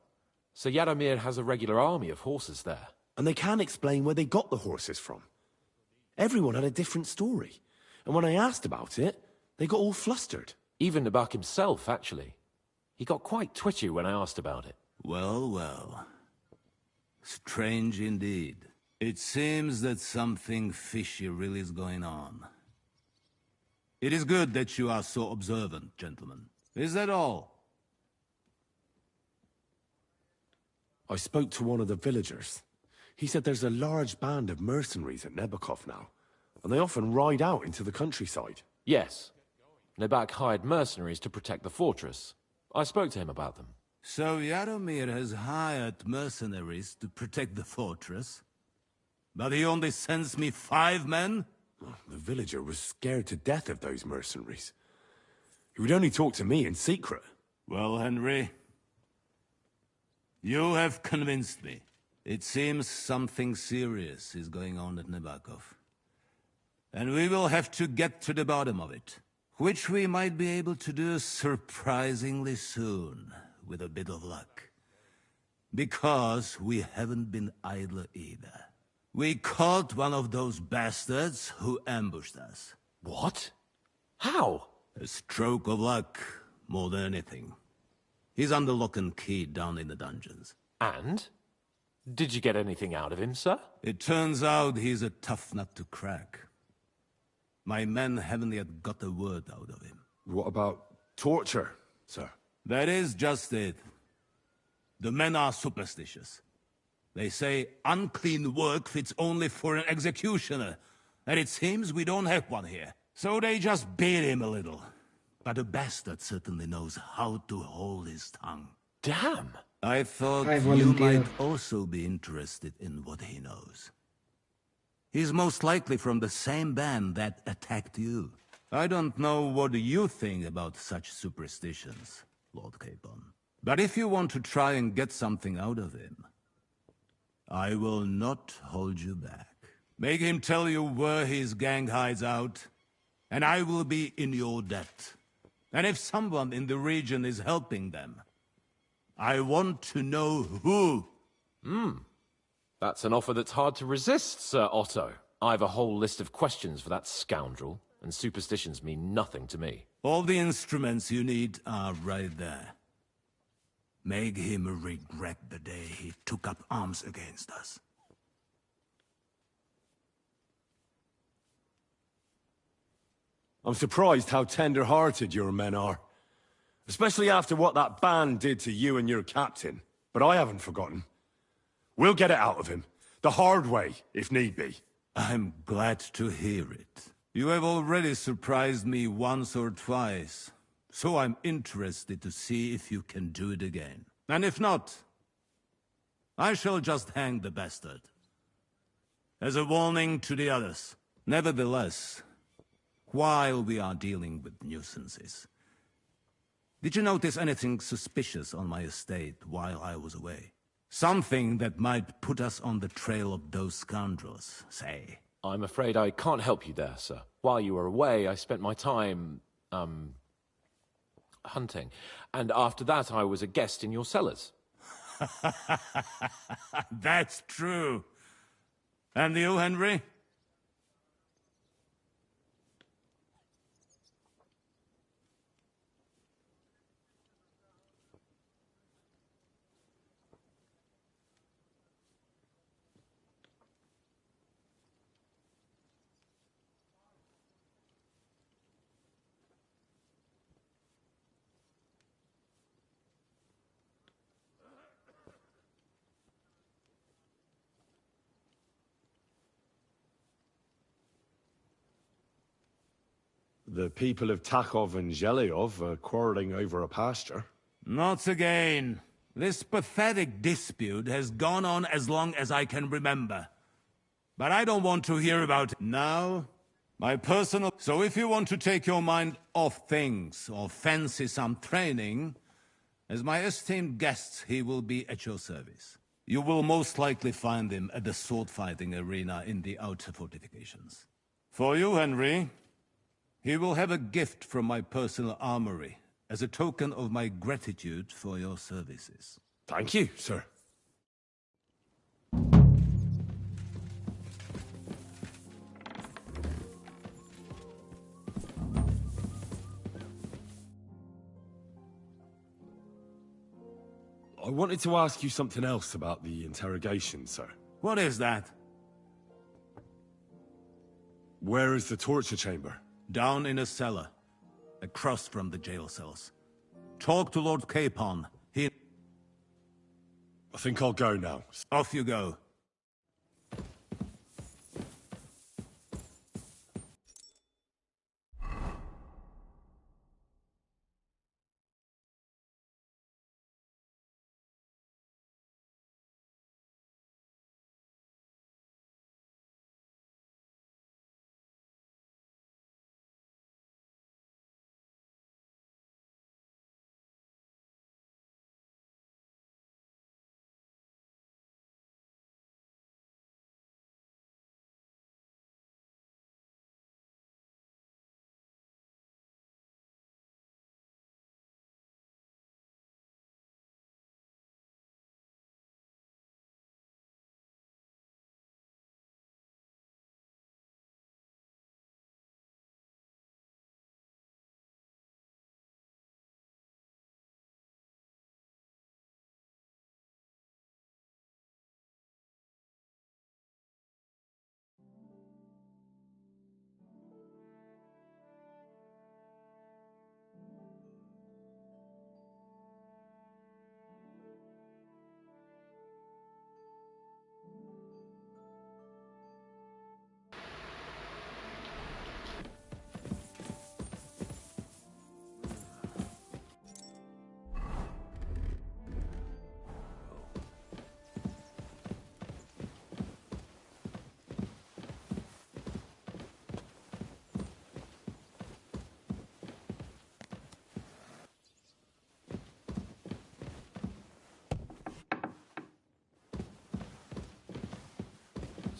Sir Jaromir has a regular army of horses there. And they can't explain where they got the horses from. Everyone had a different story. And when I asked about it, they got all flustered. Even Nabok himself, actually. He got quite twitchy when I asked about it. Well, well. Strange indeed. It seems that something fishy really is going on. It is good that you are so observant, gentlemen. Is that all? I spoke to one of the villagers. He said there's a large band of mercenaries at Nabokov now, and they often ride out into the countryside. Yes. Nabok hired mercenaries to protect the fortress. I spoke to him about them. So Jaromir has hired mercenaries to protect the fortress? But he only sends me 5 men? The villager was scared to death of those mercenaries. He would only talk to me in secret. Well, Henry, you have convinced me. It seems something serious is going on at Nabokov. And we will have to get to the bottom of it. Which we might be able to do surprisingly soon, with a bit of luck. Because we haven't been idle either. We caught one of those bastards who ambushed us. What? How? A stroke of luck, more than anything. He's under lock and key down in the dungeons. And? Did you get anything out of him, sir? It turns out he's a tough nut to crack. My men haven't yet got a word out of him. What about torture, sir? That is just it. The men are superstitious. They say unclean work fits only for an executioner, and it seems we don't have one here. So they just beat him a little. But the bastard certainly knows how to hold his tongue. Damn! I thought you might also be interested in what he knows. He's most likely from the same band that attacked you. I don't know what you think about such superstitions, Lord Capon. But if you want to try and get something out of him, I will not hold you back. Make him tell you where his gang hides out, and I will be in your debt. And if someone in the region is helping them, I want to know who. That's an offer that's hard to resist, Sir Otto. I've a whole list of questions for that scoundrel, and superstitions mean nothing to me. All the instruments you need are right there. Make him regret the day he took up arms against us. I'm surprised how tender-hearted your men are. Especially after what that band did to you and your captain. But I haven't forgotten. We'll get it out of him. The hard way, if need be. I'm glad to hear it. You have already surprised me once or twice, so I'm interested to see if you can do it again. And if not, I shall just hang the bastard. As a warning to the others. Nevertheless, while we are dealing with nuisances, did you notice anything suspicious on my estate while I was away? Something that might put us on the trail of those scoundrels, say. I'm afraid I can't help you there, sir. While you were away, I spent my time, hunting. And after that, I was a guest in your cellars. That's true. And you, Henry? The people of Takhov and Zhelyov are quarreling over a pasture. Not again. This pathetic dispute has gone on as long as I can remember. But I don't want to hear about it now. My personal... So if you want to take your mind off things, or fancy some training, as my esteemed guest, he will be at your service. You will most likely find him at the sword-fighting arena in the outer fortifications. For you, Henry, he will have a gift from my personal armory, as a token of my gratitude for your services. Thank you, sir. I wanted to ask you something else about the interrogation, sir. What is that? Where is the torture chamber? Down in a cellar, across from the jail cells. Talk to Lord Capon. He... I think I'll go now. Off you go.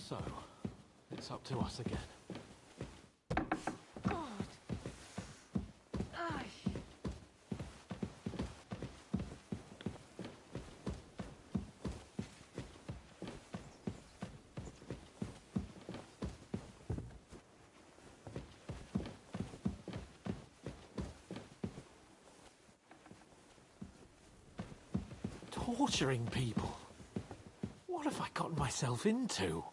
So, it's up to us again. God. Ay. Torturing people? What have I gotten myself into?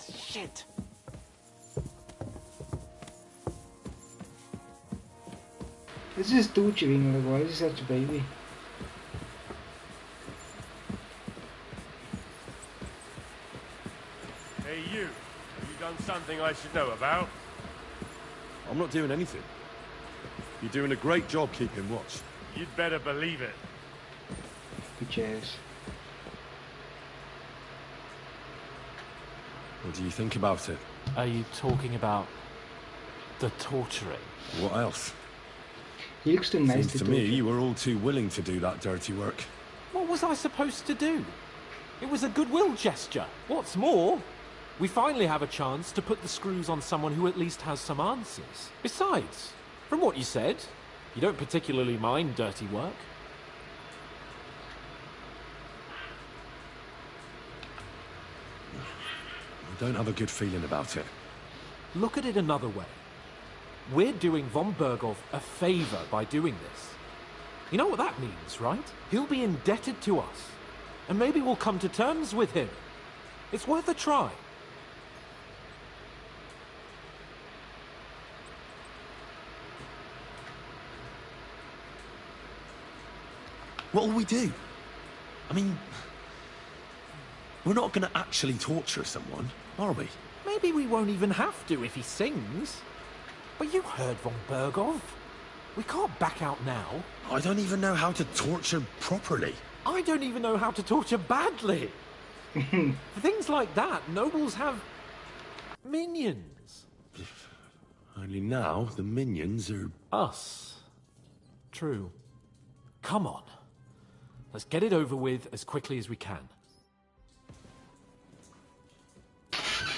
Shit. This is torturing, like, why is he such a baby? Hey, you. Have you done something I should know about? I'm not doing anything. You're doing a great job keeping watch. You'd better believe it. Bitch ass. What do you think about it? Are you talking about the torturing? What else? He looks too nice Seems to me you were all too willing to do that dirty work. What was I supposed to do? It was a goodwill gesture. What's more, we finally have a chance to put the screws on someone who at least has some answers. Besides, from what you said, you don't particularly mind dirty work. I don't have a good feeling about it. Look at it another way. We're doing von Berghoff a favor by doing this. You know what that means, right? He'll be indebted to us. And maybe we'll come to terms with him. It's worth a try. What'll we do? I mean, we're not going to actually torture someone, are we? Maybe we won't even have to if he sings. But you heard von Berghoff. We can't back out now. I don't even know how to torture properly. I don't even know how to torture badly. For things like that, nobles have minions. Only now, the minions are... Us. True. Come on. Let's get it over with as quickly as we can.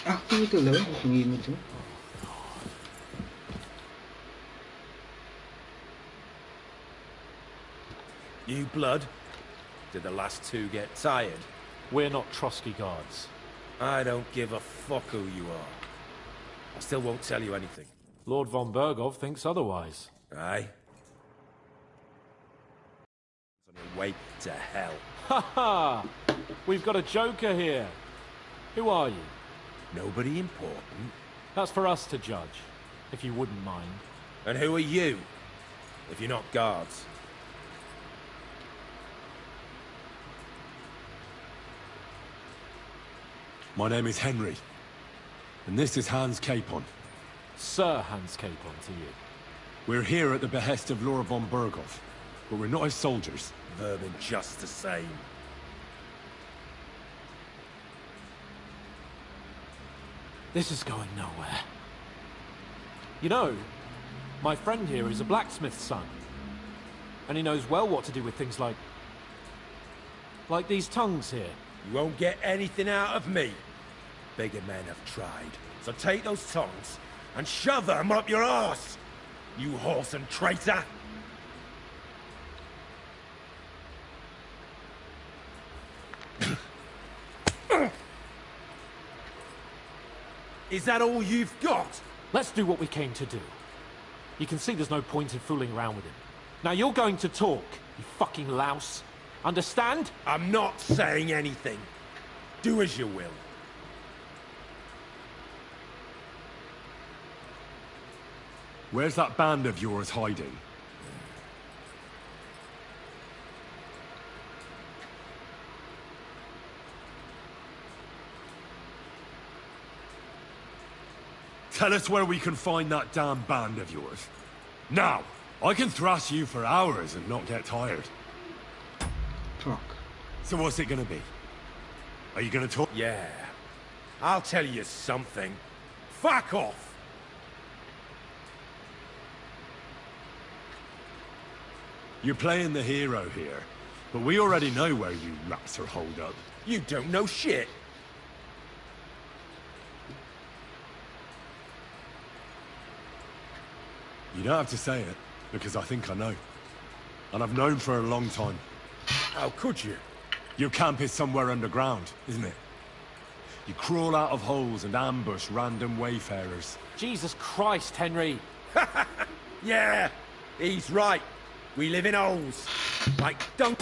Aku itu loh, begini tu. You blood? Did the last two get tired? We're not Trotsky guards. I don't give a fuck who you are. I still won't tell you anything. Lord von Berghoff thinks otherwise. Aye? It's on your way to hell. Ha ha! We've got a joker here. Who are you? Nobody important. That's for us to judge, if you wouldn't mind. And who are you? If you're not guards. My name is Henry. And this is Hans Capon. Sir Hans Capon to you. We're here at the behest of Lord von Berghoff, but we're not his soldiers. Vermin just the same. This is going nowhere. You know, my friend here is a blacksmith's son. And he knows well what to do with things like these tongues here. You won't get anything out of me. Bigger men have tried. So take those tongues and shove them up your arse, you horse and traitor! Is that all you've got? Let's do what we came to do. You can see there's no point in fooling around with him. Now you're going to talk, you fucking louse. Understand? I'm not saying anything. Do as you will. Where's that band of yours hiding? Tell us where we can find that damn band of yours. Now! I can thrash you for hours and not get tired. Fuck. So what's it gonna be? Are you gonna talk? Yeah. I'll tell you something. Fuck off! You're playing the hero here, But we already know where you rats are holed up. You don't know shit. You don't have to say it, because I think I know. And I've known for a long time. How could you? Your camp is somewhere underground, isn't it? You crawl out of holes and ambush random wayfarers. Jesus Christ, Henry! Yeah, he's right. We live in holes. Like don't.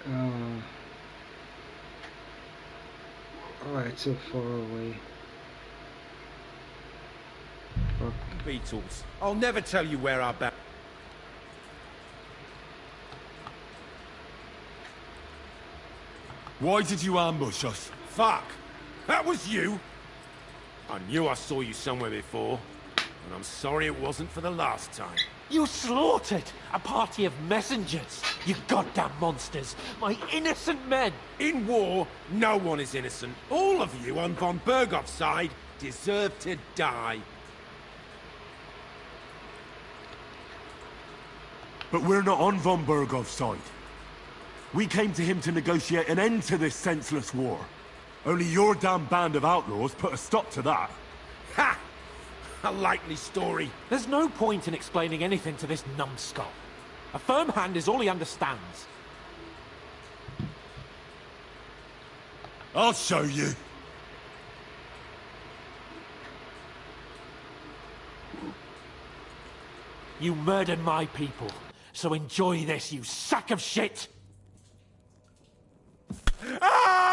No. Oh, it's so far away. Fuck. Beetles. I'll never tell you where our back. Why did you ambush us? Fuck! That was you! I knew I saw you somewhere before, and I'm sorry it wasn't for the last time. You slaughtered a party of messengers, you goddamn monsters! My innocent men! In war, no one is innocent. All of you on von Bergoff's side deserve to die. But we're not on von Bergoff's side. We came to him to negotiate an end to this senseless war. Only your damn band of outlaws put a stop to that. Ha! A likely story. There's no point in explaining anything to this numbskull. A firm hand is all he understands. I'll show you. You murdered my people, so enjoy this, you sack of shit! Ah!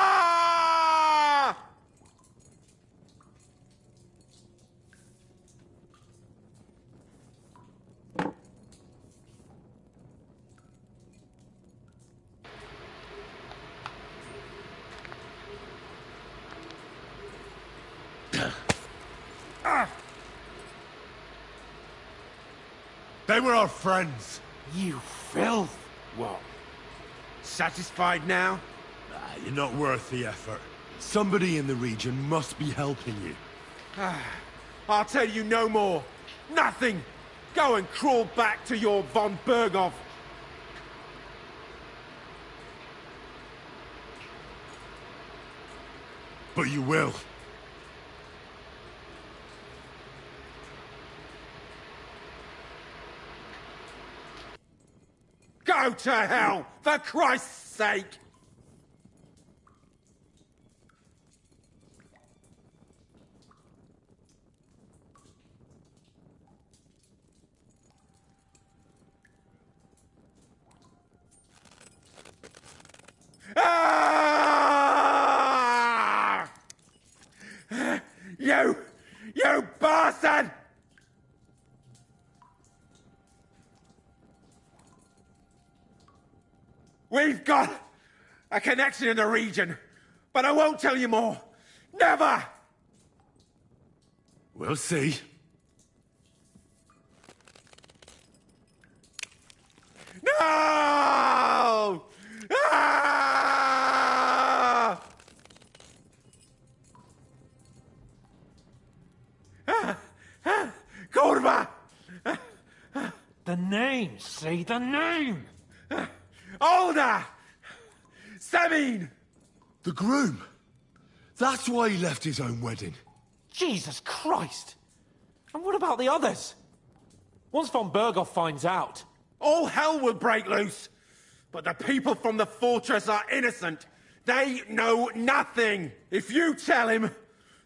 They were our friends. You filth! What? Satisfied now? You're not worth the effort. Somebody in the region must be helping you. I'll tell you no more. Nothing! Go and crawl back to your von Bergoff. But you will. Go to hell, for Christ's sake! Ah! You bastard! We've got a connection in the region, but I won't tell you more. Never! We'll see. No! Ah! Kurva! The name, say the name! Older! Sabine! The groom. That's why he left his own wedding. Jesus Christ! And what about the others? Once von Bergoff finds out... All hell will break loose! But the people from the fortress are innocent. They know nothing. If you tell him,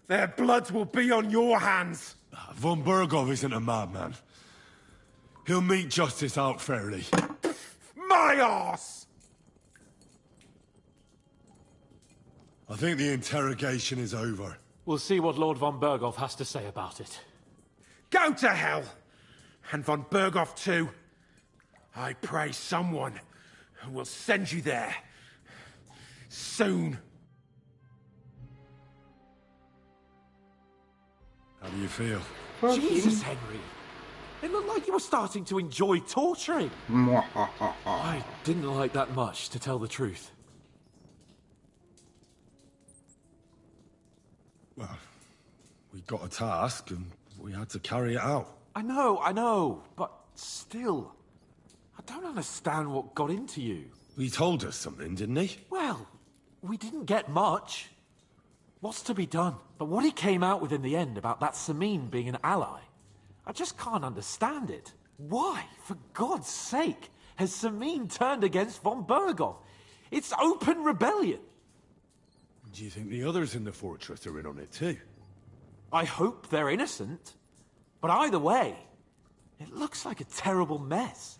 their bloods will be on your hands. Von Bergoff isn't a madman. He'll mete justice out fairly. My arse! I think the interrogation is over. We'll see what Lord von Bergoff has to say about it. Go to hell! And von Bergoff too. I pray someone will send you there. Soon. How do you feel? Jesus, Henry! It looked like you were starting to enjoy torturing. I didn't like that much, to tell the truth. Well, we got a task and we had to carry it out. I know, but still. I don't understand what got into you. He told us something, didn't he? Well, we didn't get much. What's to be done? But what he came out with in the end about that Samin being an ally, I just can't understand it. Why, for God's sake, has Samin turned against von Berghoff? It's open rebellion. Do you think the others in the fortress are in on it too? I hope they're innocent. But either way, it looks like a terrible mess.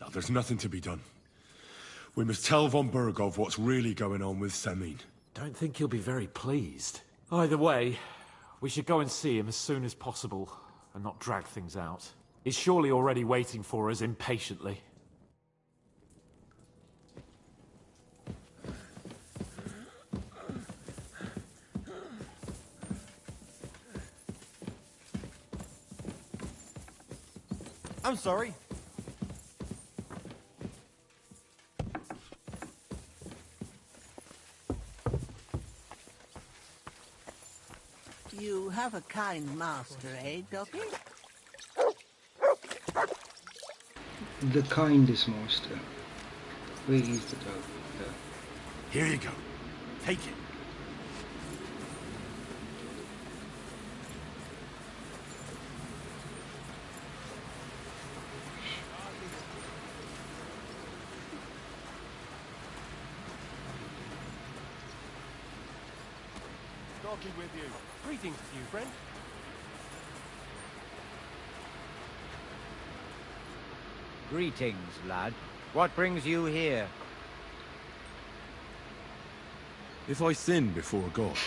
Now, there's nothing to be done. We must tell von Berghoff what's really going on with Samin. Don't think he'll be very pleased. Either way, we should go and see him as soon as possible and not drag things out. He's surely already waiting for us impatiently. I'm sorry. You have a kind master, eh, Docky? The kindest master. Where is the dog? Here you go. Take it. Docky with you. Greetings to you, friend. Greetings, lad. What brings you here? If I sin before God,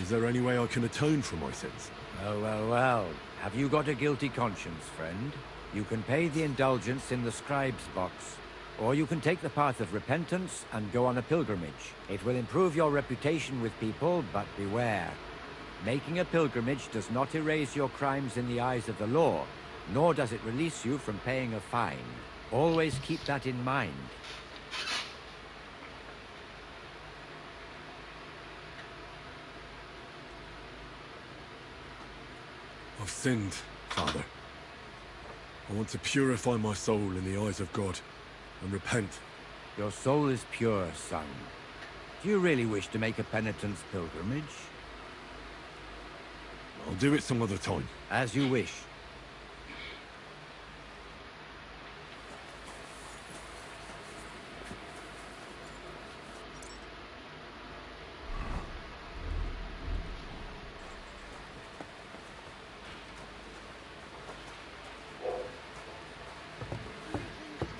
is there any way I can atone for my sins? Well, well, well. Have you got a guilty conscience, friend? You can pay the indulgence in the scribe's box. Or you can take the path of repentance and go on a pilgrimage. It will improve your reputation with people, but beware. Making a pilgrimage does not erase your crimes in the eyes of the law, nor does it release you from paying a fine. Always keep that in mind. I've sinned, Father. I want to purify my soul in the eyes of God and repent. Your soul is pure, son. Do you really wish to make a penitence pilgrimage? I'll do it some other time. As you wish.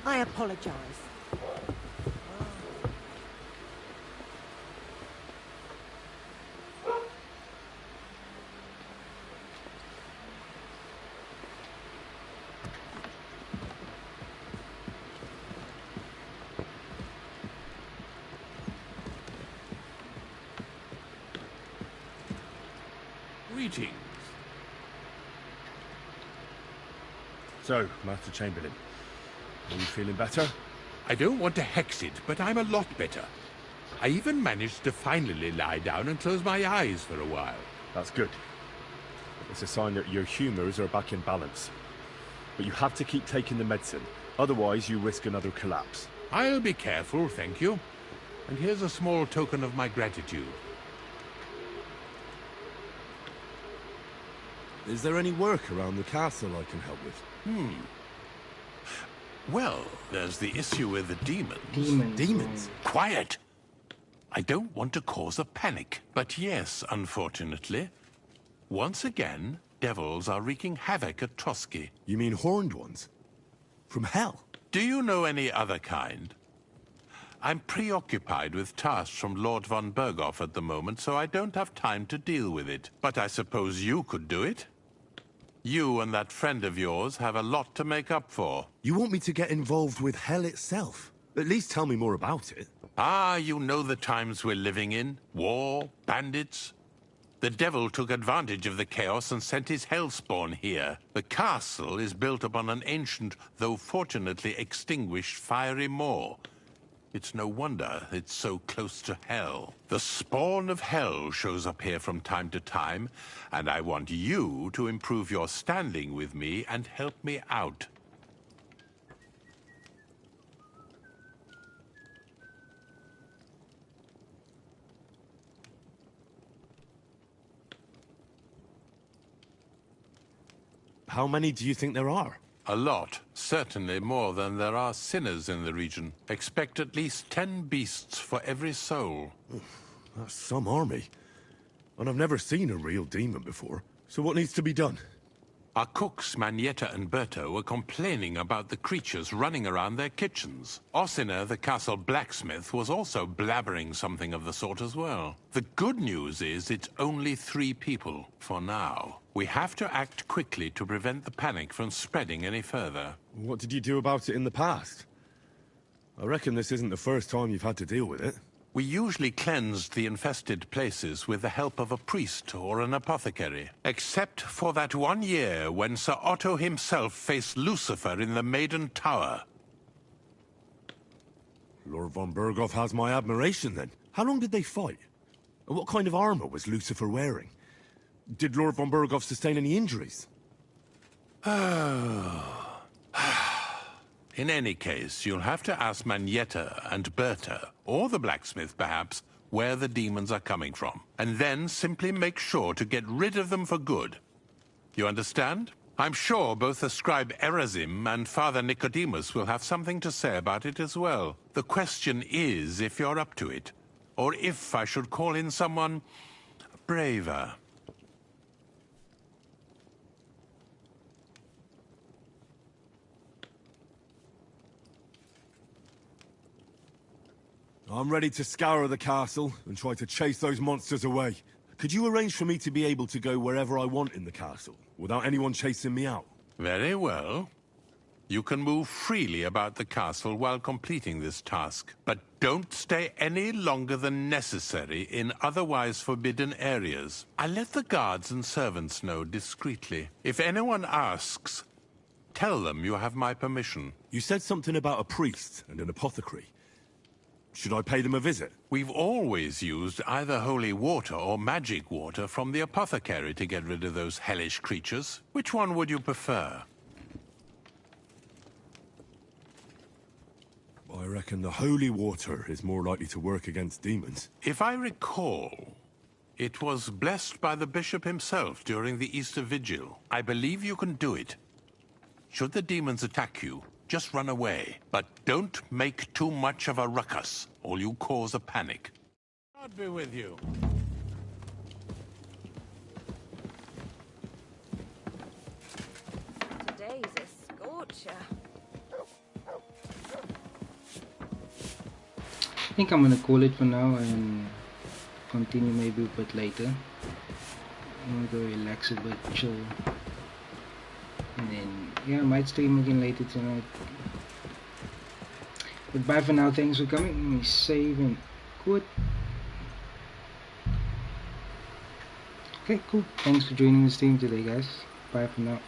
I apologize. Greetings. So, Master Chamberlain, are you feeling better? I don't want to hex it, but I'm a lot better. I even managed to finally lie down and close my eyes for a while. That's good. It's a sign that your humors are back in balance. But you have to keep taking the medicine, otherwise you risk another collapse. I'll be careful, thank you. And here's a small token of my gratitude. Is there any work around the castle I can help with? Well, there's the issue with the demons. Demons? Quiet! I don't want to cause a panic, but yes, unfortunately. Once again, devils are wreaking havoc at Trotsky. You mean horned ones? From hell? Do you know any other kind? I'm preoccupied with tasks from Lord von Berghoff at the moment, so I don't have time to deal with it. But I suppose you could do it? You and that friend of yours have a lot to make up for. You want me to get involved with hell itself? At least tell me more about it. Ah, you know the times we're living in. War, bandits. The devil took advantage of the chaos and sent his hellspawn here. The castle is built upon an ancient, though fortunately extinguished, fiery moor. It's no wonder it's so close to hell. The spawn of hell shows up here from time to time, and I want you to improve your standing with me and help me out. How many do you think there are? A lot. Certainly more than there are sinners in the region. Expect at least 10 beasts for every soul. That's some army. And I've never seen a real demon before. So what needs to be done? Our cooks, Manietta and Berto, were complaining about the creatures running around their kitchens. Ossina, the castle blacksmith, was also blabbering something of the sort as well. The good news is it's only 3 people, for now. We have to act quickly to prevent the panic from spreading any further. What did you do about it in the past? I reckon this isn't the first time you've had to deal with it. We usually cleansed the infested places with the help of a priest or an apothecary. Except for that one year when Sir Otto himself faced Lucifer in the Maiden Tower. Lord von Berghoff has my admiration, then. How long did they fight? And what kind of armor was Lucifer wearing? Did Lord von Berghoff sustain any injuries? In any case, you'll have to ask Manietta and Berta, or the blacksmith perhaps, where the demons are coming from. And then simply make sure to get rid of them for good. You understand? I'm sure both the scribe Erazim and Father Nicodemus will have something to say about it as well. The question is if you're up to it, or if I should call in someone braver. I'm ready to scour the castle and try to chase those monsters away. Could you arrange for me to be able to go wherever I want in the castle, without anyone chasing me out? Very well. You can move freely about the castle while completing this task, but don't stay any longer than necessary in otherwise forbidden areas. I'll let the guards and servants know discreetly. If anyone asks, tell them you have my permission. You said something about a priest and an apothecary. Should I pay them a visit? We've always used either holy water or magic water from the apothecary to get rid of those hellish creatures. Which one would you prefer? I reckon the holy water is more likely to work against demons. If I recall, it was blessed by the bishop himself during the Easter Vigil. I believe you can do it. Should the demons attack you, just run away. But don't make too much of a ruckus, or you cause a panic. God be with you. Today's a scorcher. I think I'm gonna call it for now and continue maybe a bit later. I'm gonna go relax a bit, chill. And then, yeah, I might stream again later tonight. But bye for now, thanks for coming. Let me save and quit. Okay, cool. Thanks for joining the stream today, guys. Bye for now.